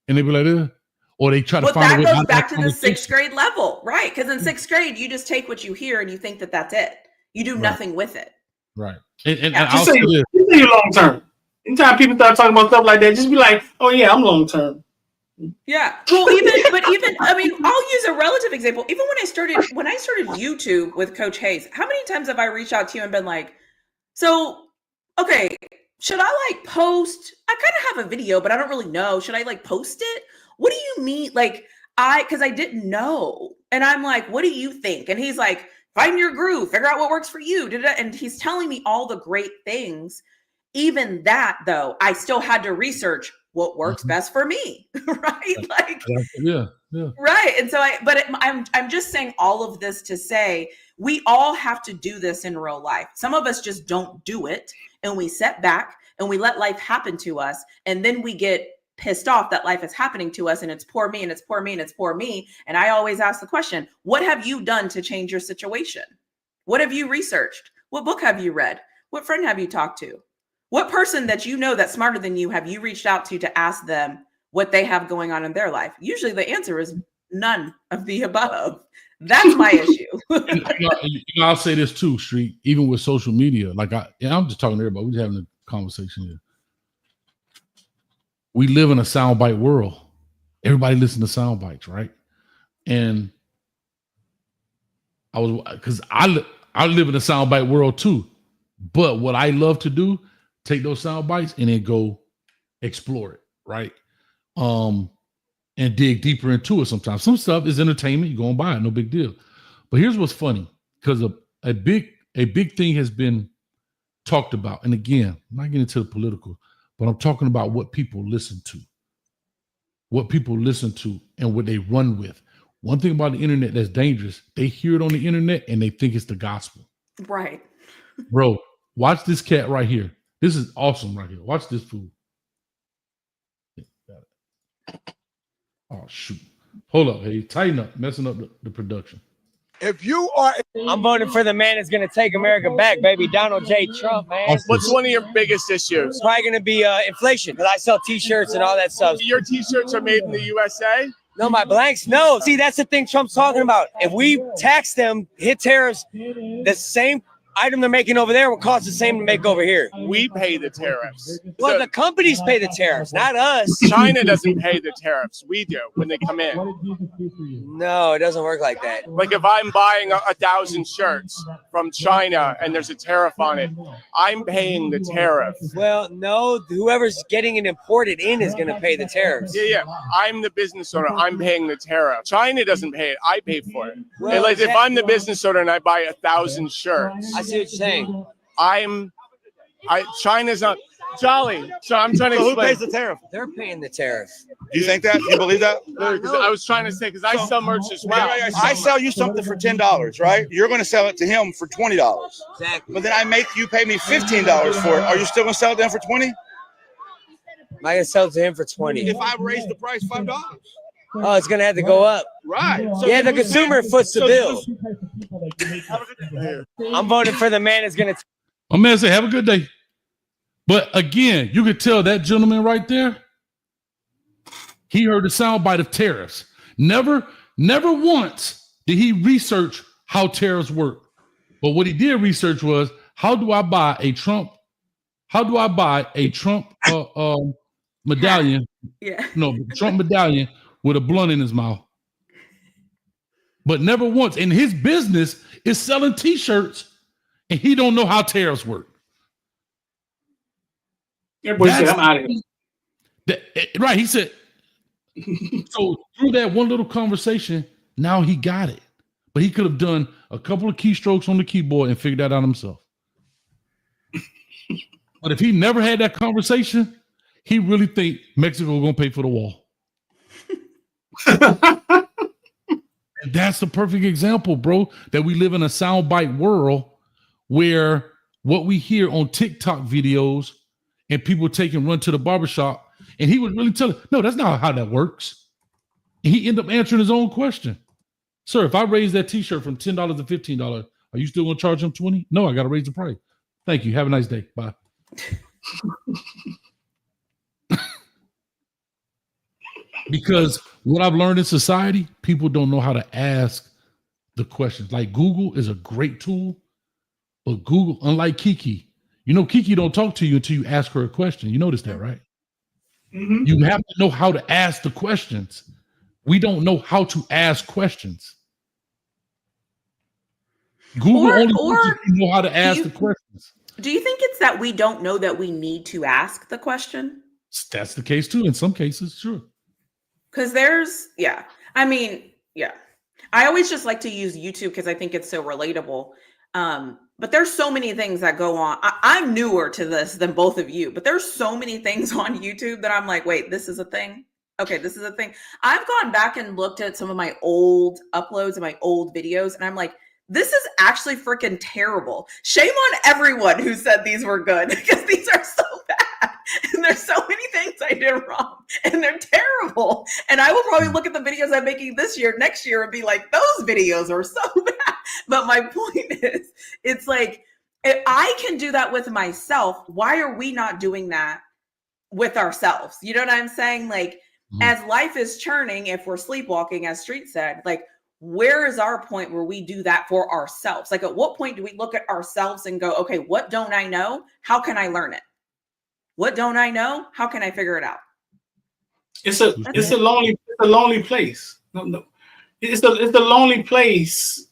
and they be like, or they try to find a way. That goes back to the 6th grade level, right? Because in 6th grade, you just take what you hear and you think that that's it. You do nothing with it. Right. And I'll say you long term. Anytime people start talking about stuff like that, just be like, oh yeah, I'm long term. Yeah. Well, I mean, I'll use a relative example. Even when I started YouTube with Coach Hayes, how many times have I reached out to you and been like, so, okay, should I like post? I kind of have a video, but I don't really know. Should I like post it? what do you mean? Like, because I didn't know. And I'm like, what do you think? And he's like, find your groove, figure out what works for you. And he's telling me all the great things. Even that, though, I still had to research what works best for me, right? Like, yeah. Right. And so I'm just saying all of this to say we all have to do this in real life. Some of us just don't do it, and we set back and we let life happen to us, and then we get pissed off that life is happening to us, and it's poor me, and it's poor me, and it's poor me. And I always ask the question, what have you done to change your situation? What have you researched? What book have you read? What friend have you talked to? What person that you know that's smarter than you have you reached out to ask them what they have going on in their life? Usually the answer is none of the above. That's my issue. I'll say this too, Street, even with social media. Like I'm just talking to everybody. We're having a conversation here. We live in a soundbite world. Everybody listens to sound bites, right? And I live in a soundbite world too. But what I love to do, take those sound bites and then go explore it, right? And dig deeper into it sometimes. Some stuff is entertainment. You go and buy it, no big deal. But here's what's funny, because a big thing has been talked about. And again, I'm not getting into the political, but I'm talking about what people listen to. What people listen to and what they run with. One thing about the internet that's dangerous, they hear it on the internet and they think it's the gospel. Right. Bro, watch this cat right here. This is awesome right here. Watch this fool. Oh, shoot. Hold up. Hey, tighten up. Messing up the production. If you are, I'm voting for the man that's going to take America back, baby. Donald J. Trump, man. What's one of your biggest issues? It's probably going to be inflation, because I sell T-shirts and all that stuff. Your T-shirts are made in the USA? No, my blanks, no. See, that's the thing Trump's talking about. If we tax them, hit tariffs, the same item they're making over there will cost the same to make over here. We pay the tariffs. Well, the companies pay the tariffs, not us. China doesn't pay the tariffs. We do when they come in. No, it doesn't work like that. Like if I'm buying 1,000 shirts from China and there's a tariff on it, I'm paying the tariff. Well, no, whoever's getting it imported in is going to pay the tariffs. Yeah. I'm the business owner. I'm paying the tariff. China doesn't pay it. I pay for it. Well, and like if I'm the business owner and I buy 1,000 shirts, I see what you're saying. China's not Jolly. So I'm trying to So explain. who pays the tariff? They're paying the tariff. Do you think that? You believe that? No, because I was trying to say, because I sell merch as well. I sell you something for $10, right? You're going to sell it to him for $20. Exactly. But then I make you pay me $15 for it. Are you still going to sell it to him for $20? Am I going to sell it to him for $20? If I raise the price $5. Oh, it's going to have to go up. Right. So yeah, the consumer foots the bill. I'm voting for the man that's going to. My man said, have a good day. But again, you could tell that gentleman right there, he heard the soundbite of tariffs. Never once did he research how tariffs work. But what he did research was, how do I buy a Trump medallion? Yeah. No, Trump medallion with a blunt in his mouth. But never once. And his business is selling T-shirts, and he don't know how tariffs work. Everybody said, I'm out of here. Right. He said, so through that one little conversation, now he got it. But he could have done a couple of keystrokes on the keyboard and figured that out himself. But if he never had that conversation, he really think Mexico was going to pay for the wall. And that's the perfect example, bro, that we live in a soundbite world where what we hear on TikTok videos and people take and run to the barbershop, and he would really tell it, no, that's not how that works. And he ended up answering his own question. Sir, if I raise that T-shirt from $10 to $15, are you still going to charge him $20? No, I got to raise the price. Thank you. Have a nice day. Bye. Because what I've learned in society, people don't know how to ask the questions. Like Google is a great tool, but Google, unlike Kiki, you know, Kiki don't talk to you until you ask her a question. You notice that, right? Mm-hmm. You have to know how to ask the questions. We don't know how to ask questions. Google only teaches you know how to ask the questions. Do you think it's that we don't know that we need to ask the question? That's the case too. In some cases, sure. Because I always just like to use YouTube because I think it's so relatable. But there's so many things that go on. I'm newer to this than both of you, but there's so many things on YouTube that I'm like, wait, this is a thing. Okay, this is a thing. I've gone back and looked at some of my old uploads and my old videos, and I'm like, this is actually freaking terrible. Shame on everyone who said these were good because these are so bad. And there's so many things I did wrong and they're terrible. And I will probably look at the videos I'm making next year and be like, those videos are so bad. But my point is, it's like, if I can do that with myself, why are we not doing that with ourselves? You know what I'm saying? Like, as life is churning, if we're sleepwalking, as Street said, like, where is our point where we do that for ourselves? Like, at what point do we look at ourselves and go, okay, what don't I know? How can I learn it? What don't I know? How can I figure it out? It's a lonely place. No. It's a lonely place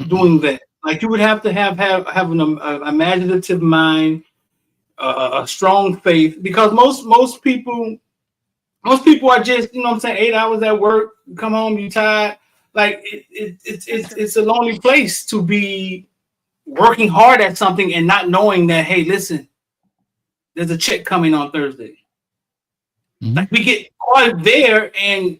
doing that. Like, you would have to have an imaginative mind, a strong faith, because most people are just, you know what I'm saying, 8 hours at work, you come home, you tired. Like, it's a lonely place to be working hard at something and not knowing that, hey, listen, there's a check coming on Thursday. Like, we get caught there, and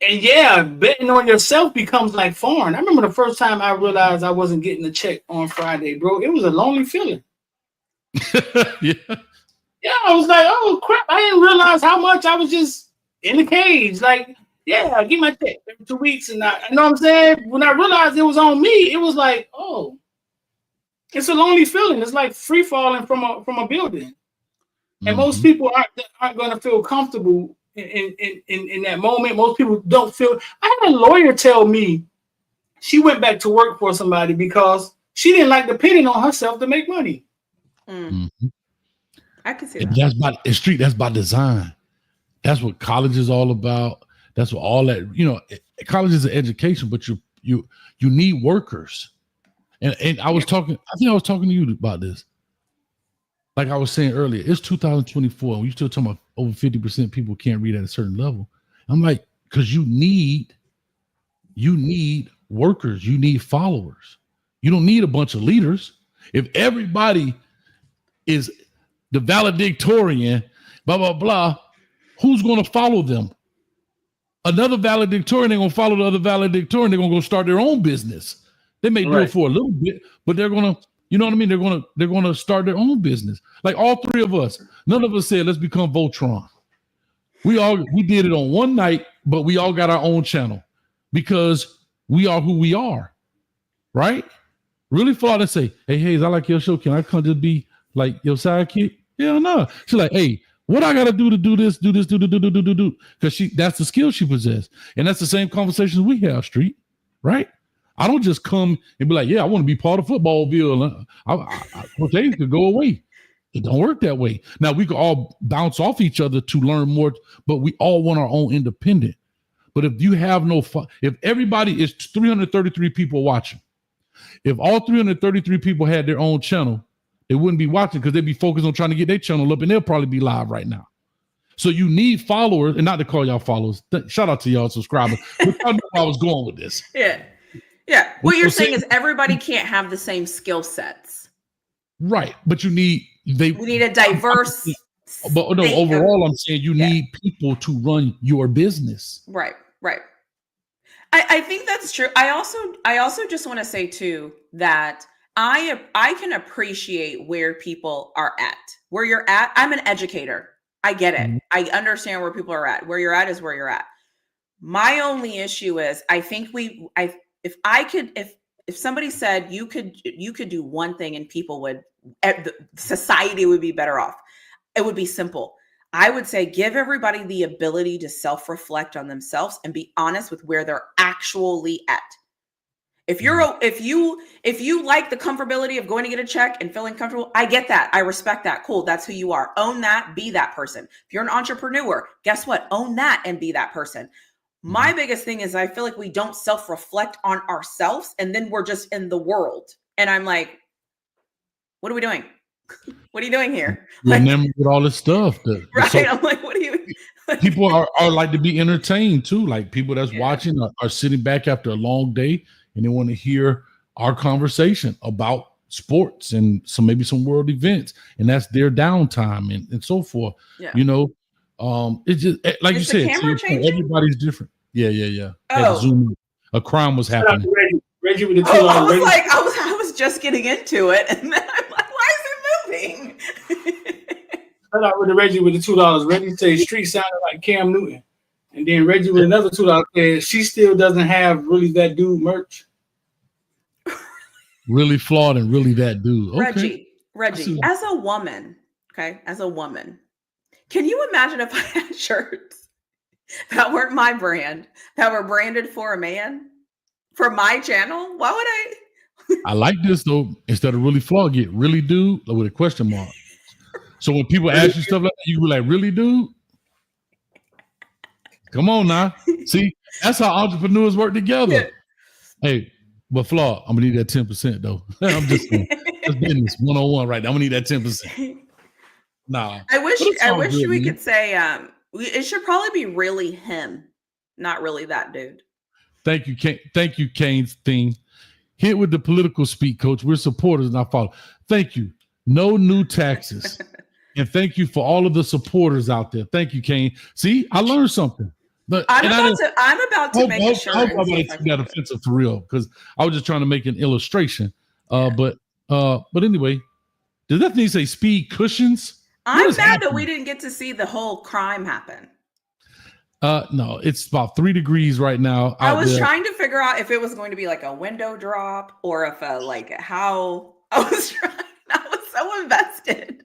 yeah, betting on yourself becomes like foreign. I remember the first time I realized I wasn't getting a check on Friday, bro. It was a lonely feeling. Yeah, I was like, oh crap! I didn't realize how much I was just in the cage. Like, yeah, I get my check every 2 weeks, and you know what I'm saying. When I realized it was on me, it was like, oh, it's a lonely feeling. It's like free falling from a building, and most people aren't going to feel comfortable in that moment. Most people don't feel. I had a lawyer tell me she went back to work for somebody because she didn't like depending on herself to make money. I can see that. That's by design. That's what college is all about. That's what all that, college is an education, but you need workers. And I was talking to you about this. Like I was saying earlier, it's 2024 and we're still talking about over 50% people can't read at a certain level. I'm like, because you need workers, you need followers. You don't need a bunch of leaders. If everybody is the valedictorian, blah, blah, blah, who's going to follow them? Another valedictorian, they're going to follow the other valedictorian. They're going to go start their own business. They may do it for a little bit, but they're going to, you know what I mean? They're going to start their own business. Like all three of us, none of us said, let's become Voltron. We did it on one night, but we all got our own channel because we are who we are, right? Really fall and say, hey, Hayes, I like your show. Can I come to be like your sidekick? Hell no. She's like, hey, what I gotta do to do this, do. Because that's the skill she possesses. And that's the same conversations we have, Street, right? I don't just come and be like, yeah, I want to be part of Footballville. Things could go away. It don't work that way. Now we could all bounce off each other to learn more, but we all want our own independent. But if you have if everybody is 333 people watching, if all 333 people had their own channel, they wouldn't be watching because they'd be focused on trying to get their channel up, and they'll probably be live right now. So you need followers, and not to call y'all followers. Shout out to y'all subscribers. But y'all know where I was going with this. Yeah. What you're saying is everybody can't have the same skill sets. Right. But we need a diverse. But no, overall, I'm saying you need people to run your business. Right. I think that's true. I also just want to say too that I can appreciate where people are at. Where you're at, I'm an educator. I get it. I understand where people are at. Where you're at is where you're at. My only issue is I think if somebody said you could do one thing and people would, society would be better off, it would be simple. I would say give everybody the ability to self-reflect on themselves and be honest with where they're actually at. If you like the comfortability of going to get a check and feeling comfortable, I get that. I respect that. Cool. That's who you are. Own that. Be that person. If you're an entrepreneur, guess what? Own that and be that person. My biggest thing is I feel like we don't self-reflect on ourselves and then we're just in the world. And I'm like, what are we doing? What are you doing here? Remember with all this stuff. Right. I'm like, what are you? people are like to be entertained too. Like people that's watching are sitting back after a long day and they want to hear our conversation about sports and maybe some world events, and that's their downtime and so forth. Yeah. You know, it's just like Is you the said, camera changing? everybody's different. Yeah. Oh. A crime was happening. Reggie with the $2. I was like, I was just getting into it, and then I'm like, why is it moving? Shout out with the Reggie with the $2. Reggie said Street sounded like Cam Newton, and then Reggie with another $2 said she still doesn't have Really That Dude merch. Really flawed and really that dude. Okay. Reggie, as a woman, can you imagine if I had shirts that weren't my brand, that were branded for a man, for my channel? Why would I? I like this though. Instead of really flawed, get really dude with a question mark. So when people ask you stuff like that, you be like, really dude? Come on now. See, that's how entrepreneurs work together. Yeah. Hey, but Flaw, I'm gonna need that 10% though. I'm just saying, that's business 101 right now. I'm gonna need that 10%. Nah. I wish we could say it should probably be really him, not really that dude. Thank you, Kane. Thank you, Kane's thing. Hit with the political speak, coach. We're supporters, not followers. Thank you. No new taxes. And thank you for all of the supporters out there. Thank you, Kane. See, I learned something. But I'm about to make a shirt. I hope I take that offensive for real, because I was just trying to make an illustration. But anyway, does that thing say speed cushions? I'm mad that we didn't get to see the whole crime happen. No, it's about 3 degrees right now. I was trying to figure out if it was going to be like a window drop or if how I was so invested.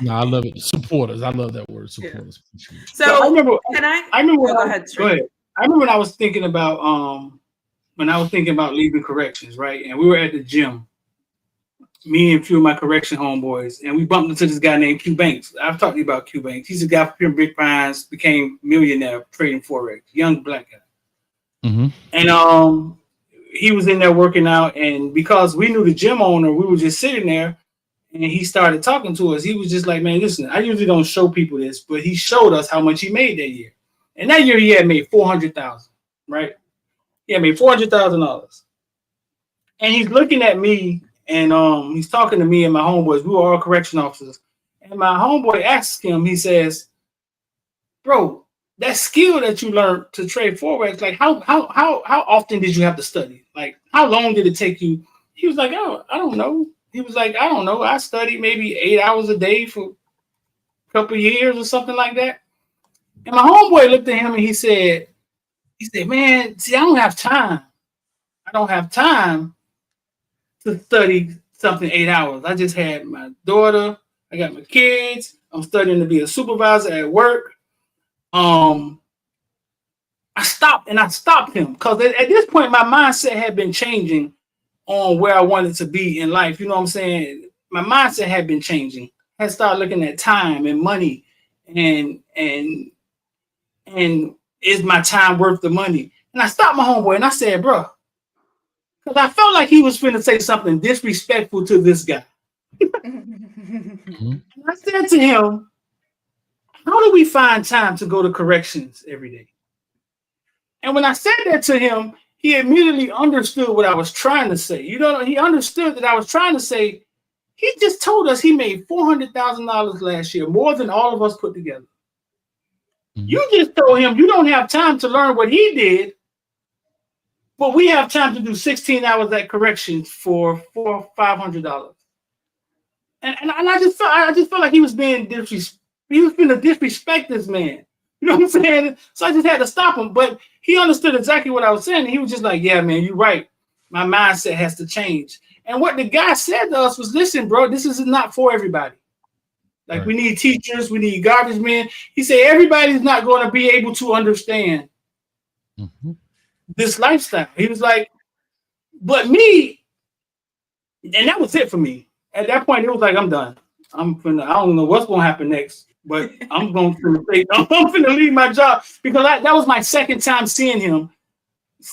No, I love it. Supporters. I love that word. Supporters. Yeah. So I remember. Go ahead. I remember when I was thinking about leaving corrections, right? And we were at the gym, me and a few of my correction homeboys, and we bumped into this guy named Q Banks. I've talked to you about Q Banks. He's a guy from Big Pines, became millionaire trading forex, young black guy. Mm-hmm. And he was in there working out, and because we knew the gym owner, we were just sitting there. And he started talking to us. He was just like, man, listen, I usually don't show people this, but he showed us how much he made that year. And that year he had made $400,000, right? He had made $400,000. And he's looking at me and he's talking to me and my homeboys. We were all correction officers. And my homeboy asks him, he says, bro, that skill that you learned to trade forex, like how often did you have to study? Like how long did it take you? He was like, oh, I don't know. He was like, I don't know. I studied maybe 8 hours a day for a couple of years or something like that. And my homeboy looked at him and he said, man, see, I don't have time. I don't have time to study something 8 hours. I just had my daughter. I got my kids. I'm studying to be a supervisor at work. I stopped him because at this point, my mindset had been changing on where I wanted to be in life. You know what I'm saying? My mindset had been changing. I had started looking at time and money and is my time worth the money? And I stopped my homeboy and I said, bro, because I felt like he was finna say something disrespectful to this guy. And I said to him, how do we find time to go to corrections every day? And when I said that to him, he immediately understood what I was trying to say. You know, he understood that I was trying to say, he just told us he made $400,000 last year, more than all of us put together. Mm-hmm. You just told him you don't have time to learn what he did, but we have time to do 16 hours at corrections for $500. And I just felt like he was being disrespectful. He was going to disrespect this man. You know what I'm saying? So I just had to stop him. But he understood exactly what I was saying. And he was just like, yeah, man, you're right. My mindset has to change. And what the guy said to us was, listen, bro, this is not for everybody. Like, we need teachers. We need garbage men. He said, everybody's not going to be able to understand this lifestyle. He was like, but me, and that was it for me. At that point, it was like, I'm done. I don't know what's going to happen next. But I'm going to leave my job because that was my second time seeing him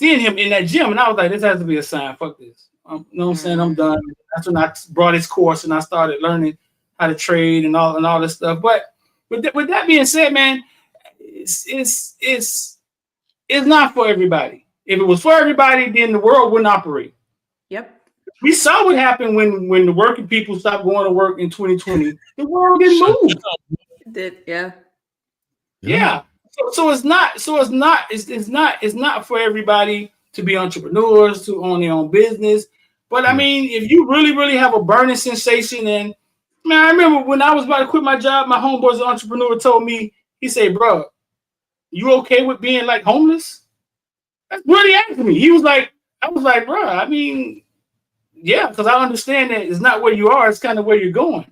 in that gym. And I was like, this has to be a sign. Fuck this. You know what I'm saying? I'm done. That's when I brought his course and I started learning how to trade and all this stuff. But with that being said, man, it's not for everybody. If it was for everybody, then the world wouldn't operate. Yep. We saw what happened when the working people stopped going to work in 2020. The world didn't move. Yeah. So it's not for everybody to be entrepreneurs, to own their own business. But I mean, if you really have a burning sensation, and man, I remember when I was about to quit my job, my homeboy's an entrepreneur told me, he said, "Bro, you okay with being like homeless?" That's what he asked me. He was like, I was like, "Bro, I mean, yeah, because I understand that it's not where you are, it's kind of where you're going."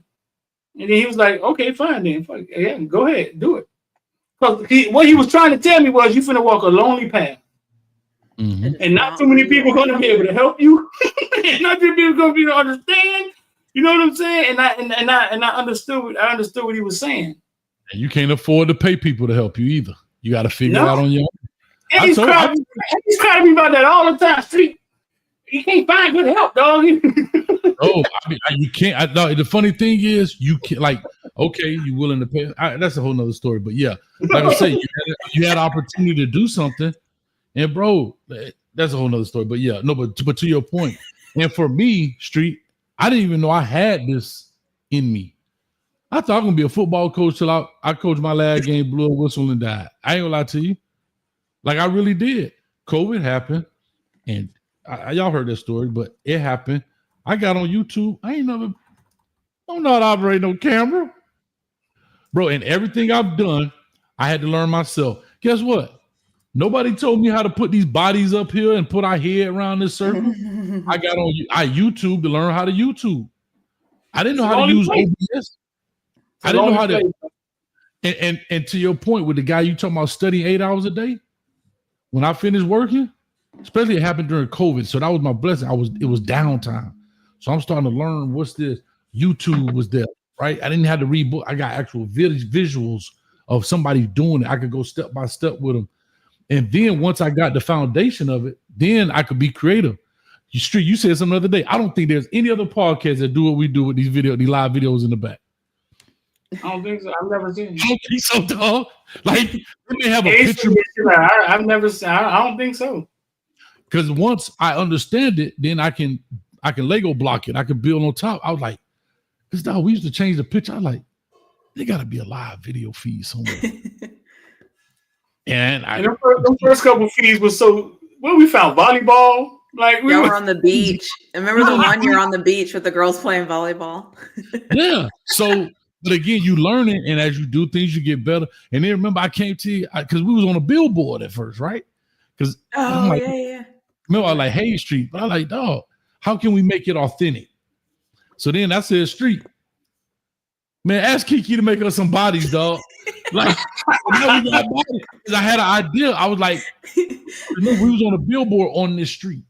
And then he was like, "Okay, fine then. Yeah, go ahead, do it." Because what he was trying to tell me was, you finna walk a lonely path. Mm-hmm. And not too many people are going to be able to help you. Not too many people are going to be able to understand. You know what I'm saying? And I understood what he was saying. And you can't afford to pay people to help you either. You got to figure it out on your own. And he's crying to me about that all the time. Street, you can't find good help, dog. Oh, I mean, you can't. The funny thing is, you can't. Like, okay, you willing to pay? That's a whole nother story. But yeah, like I say, you had opportunity to do something. And bro, that's a whole nother story. But yeah, no, but to your point, and for me, Street, I didn't even know I had this in me. I thought I was gonna be a football coach till I coached my last game, blew a whistle, and died. I ain't gonna lie to you, like I really did. COVID happened, and y'all heard that story, but it happened. I got on YouTube. I don't know how to operate no camera, bro. And everything I've done, I had to learn myself. Guess what? Nobody told me how to put these bodies up here and put our head around this circle. I got on YouTube to learn how to YouTube. I didn't know how to use OBS. I didn't know how to. And to your point with the guy you talking about studying 8 hours a day, when I finished working, especially it happened during COVID, so that was my blessing. It was downtime, so I'm starting to learn what's this. YouTube was there, right? I didn't have to read book. I got actual visuals of somebody doing it. I could go step by step with them. And then once I got the foundation of it, then I could be creative. You said something the other day. I don't think there's any other podcast that do what we do with these live videos in the back. I don't think so. I've never seen it. I don't think so, dog. Like, let me have a picture. I've never seen. I don't think so. Because once I understand it, then I can Lego block it. I can build on top. I was like, this dog. We used to change the picture. I was like, there got to be a live video feed somewhere. And the first couple of feeds was so. Well, we found volleyball. Like we were on the beach. I remember the one year on the beach with the girls playing volleyball. Yeah. So, but again, you learn it, and as you do things, you get better. And then remember, I came to you because we was on a billboard at first, right? Because yeah. Remember, I like Hayes Street, but I like, dog, how can we make it authentic? So then I said, Street, man, ask Kiki to make us some bodies, dog. Like, I had an idea. I was like, remember, we was on a billboard on this street,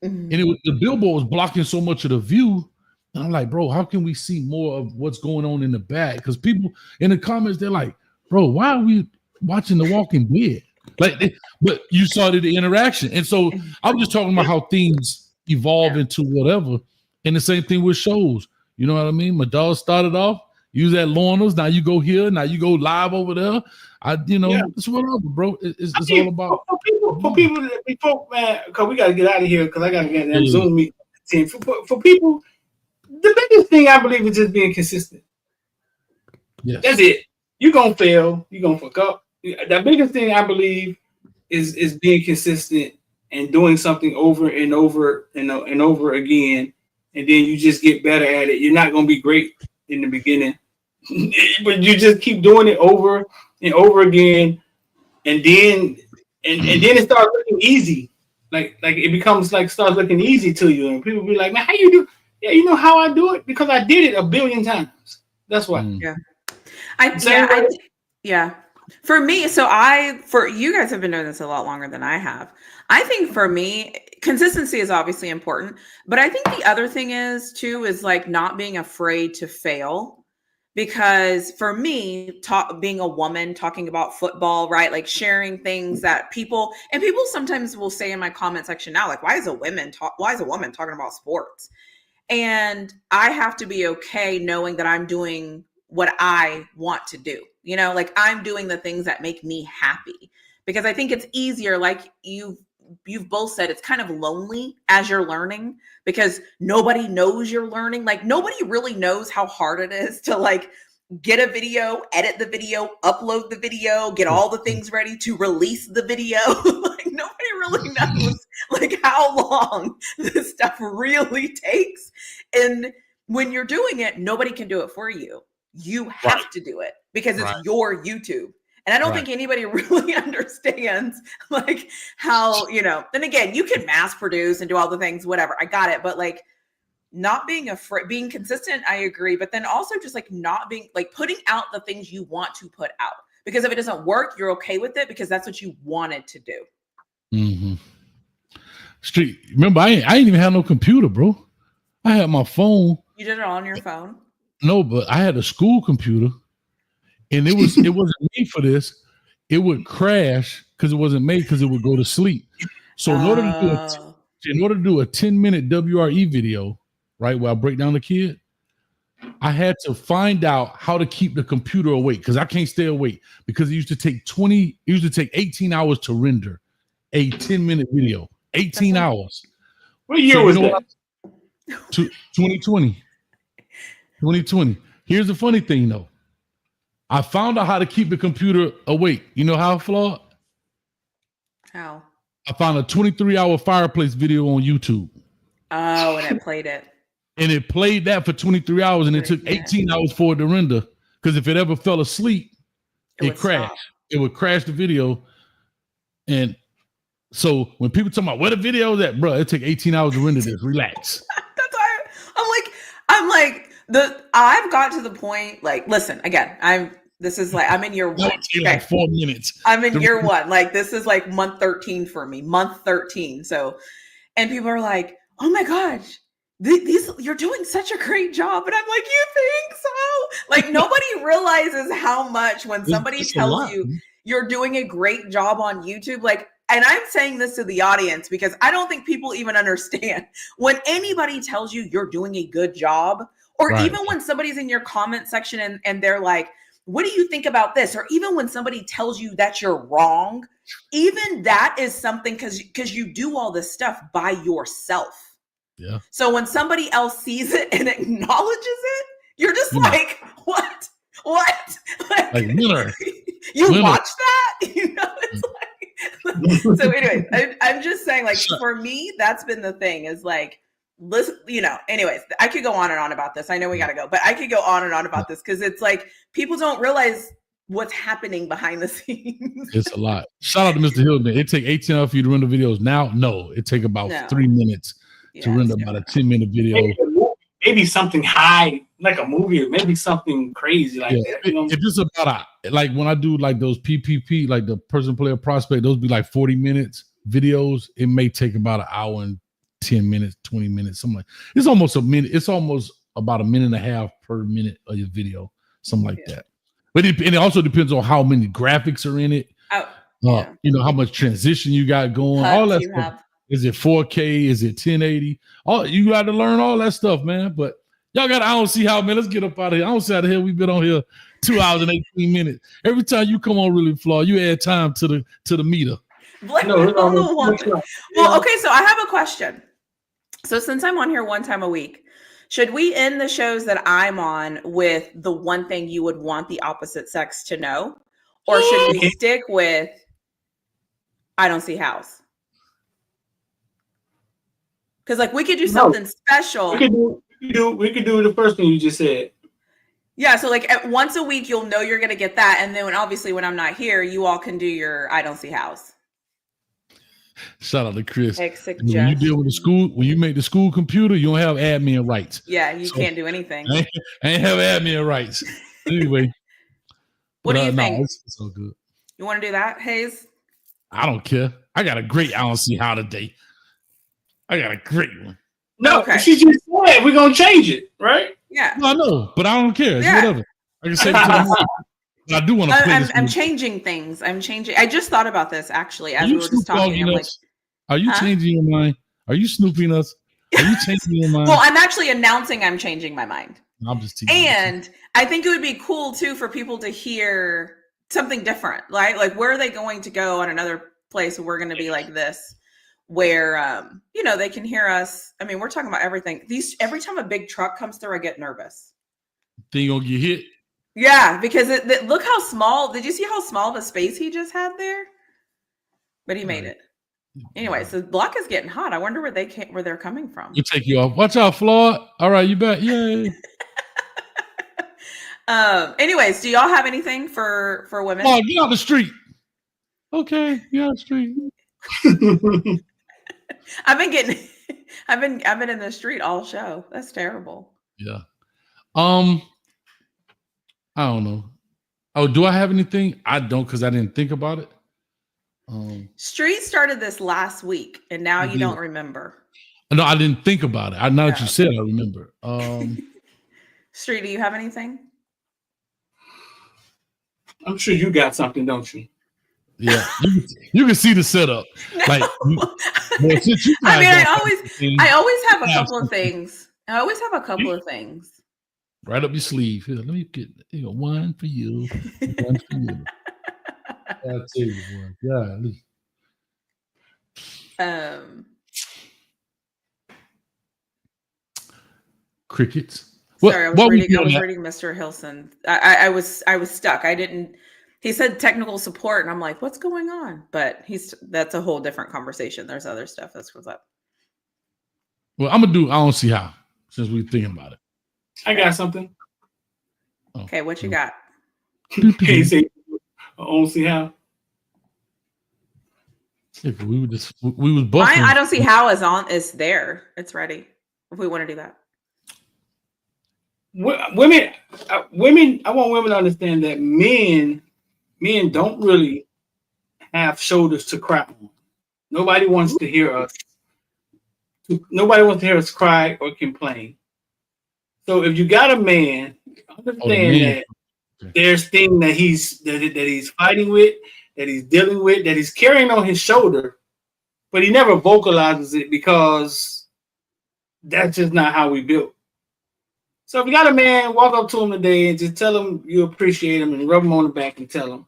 and the billboard was blocking so much of the view. And I'm like, bro, how can we see more of what's going on in the back? Because people in the comments, they're like, bro, why are we watching The Walking Dead? Like, but you saw the interaction. And so I'm just talking about how things evolve into whatever. And the same thing with shows. You know what I mean? My dog started off, use that Lorna's. Now you go here. Now you go live over there. It's whatever, bro. It's all about for people, man. Because we got to get out of here. Because I got to get that Zoom meeting. For people, the biggest thing I believe is just being consistent. Yes. That's it. You're gonna fail. You're gonna fuck up. The biggest thing I believe is being consistent and doing something over and over and over again, and then you just get better at it. You're not gonna be great in the beginning, but you just keep doing it over and over again, and then it starts looking easy. Like it becomes like starts looking easy to you, and people be like, "Man, how you do?" Yeah, you know how I do it? Because I did it a billion times. That's why. Yeah. For me, for you guys have been doing this a lot longer than I have. I think for me, consistency is obviously important, but I think the other thing is like not being afraid to fail. Because for me, being a woman talking about football, right? Like sharing things that people sometimes will say in my comment section now, like, why is a woman talking about sports? And I have to be okay knowing that I'm doing what I want to do. You know, like I'm doing the things that make me happy, because I think it's easier. Like you've both said, it's kind of lonely as you're learning because nobody knows you're learning. Like nobody really knows how hard it is to like get a video, edit the video, upload the video, get all the things ready to release the video. Like nobody really knows like how long this stuff really takes. And when you're doing it, nobody can do it for you. You have to do it because it's your YouTube. And I don't think anybody really understands like how, you know, then again, you can mass produce and do all the things, whatever. I got it. But like not being afraid, being consistent, I agree. But then also just like not being like putting out the things you want to put out, because if it doesn't work, you're okay with it because that's what you wanted to do. Mm-hmm. Street. Remember, I ain't even have no computer, bro. I had my phone. You did it on your phone? No, but I had a school computer, and it wasn't made for this. It would crash because it wasn't made because it would go to sleep. So in order to do a 10-minute WRE video, right, where I break down the kid, I had to find out how to keep the computer awake because I can't stay awake because it used to take 18 hours to render a 10-minute video. 18 hours. What year was that? 2020. 2020. Here's the funny thing, though. I found out how to keep the computer awake. You know how, Flawed? How? I found a 23-hour fireplace video on YouTube. Oh, and it played it. And it played that for 23 hours, and it took 18 hours for it to render. Because if it ever fell asleep, it crashed. Stop. It would crash the video. And so when people talk about where the video is at, bro, it took 18 hours to render this. Relax. That's why I've got to the point, like, listen, again, I'm in year one. Okay. Like 4 minutes. I'm in year one. Like, this is like month 13 for me, month 13. So, and people are like, oh my gosh, you're doing such a great job. And I'm like, you think so? Like, nobody realizes how much when somebody tells you you're doing a great job on YouTube, like, and I'm saying this to the audience because I don't think people even understand when anybody tells you you're doing a good job, or even when somebody's in your comment section and they're like, what do you think about this? Or even when somebody tells you that you're wrong, even that is something because you do all this stuff by yourself. Yeah. So when somebody else sees it and acknowledges it, you're just like, what? Like winner. You watch that? You know, it's like, so anyway, I'm just saying, like, for me, that's been the thing is like, listen, you know, anyways, I could go on and on about this. I know we got to go, but I could go on and on about this because it's like people don't realize what's happening behind the scenes. It's a lot. Shout out to Mr. Hilden. It take 18 hours for you to render videos now. No, it take about 3 minutes to render about a 10-minute video. Maybe something high, like a movie, or maybe something crazy like that. You know? If it's about like when I do like those PPP, like the person player prospect, those be like 40 minutes videos. It may take about an hour and 10 minutes, 20 minutes, something like. It's almost a minute. It's almost about a minute and a half per minute of your video, something like that. But it also depends on how many graphics are in it. You know how much transition you got going. All that stuff. Is it 4K? Is it 1080? You got to learn all that stuff, man. But y'all got. I don't see how, man. Let's get up out of here. I don't see how the hell we've been on here 2 hours and 18 minutes. Every time you come on, Really Flaw, you add time to the meter. Well, okay. So I have a question. So since I'm on here one time a week, should we end the shows that I'm on with the one thing you would want the opposite sex to know, or should we stick with I don't see hows? Because like we could do something special. We could do the first thing you just said. Yeah, so like once a week you'll know you're gonna get that, and then when I'm not here, you all can do your I don't see hows. Shout out to Chris. When you deal with the school, when you make the school computer, you don't have admin rights. Yeah, you can't do anything. I ain't have admin rights. Anyway. What do you think? No, it's so good. You want to do that, Hayes? I don't care. I got a great I don't see how today. I got a great one. No, she just said we're gonna change it, right? Yeah. No, I know, but I don't care. It's whatever. I can say it to the but I do want to play this. I'm changing things. I'm changing. I just thought about this actually as we were just talking. I'm like, are you changing your mind? Are you snooping us? Are you changing your mind? Well, I'm actually announcing I'm changing my mind. I'm just teasing. And I think it would be cool too for people to hear something different. Like where are they going to go on another place where we're going to be like this, where they can hear us. I mean, we're talking about everything. Every time a big truck comes through, I get nervous. Think you gonna get hit? Yeah, because look how small. Did you see how small of a space he just had there? But he made it. Anyway, so the block is getting hot. I wonder where they're coming from. We'll take you off. Watch out, Floyd. All right, you back. Yay. Anyways, do y'all have anything for women? Oh, get out the street. Okay, get out the street. I've been in the street all show. That's terrible. Yeah. I don't know. Oh, do I have anything? I don't, because I didn't think about it. Street started this last week, and now you don't remember. No, I didn't think about it. Now that you said, I remember. Street, do you have anything? I'm sure you got something, don't you? Yeah, you can see the setup. Like, I always have a couple of things. I always have a couple of things. Right up your sleeve. Here, let me get one for you. One for you. I'll tell you one. Yeah. Crickets. Sorry, I was reading Mr. Hilson. I was stuck. He said technical support, and I'm like, what's going on? But that's a whole different conversation. There's other stuff that's what's up. Well, I don't see how, since we're thinking about it. I got something. Okay, what you got? Can you say I don't see how? If we was buffing. I don't see how is there. It's ready. If we want to do that. Women, I want women to understand that men don't really have shoulders to cry on. Nobody wants to hear us. Nobody wants to hear us cry or complain. So if you got a man, understand that there's things that he's fighting with, that he's dealing with, that he's carrying on his shoulder, but he never vocalizes it because that's just not how we built. So if you got a man, walk up to him today and just tell him you appreciate him and rub him on the back and tell him,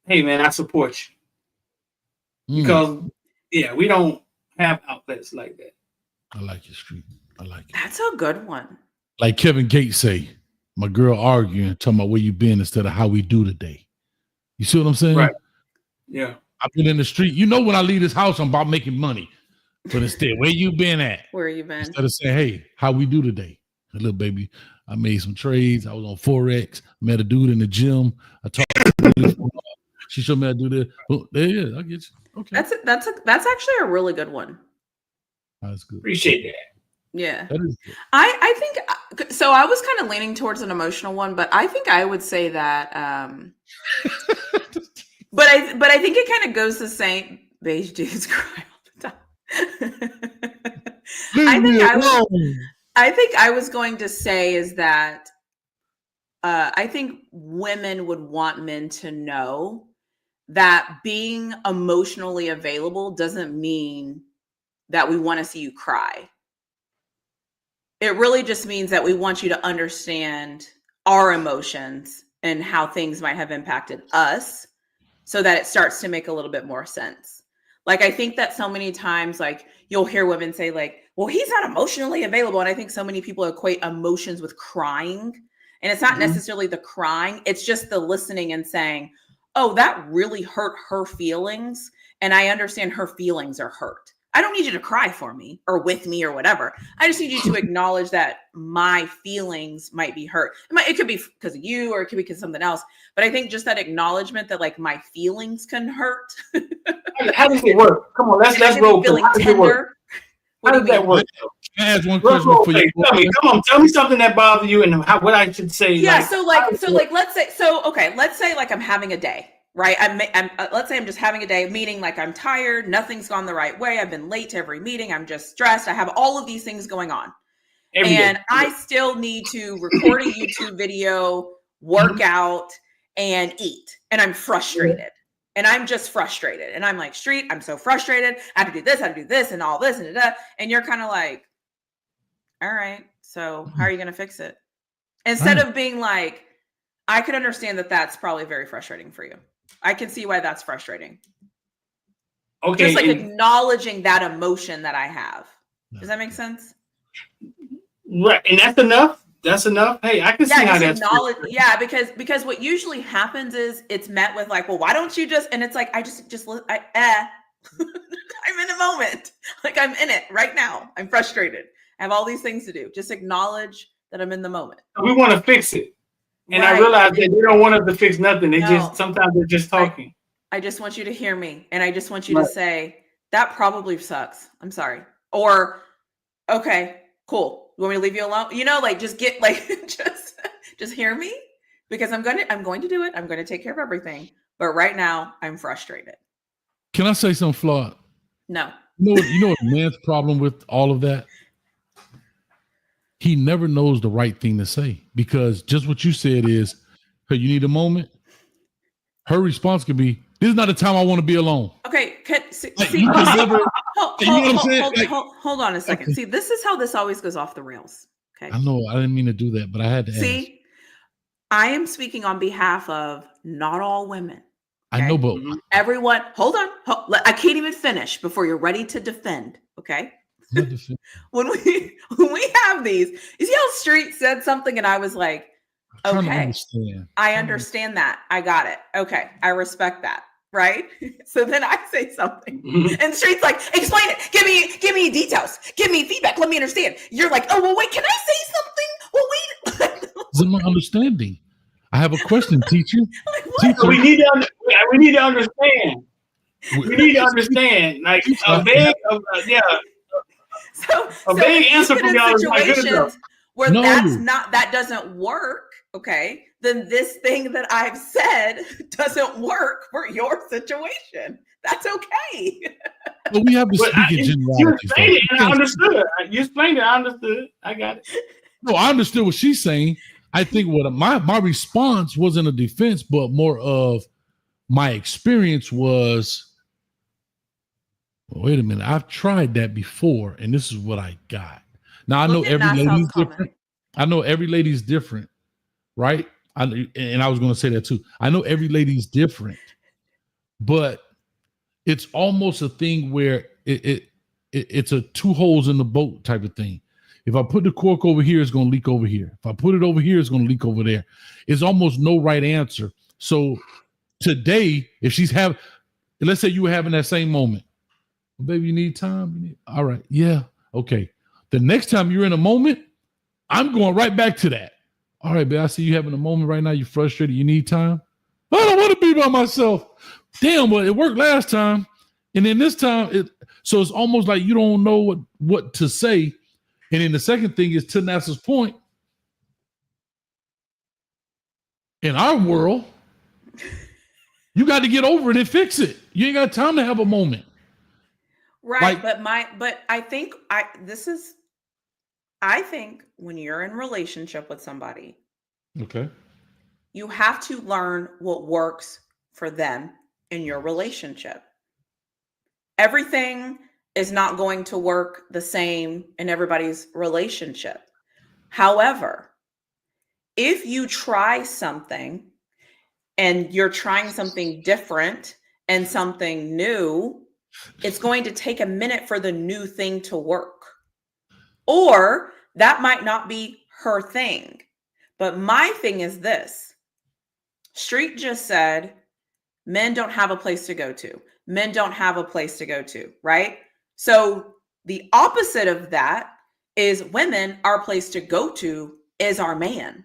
hey man, I support you. Because we don't have outlets like that. I like your Street. I like it. That's a good one. Like Kevin Gates say, my girl arguing, talking about where you been instead of how we do today. You see what I'm saying? Right. Yeah. I've been in the street. You know, when I leave this house, I'm about making money. But instead, where you been at? Where you been? Instead of saying, hey, how we do today? Hey, little baby, I made some trades. I was on Forex. Met a dude in the gym. I talked to her. She showed me how to do that. Oh, there it is. I get you. Okay. That's actually a really good one. That's good. Appreciate that. Yeah. That is good. I think so. I was kind of leaning towards an emotional one, but I think I would say that but I think it kind of goes the same. Beige dudes cry all the time. I think I was going to say is that I think women would want men to know that being emotionally available doesn't mean that we want to see you cry. It really just means that we want you to understand our emotions and how things might have impacted us so that it starts to make a little bit more sense. Like, I think that so many times, like, you'll hear women say, like, well, he's not emotionally available. And I think so many people equate emotions with crying. And it's not necessarily the crying. It's just the listening and saying, oh, that really hurt her feelings. And I understand her feelings are hurt. I don't need you to cry for me or with me or whatever. I just need you to acknowledge that my feelings might be hurt. It could be because of you or it could be because of something else. But I think just that acknowledgement that, like, my feelings can hurt. How does it work? Come on, let's roll. Feeling tender. How does that work? Can I ask one question for you? Tell me something that bothers you and what I should say. Yeah. Let's say like I'm having a day. Right. Let's say I'm just having a day, meaning like I'm tired. Nothing's gone the right way. I've been late to every meeting. I'm just stressed. I have all of these things going on. I still need to record a YouTube video, work out, and eat. And I'm frustrated. And I'm just frustrated. And I'm like, Street, I'm so frustrated. I have to do this, and all this, and da. And you're kind of like, all right. So how are you going to fix it? Instead of being like, I could understand that that's probably very frustrating for you. I can see why that's frustrating. Okay. Just like acknowledging that emotion that I have. Does that make sense? Right. And that's enough. That's enough. Hey, I can see how that's acknowledge. Yeah, because what usually happens is it's met with like, well, why don't you just? And it's like, I'm in the moment. Like I'm in it right now. I'm frustrated. I have all these things to do. Just acknowledge that I'm in the moment. We want to fix it. And I realize that they don't want us to fix nothing. They sometimes they're just talking. I just want you to hear me. And I just want you to say, that probably sucks. I'm sorry. Or, okay, cool. You want me to leave you alone? Like just get like, just hear me because I'm going to do it. I'm going to take care of everything. But right now I'm frustrated. Can I say something flawed? No. You know what man's problem with all of that? He never knows the right thing to say because just what you said is, hey, you need a moment. Her response could be, this is not the time I want to be alone. Okay. Hold on a second. Okay. See, this is how this always goes off the rails. Okay. I know. I didn't mean to do that, but I had to ask. See, I am speaking on behalf of not all women. Okay? I know, but everyone, hold on. I can't even finish before you're ready to defend. Okay. When we have these, you see how Street said something and I was like, okay, I understand that. I got it. Okay. I respect that. Right. So then I say something and Street's like, explain it. Give me details. Give me feedback. Let me understand. You're like, oh, well, wait, can I say something? Well, wait. It's my understanding. I have a question, teacher. Teacher. We need to understand. We need to understand. Like a vague, a vague answer from y'all is not good enough. Where that doesn't work, okay, then this thing that I've said doesn't work for your situation. That's okay. But we have to speak in generalities. You explained it and I understood. You explained it, I understood. I got it. No, I understood what she's saying. I think what my response wasn't a defense, but more of my experience was, well, wait a minute, I've tried that before, and this is what I got. Now I know every lady's different. I know every lady's different, right? And I was going to say that too. I know every lady's different, but it's almost a thing where it's a two holes in the boat type of thing. If I put the cork over here, it's going to leak over here. If I put it over here, it's going to leak over there. It's almost no right answer. So today, if let's say you were having that same moment, well, baby, you need time. All right. Yeah. Okay. The next time you're in a moment, I'm going right back to that. All right, babe, I see you having a moment right now. You're frustrated. You need time. I don't want to be by myself. Damn, well, it worked last time. And then this time, so it's almost like you don't know what to say. And then the second thing is, to NASA's point, in our world, you got to get over it and fix it. You ain't got time to have a moment. Right. But I think I think when you're in a relationship with somebody, okay, you have to learn what works for them in your relationship. Everything is not going to work the same in everybody's relationship. However, if you try something and you're trying something different and something new, it's going to take a minute for the new thing to work. Or that might not be her thing. But my thing is this. Street just said, men don't have a place to go to. Men don't have a place to go to, right? So the opposite of that is women, our place to go to is our man.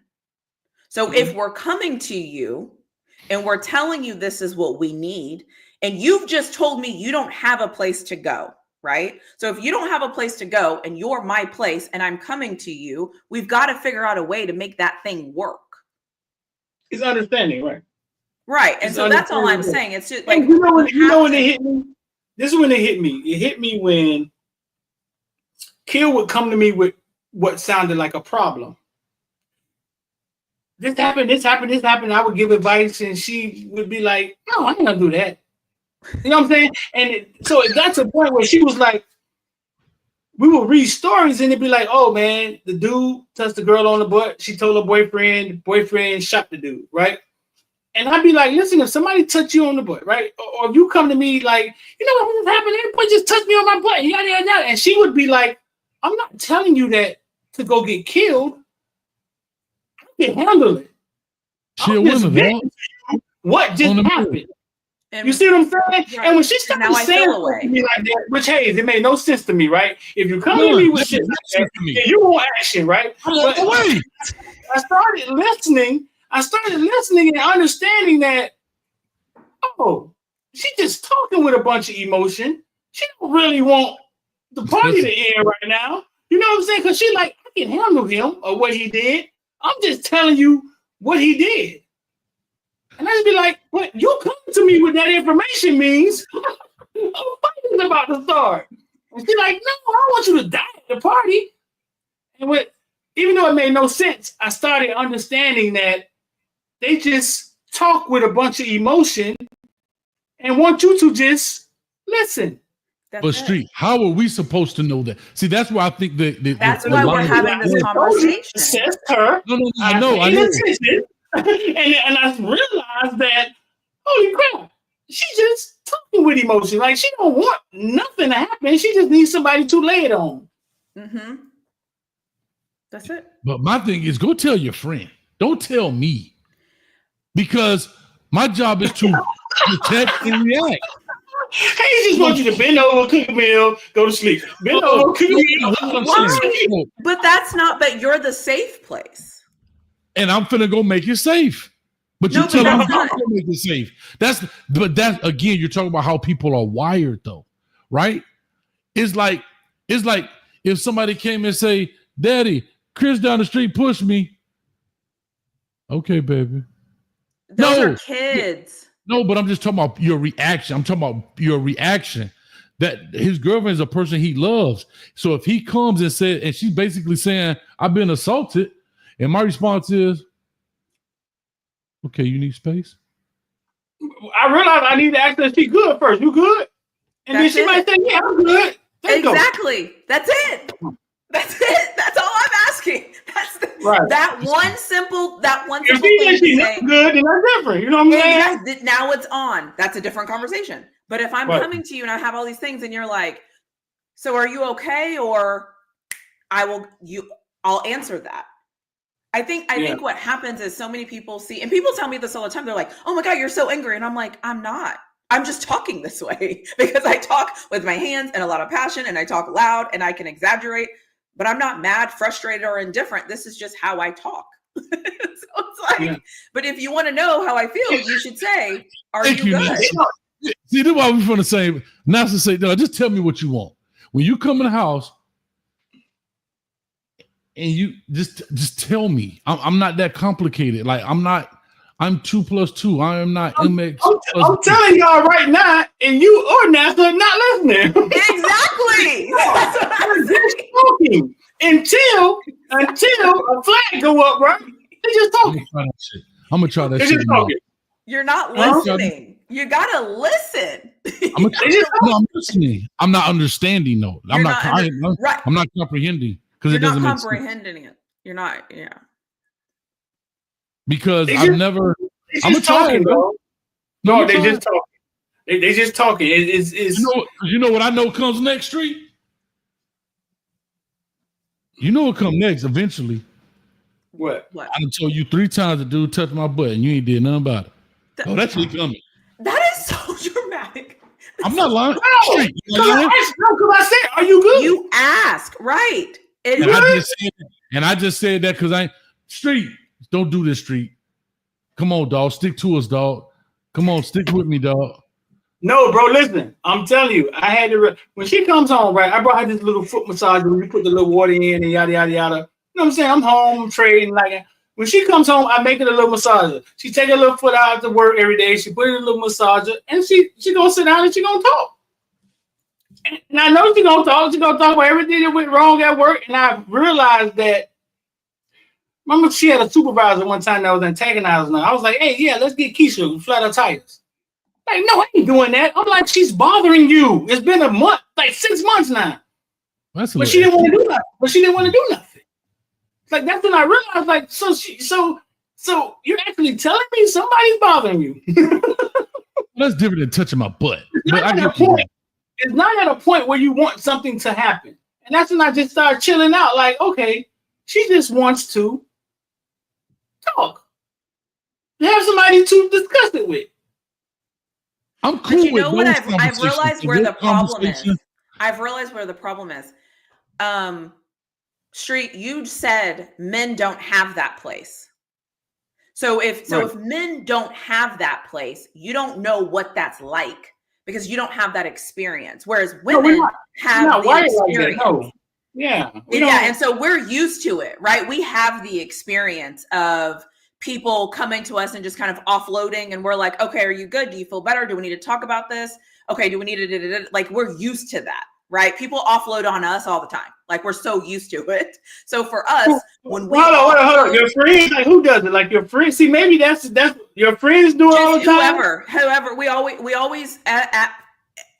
So if we're coming to you and we're telling you this is what we need, and you've just told me you don't have a place to go, right? So if you don't have a place to go and you're my place and I'm coming to you, we've got to figure out a way to make that thing work. It's understanding, right? Right. And so that's all I'm saying. It's just like, you know when it hit me? This is when it hit me. It hit me when Kill would come to me with what sounded like a problem. This happened. I would give advice and she would be like, no, I ain't gonna do that. You know what I'm saying? And so it got to a point where she was like, we will read stories and it'd be like, oh man, the dude touched the girl on the butt. She told her boyfriend, the boyfriend shot the dude, right? And I'd be like, listen, if somebody touch you on the butt, right? Or if you come to me like, you know what just happened? Everybody just touched me on my butt, yada, yada, yada. And she would be like, I'm not telling you that to go get killed. I can handle it. What just happened? And you see what I'm saying? Right. And when she started saying to me like that, which hey, it made no sense to me, right? If you come to me with shit like that, then you want action, right? But I started listening and understanding that, oh, she just talking with a bunch of emotion. She don't really want the party to end right now. You know what I'm saying? Because she like, I can handle him or what he did. I'm just telling you what he did. And I just be like, what you come to me with that information means a fight is about to start. And she's like, no, I don't want you to die at the party. And even though it made no sense, I started understanding that they just talk with a bunch of emotion and want you to just listen. But Street, how are we supposed to know that? See, that's why I think that's why we're having this conversation. Says her. No, I know. And I realized that, holy crap, she's just talking with emotion. Like she don't want nothing to happen. She just needs somebody to lay it on. Mm-hmm. That's it. But my thing is, go tell your friend. Don't tell me, because my job is to protect and react. Hey, he just wants you to bend over, cook a meal, go to sleep. Bend over, cook a meal. But that's not. But you're the safe place. And I'm finna go make it safe. But you tell me not to make it safe. That's again, you're talking about how people are wired though, right? It's like if somebody came and say, Daddy, Chris down the street pushed me. Okay, baby. Those are kids. No, but I'm just talking about your reaction. I'm talking about your reaction. That his girlfriend is a person he loves. So if he comes and said, and she's basically saying, I've been assaulted. And my response is, okay, you need space? I realize I need to ask her if she's good first. You good? And then she might say, yeah, I'm good. Exactly. That's it. That's it. That's all I'm asking. That's that one simple thing. If she's not good, then that's different. You know what I'm saying? Now it's on. That's a different conversation. But if I'm coming to you and I have all these things and you're like, so are you okay? Or I'll answer that. I think what happens is so many people see, and people tell me this all the time. They're like, oh my God, you're so angry. And I'm like, I'm not. I'm just talking this way because I talk with my hands and a lot of passion and I talk loud and I can exaggerate, but I'm not mad, frustrated, or indifferent. This is just how I talk. So it's like, but if you want to know how I feel, you should say, are you good? See, this is why we're going to say, not to say, no, just tell me what you want. When you come in the house, and you just tell me. I'm not that complicated. Like I'm 2 + 2. I am not MX. I'm telling y'all right now, and you or NASA not listening. Exactly. I'm just talking until a flag go up, right? They're just talking. I'm gonna try that shit. You're not listening. You gotta listen. I'm listening. I'm not understanding though. I'm not comprehending. Because it doesn't make sense. You're not comprehending it. You're not, Because I've never. I'm a talking, bro. No, they just talking. They just talking. It's you know what I know comes next, Street? You know what comes next eventually. What? I done told you 3 times the dude touched my butt and you ain't did nothing about it. That's what coming. That is so dramatic. I'm not lying. Because I said, are you good? You ask, right. And I just said that because Street, don't do this, Street. Come on, dog. Stick to us, dog. Come on, stick with me, dog. No, bro, listen. I'm telling you, I had to when she comes home, right? I brought her this little foot massage where you put the little water in and yada yada yada. You know what I'm saying? I'm home, I'm trading like when she comes home, I make it a little massager. She take her little foot out to work every day. She put it in a little massager, and she gonna sit down and she gonna talk. And I know she's gonna talk. She's gonna talk about everything that went wrong at work. And I realized that. Remember, she had a supervisor one time that was antagonizing her. I was like, "Hey, yeah, let's get Keisha and flat her tires." Like, no, I ain't doing that. I'm like, she's bothering you. It's been a month, like 6 months now. That's a but she didn't want to do nothing. But she didn't want to do nothing. Like that's when I realized, like, so you're actually telling me somebody's bothering you. That's different than touching my butt. But I get it's not at a point where you want something to happen. And that's when I just started chilling out. Like, okay, she just wants to talk. Have somebody to discuss it with. I'm cool. But you with know what? those I've realized where the problem is. conversation- I've realized where the problem is. Street, you said men don't have that place. So if men don't have that place, you don't know what that's like because you don't have that experience. Whereas women have the experience. Like no. Yeah. And so we're used to it, right? We have the experience of people coming to us and just kind of offloading, and we're like, okay, are you good? Do you feel better? Do we need to talk about this? Okay, do we need to like we're used to that, right? People offload on us all the time. Like we're so used to it. So for us, when we hold on. Your friends, like who does it? Like your friends. See, maybe that's your friends do it all the time. Whoever, we always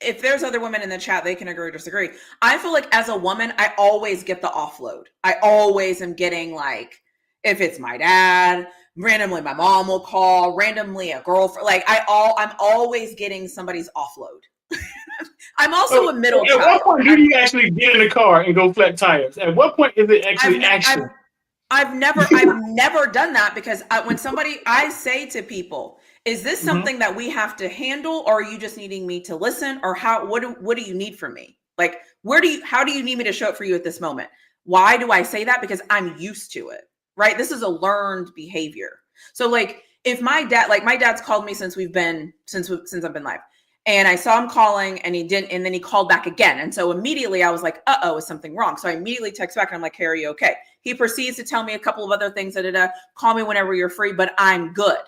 if there's other women in the chat, they can agree or disagree. I feel like as a woman, I always get the offload. I always am getting like, if it's my dad, randomly my mom will call, randomly a girlfriend. Like I'm always getting somebody's offload. I'm also a middle child. At what point do you actually get in the car and go flat tires? At what point is it actually action? I've never done that because when I say to people, is this something that we have to handle, or are you just needing me to listen, or what do you need from me? Like, how do you need me to show up for you at this moment? Why do I say that? Because I'm used to it, right? This is a learned behavior. So like if my dad's called me since I've been live. And I saw him calling and he didn't, and then he called back again. And so immediately I was like, uh-oh, is something wrong? So I immediately text back and I'm like, hey, are you okay? He proceeds to tell me a couple of other things, call me whenever you're free, but I'm good.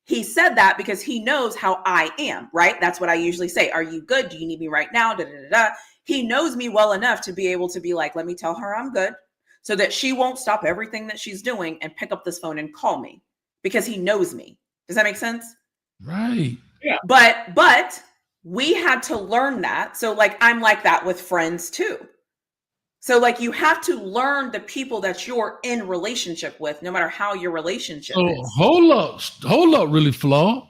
He said that because he knows how I am, right? That's what I usually say. Are you good? Do you need me right now? He knows me well enough to be able to be like, let me tell her I'm good so that she won't stop everything that she's doing and pick up this phone and call me because he knows me. Does that make sense? Right. Yeah. But we had to learn that. So like, I'm like that with friends too. So like, you have to learn the people that you're in relationship with, no matter how your relationship is. Hold up, really flawed.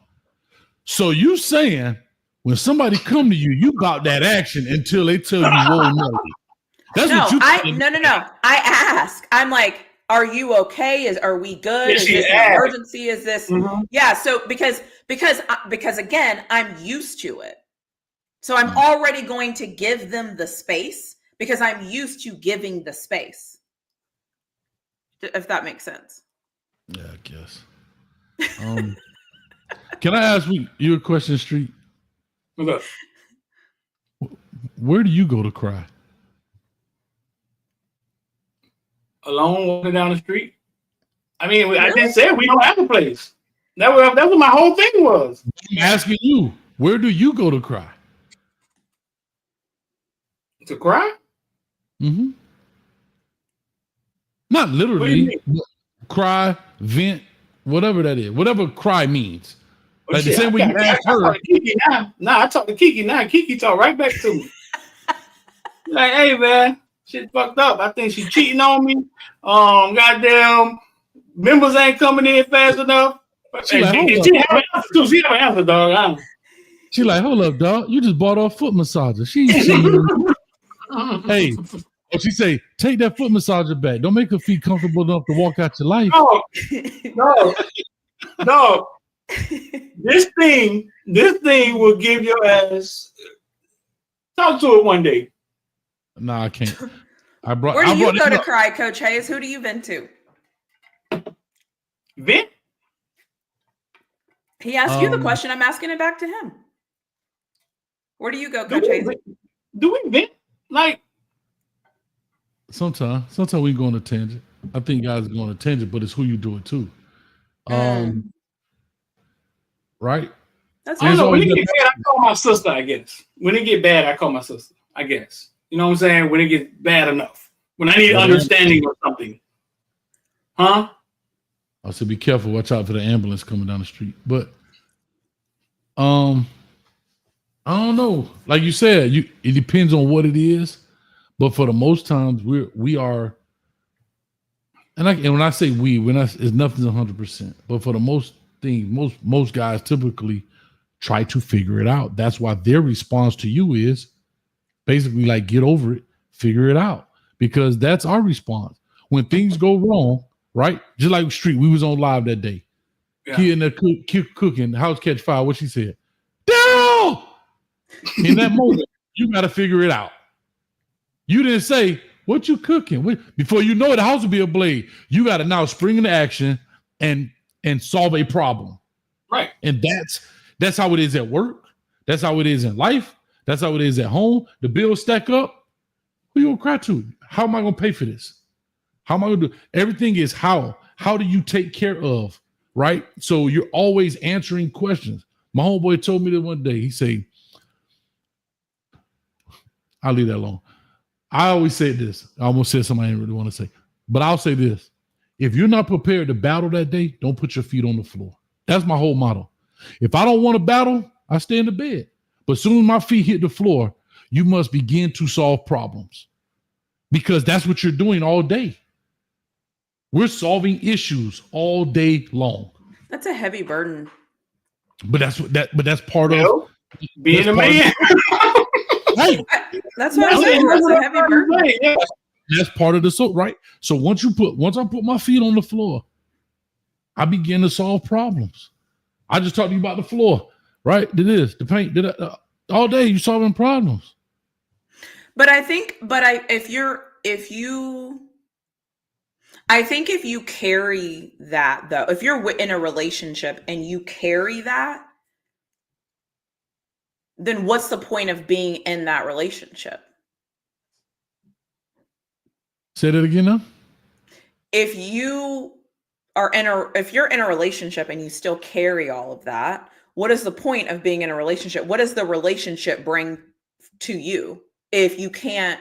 So you saying when somebody come to you, you about that action until they tell you whoa, no. That's what you No. I ask. I'm like, are you okay? Are we good? Is this an emergency? Is this yeah? So because again, I'm used to it. So I'm already going to give them the space because I'm used to giving the space. If that makes sense. Yeah, I guess. Can I ask you a question, Street? What's up? Where do you go to cry? Alone walking down the street. I mean, really? I just said we don't have a place. That's what my whole thing was. I'm asking you, where do you go to cry? To cry? Mm-hmm. Not literally. Cry, vent, whatever that is. Whatever cry means. Well, like the same way you asked her. I talk to Kiki now. Kiki talk right back to me. Like, hey man, shit fucked up. I think she cheating on me. Goddamn, members ain't coming in fast enough. She have an answer, dog. She like, hold up, dog. You just bought her a foot massager. She ain't cheating. Hey, and she say, take that foot massager back. Don't make her feel comfortable enough to walk out your life. No. This thing will give your ass. Talk to it one day. No, I can't. Where do you go to cry, Coach Hayes? Who do you vent to? Vent? He asked you the question. I'm asking it back to him. Where do you go, Coach Hayes? Do we vent? Like sometimes we go on a tangent. I think guys go on a tangent, but it's who you do it to. Right? That's I don't know. When it get bad, I call my sister, I guess. When it get bad, I call my sister, I guess. You know what I'm saying? When it gets bad enough. When I need understanding or something. Huh? I said be careful, watch out for the ambulance coming down the street. But I don't know. Like you said, it depends on what it is. But for the most times, we are, and when I say it's nothing's 100%. But for the most thing, most guys typically try to figure it out. That's why their response to you is basically like, get over it, figure it out, because that's our response when things go wrong. Right, just like Street, we was on live that day. Yeah. Kid in the cooking, house catch fire. What she said, Daryl. In that moment, you got to figure it out. You didn't say what you cooking. Before you know it, the house will be ablaze. You got to now spring into action and solve a problem. Right, and that's how it is at work. That's how it is in life. That's how it is at home. The bills stack up. Who you gonna cry to? How am I gonna pay for this? How am I gonna do? Everything is how. How do you take care of? Right. So you're always answering questions. My homeboy told me that one day. He said, I'll leave that alone. I always say this. I almost said something I didn't really want to say, but I'll say this. If you're not prepared to battle that day, don't put your feet on the floor. That's my whole motto. If I don't want to battle, I stay in the bed. But as soon as my feet hit the floor, you must begin to solve problems, because that's what you're doing all day. We're solving issues all day long. That's a heavy burden. But that's part of being a man. Right. That's what I'm saying. That's a heavy burden. Yeah. That's part of the right. So once I put my feet on the floor, I begin to solve problems. I just talked to you about the floor, right? The paint, all day you solving problems. But I think if you carry that, though, if you're in a relationship and you carry that, then what's the point of being in that relationship? Say that again now. If you're in a relationship and you still carry all of that, what is the point of being in a relationship? What does the relationship bring to you if you can't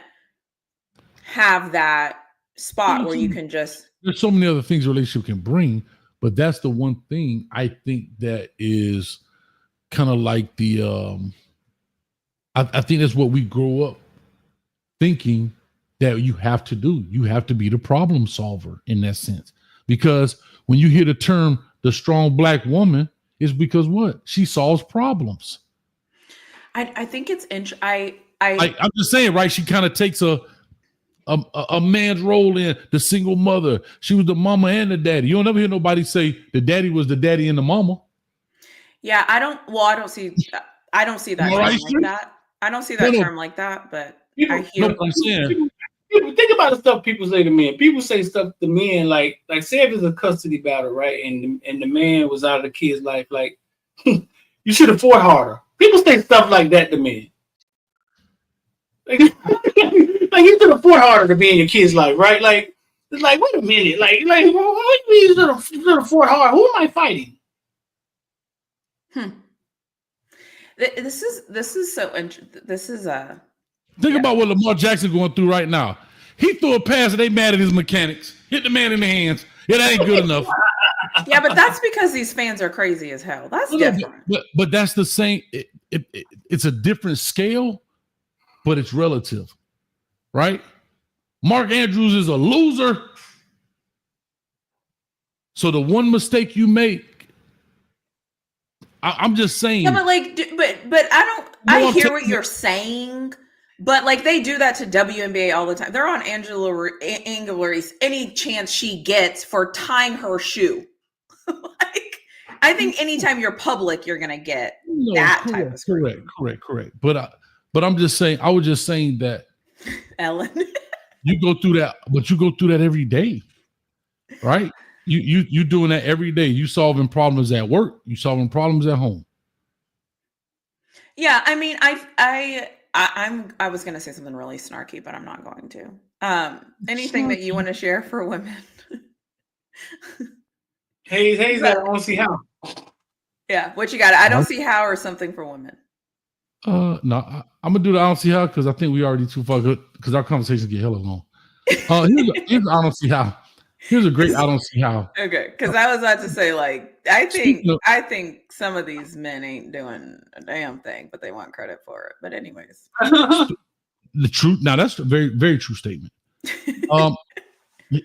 have that spot where you can just... There's so many other things a relationship can bring, but that's the one thing I think that is kind of like the I think that's what we grow up thinking that you have to do. You have to be the problem solver in that sense. Because when you hear the term the strong black woman, it's because what? She solves problems. I think it's I'm just saying, right? She kind of takes a man's role in the single mother. She was the mama and the daddy. You'll never hear nobody say the daddy was the daddy and the mama. Yeah, I don't see that term like that. I don't see that term like that, but I hear what I'm saying. People think about the stuff people say to men. People say stuff to men like say if it's a custody battle, right? And the man was out of the kid's life, like you should have fought harder. People say stuff like that to men. Like you should have fought harder to be in your kid's life, right? Like it's like, wait a minute, like what do you mean you should have fought hard? Who am I fighting? This is so interesting. Think about what Lamar Jackson going through right now. He threw a pass and they mad at his mechanics. Hit the man in the hands. Yeah, that ain't good enough. Yeah, but that's because these fans are crazy as hell. That's different. But that's the same. It's a different scale, but it's relative, right? Mark Andrews is a loser. So the one mistake you make, I'm just saying. Yeah, but I hear what you're saying, but like they do that to WNBA all the time. They're on Angela Inglery's any chance she gets for tying her shoe. Like, I think anytime you're public, you're gonna get that type of scrutiny. Correct. But I'm just saying. I was just saying that, Ellen, you go through that, but you go through that every day, right? You doing that every day. You solving problems at work. You solving problems at home. Yeah, I mean, I was gonna say something really snarky, but I'm not going to. Anything that you want to share for women? Hey, I don't see how. Yeah, what you got? I don't see how, or something for women. No, I'm gonna do the I don't see how because I think we already too far good because our conversations get hella long. Here's I don't see how. Here's a great I don't see how. Okay, because I was about to say, like, I think some of these men ain't doing a damn thing, but they want credit for it. But anyways. the truth. Now that's a very, very true statement.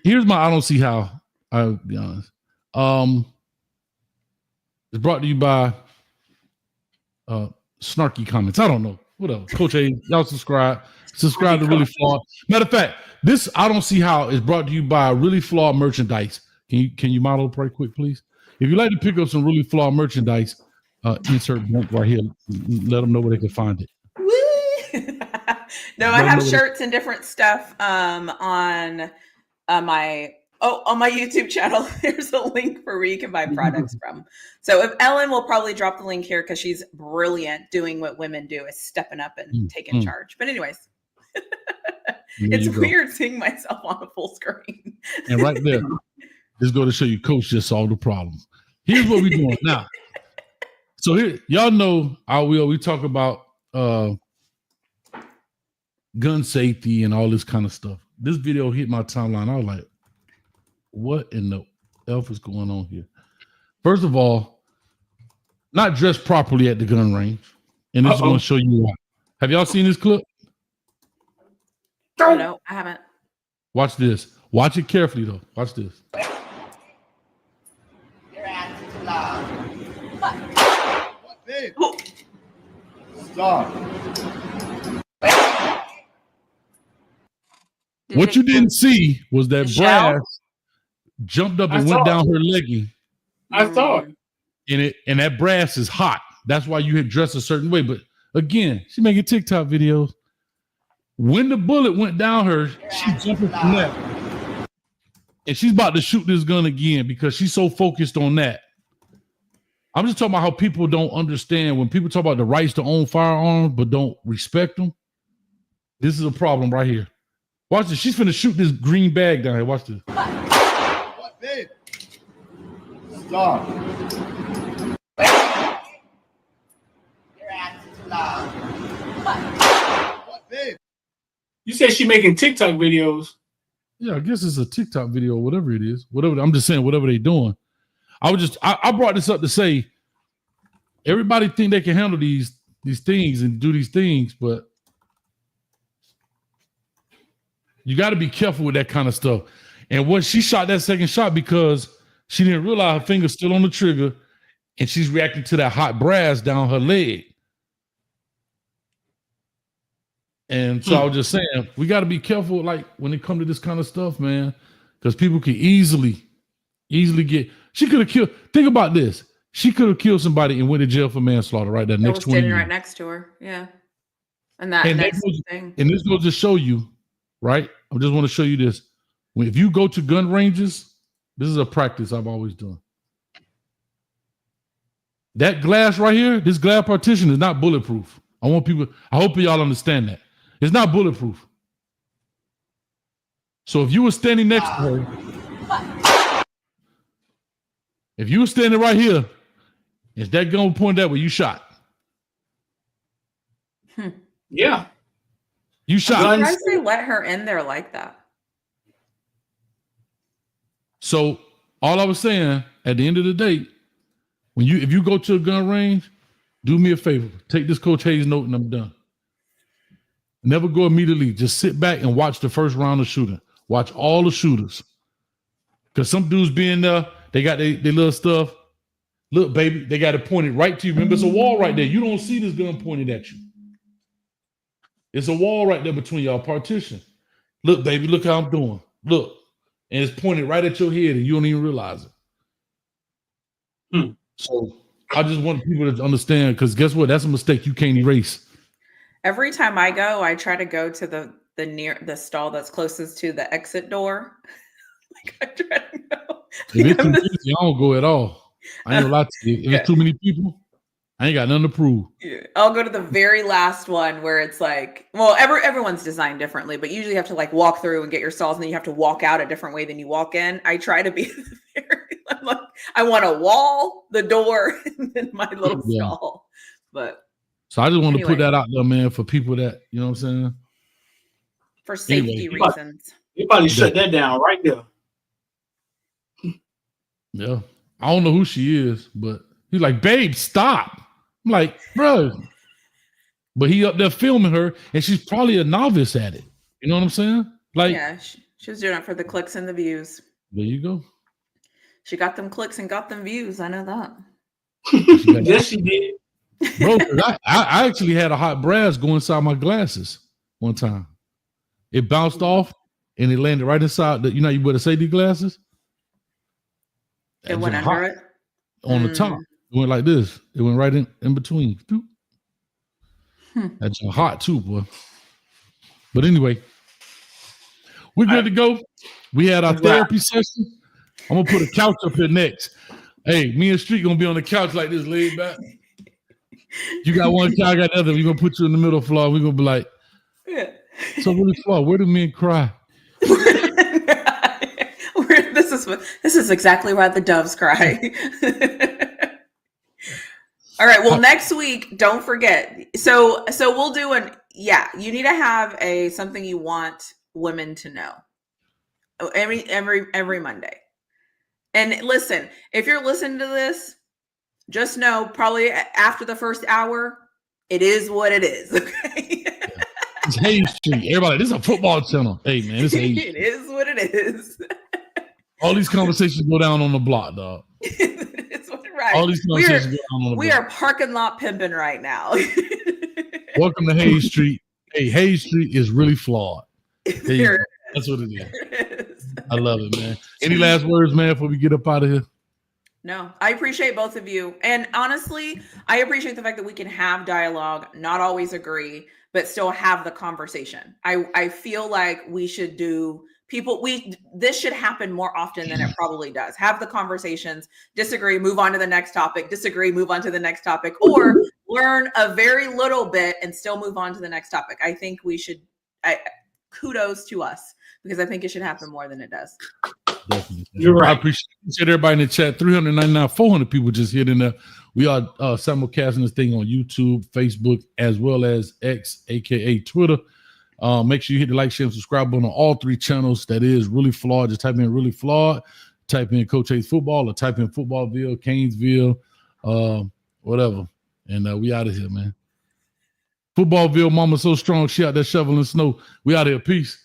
Here's my I don't see how. I'll be honest. It's brought to you by snarky comments. I don't know. Whatever. Coach A, y'all subscribe to Really Flawed. Matter of fact, this I don't see how is brought to you by Really Flawed merchandise. Can you model right quick, please? If you'd like to pick up some Really Flawed merchandise, insert link right here. Let them know where they can find it. No, I have shirts and different stuff on my YouTube channel. There's a link for where you can buy products from. So if Ellen will probably drop the link here because she's brilliant doing what women do, is stepping up and taking charge. But anyways, it's weird seeing myself on a full screen. And right there, just go to show you Coach just solved the problem. Here's what we're doing now. So here, y'all know we talk about gun safety and all this kind of stuff. This video hit my timeline. I was like, what in the F is going on here? First of all, not dressed properly at the gun range. And this is going to show you why. Have y'all seen this clip? No, I haven't. Watch this. Watch it carefully, though. Watch this. Your ass is loud. What, babe? Stop. What you didn't see was that brass jumped up and went down her legging. I saw it. And that brass is hot. That's why you had dressed a certain way. But again, she's making TikTok videos. When the bullet went down her, she jumped from that. And she's about to shoot this gun again because she's so focused on that. I'm just talking about how people don't understand when people talk about the rights to own firearms but don't respect them. This is a problem right here. Watch this. She's finna shoot this green bag down here. Watch this. What, babe? Stop. Your ass is loud. What, babe? You said she making TikTok videos. Yeah, I guess it's a TikTok video, whatever it is. Whatever. I'm just saying, whatever they're doing. I brought this up to say everybody think they can handle these things and do these things, but you got to be careful with that kind of stuff. And what she shot that second shot because she didn't realize her finger's still on the trigger and she's reacting to that hot brass down her leg. And so I was just saying, we got to be careful, like when it comes to this kind of stuff, man, because people can easily get. She could have killed. Think about this. She could have killed somebody and went to jail for manslaughter right there next 20 years. Right next to her, yeah. And that next thing. And this goes to show you, right? I just want to show you this. If you go to gun ranges, this is a practice I've always done. That glass right here, this glass partition is not bulletproof. I hope y'all understand that. It's not bulletproof. So if you were standing next to her, if you were standing right here, is that gun pointed that way? You shot. Yeah. You shot. I'm surprised they let her in there like that. So all I was saying, at the end of the day, if you go to a gun range, do me a favor. Take this Coach Hayes note and I'm done. Never go immediately. Just sit back and watch the first round of shooting. Watch all the shooters. Because some dudes being there, they got their little stuff. Look, baby, they got it pointed right to you. Remember, it's a wall right there. You don't see this gun pointed at you. It's a wall right there between y'all, partition. Look, baby, look how I'm doing. Look. And it's pointed right at your head and you don't even realize it. So I just want people to understand, because guess what? That's a mistake you can't erase. Every time I go, I try to go to the stall that's closest to the exit door. Like I try to go. If it's too busy, I don't go at all. I ain't gonna lie to you. If it's too many people, I ain't got nothing to prove. Yeah. I'll go to the very last one where it's like, well, everyone's designed differently, but usually you have to like walk through and get your stalls, and then you have to walk out a different way than you walk in. I try to be I'm like, I want a wall, the door, and then my little stall. But so I just want to put that out there, man, for people that, you know what I'm saying? For safety reasons. You probably shut that down right there. Yeah. I don't know who she is, but he's like, babe, stop. I'm like, bro, But he up there filming her, and she's probably a novice at it. You know what I'm saying? Like, yeah, she was doing it for the clicks and the views. There you go. She got them clicks and got them views. I know that. Yes, she did. Bro, I actually had a hot brass go inside my glasses one time. It bounced off and it landed right inside the, you know, you wear the safety glasses. It went under it? On the top. It went like this. It went right in between. That's hot too, boy. But anyway, we're good to go. We had our therapy session. I'm gonna put a couch up here next. Hey, me and Street gonna be on the couch like this, laid back. You got one couch, I got the other. We're gonna put you in the middle floor. We're gonna be like, so really, Flaw, where do men cry? This is exactly why the doves cry. All right. Well, next week, don't forget. So we'll do you need to have something you want women to know every Monday. And listen, if you're listening to this, just know probably after the first hour, it is what it is. Okay. It's Hayes Street. Everybody, this is a football channel. Hey man, it's Hayes. It is what it is. All these conversations go down on the block, dog. It's right. All these conversations go down on the block. We are parking lot pimping right now. Welcome to Hayes Street. Hey, Hayes Street is really flawed. That's what it is. I love it, man. Any last words, man, before we get up out of here? No, I appreciate both of you. And honestly, I appreciate the fact that we can have dialogue, not always agree, but still have the conversation. I feel like we should this should happen more often than it probably does. Have the conversations, disagree, move on to the next topic, disagree, move on to the next topic, or learn a very little bit and still move on to the next topic. I think we should, kudos to us, because I think it should happen more than it does. Definitely. You're right. I appreciate everybody in the chat. 399, 400 people just hit in there. We are simulcasting this thing on YouTube, Facebook, as well as X, aka Twitter. Make sure you hit the like, share, and subscribe button on all three channels. That is Really Flawed. Just type in Really Flawed, type in Coach Hayes Football, or type in Footballville, Canesville, whatever. And we out of here, man. Footballville, mama so strong, she out there shoveling snow. We out here. Peace.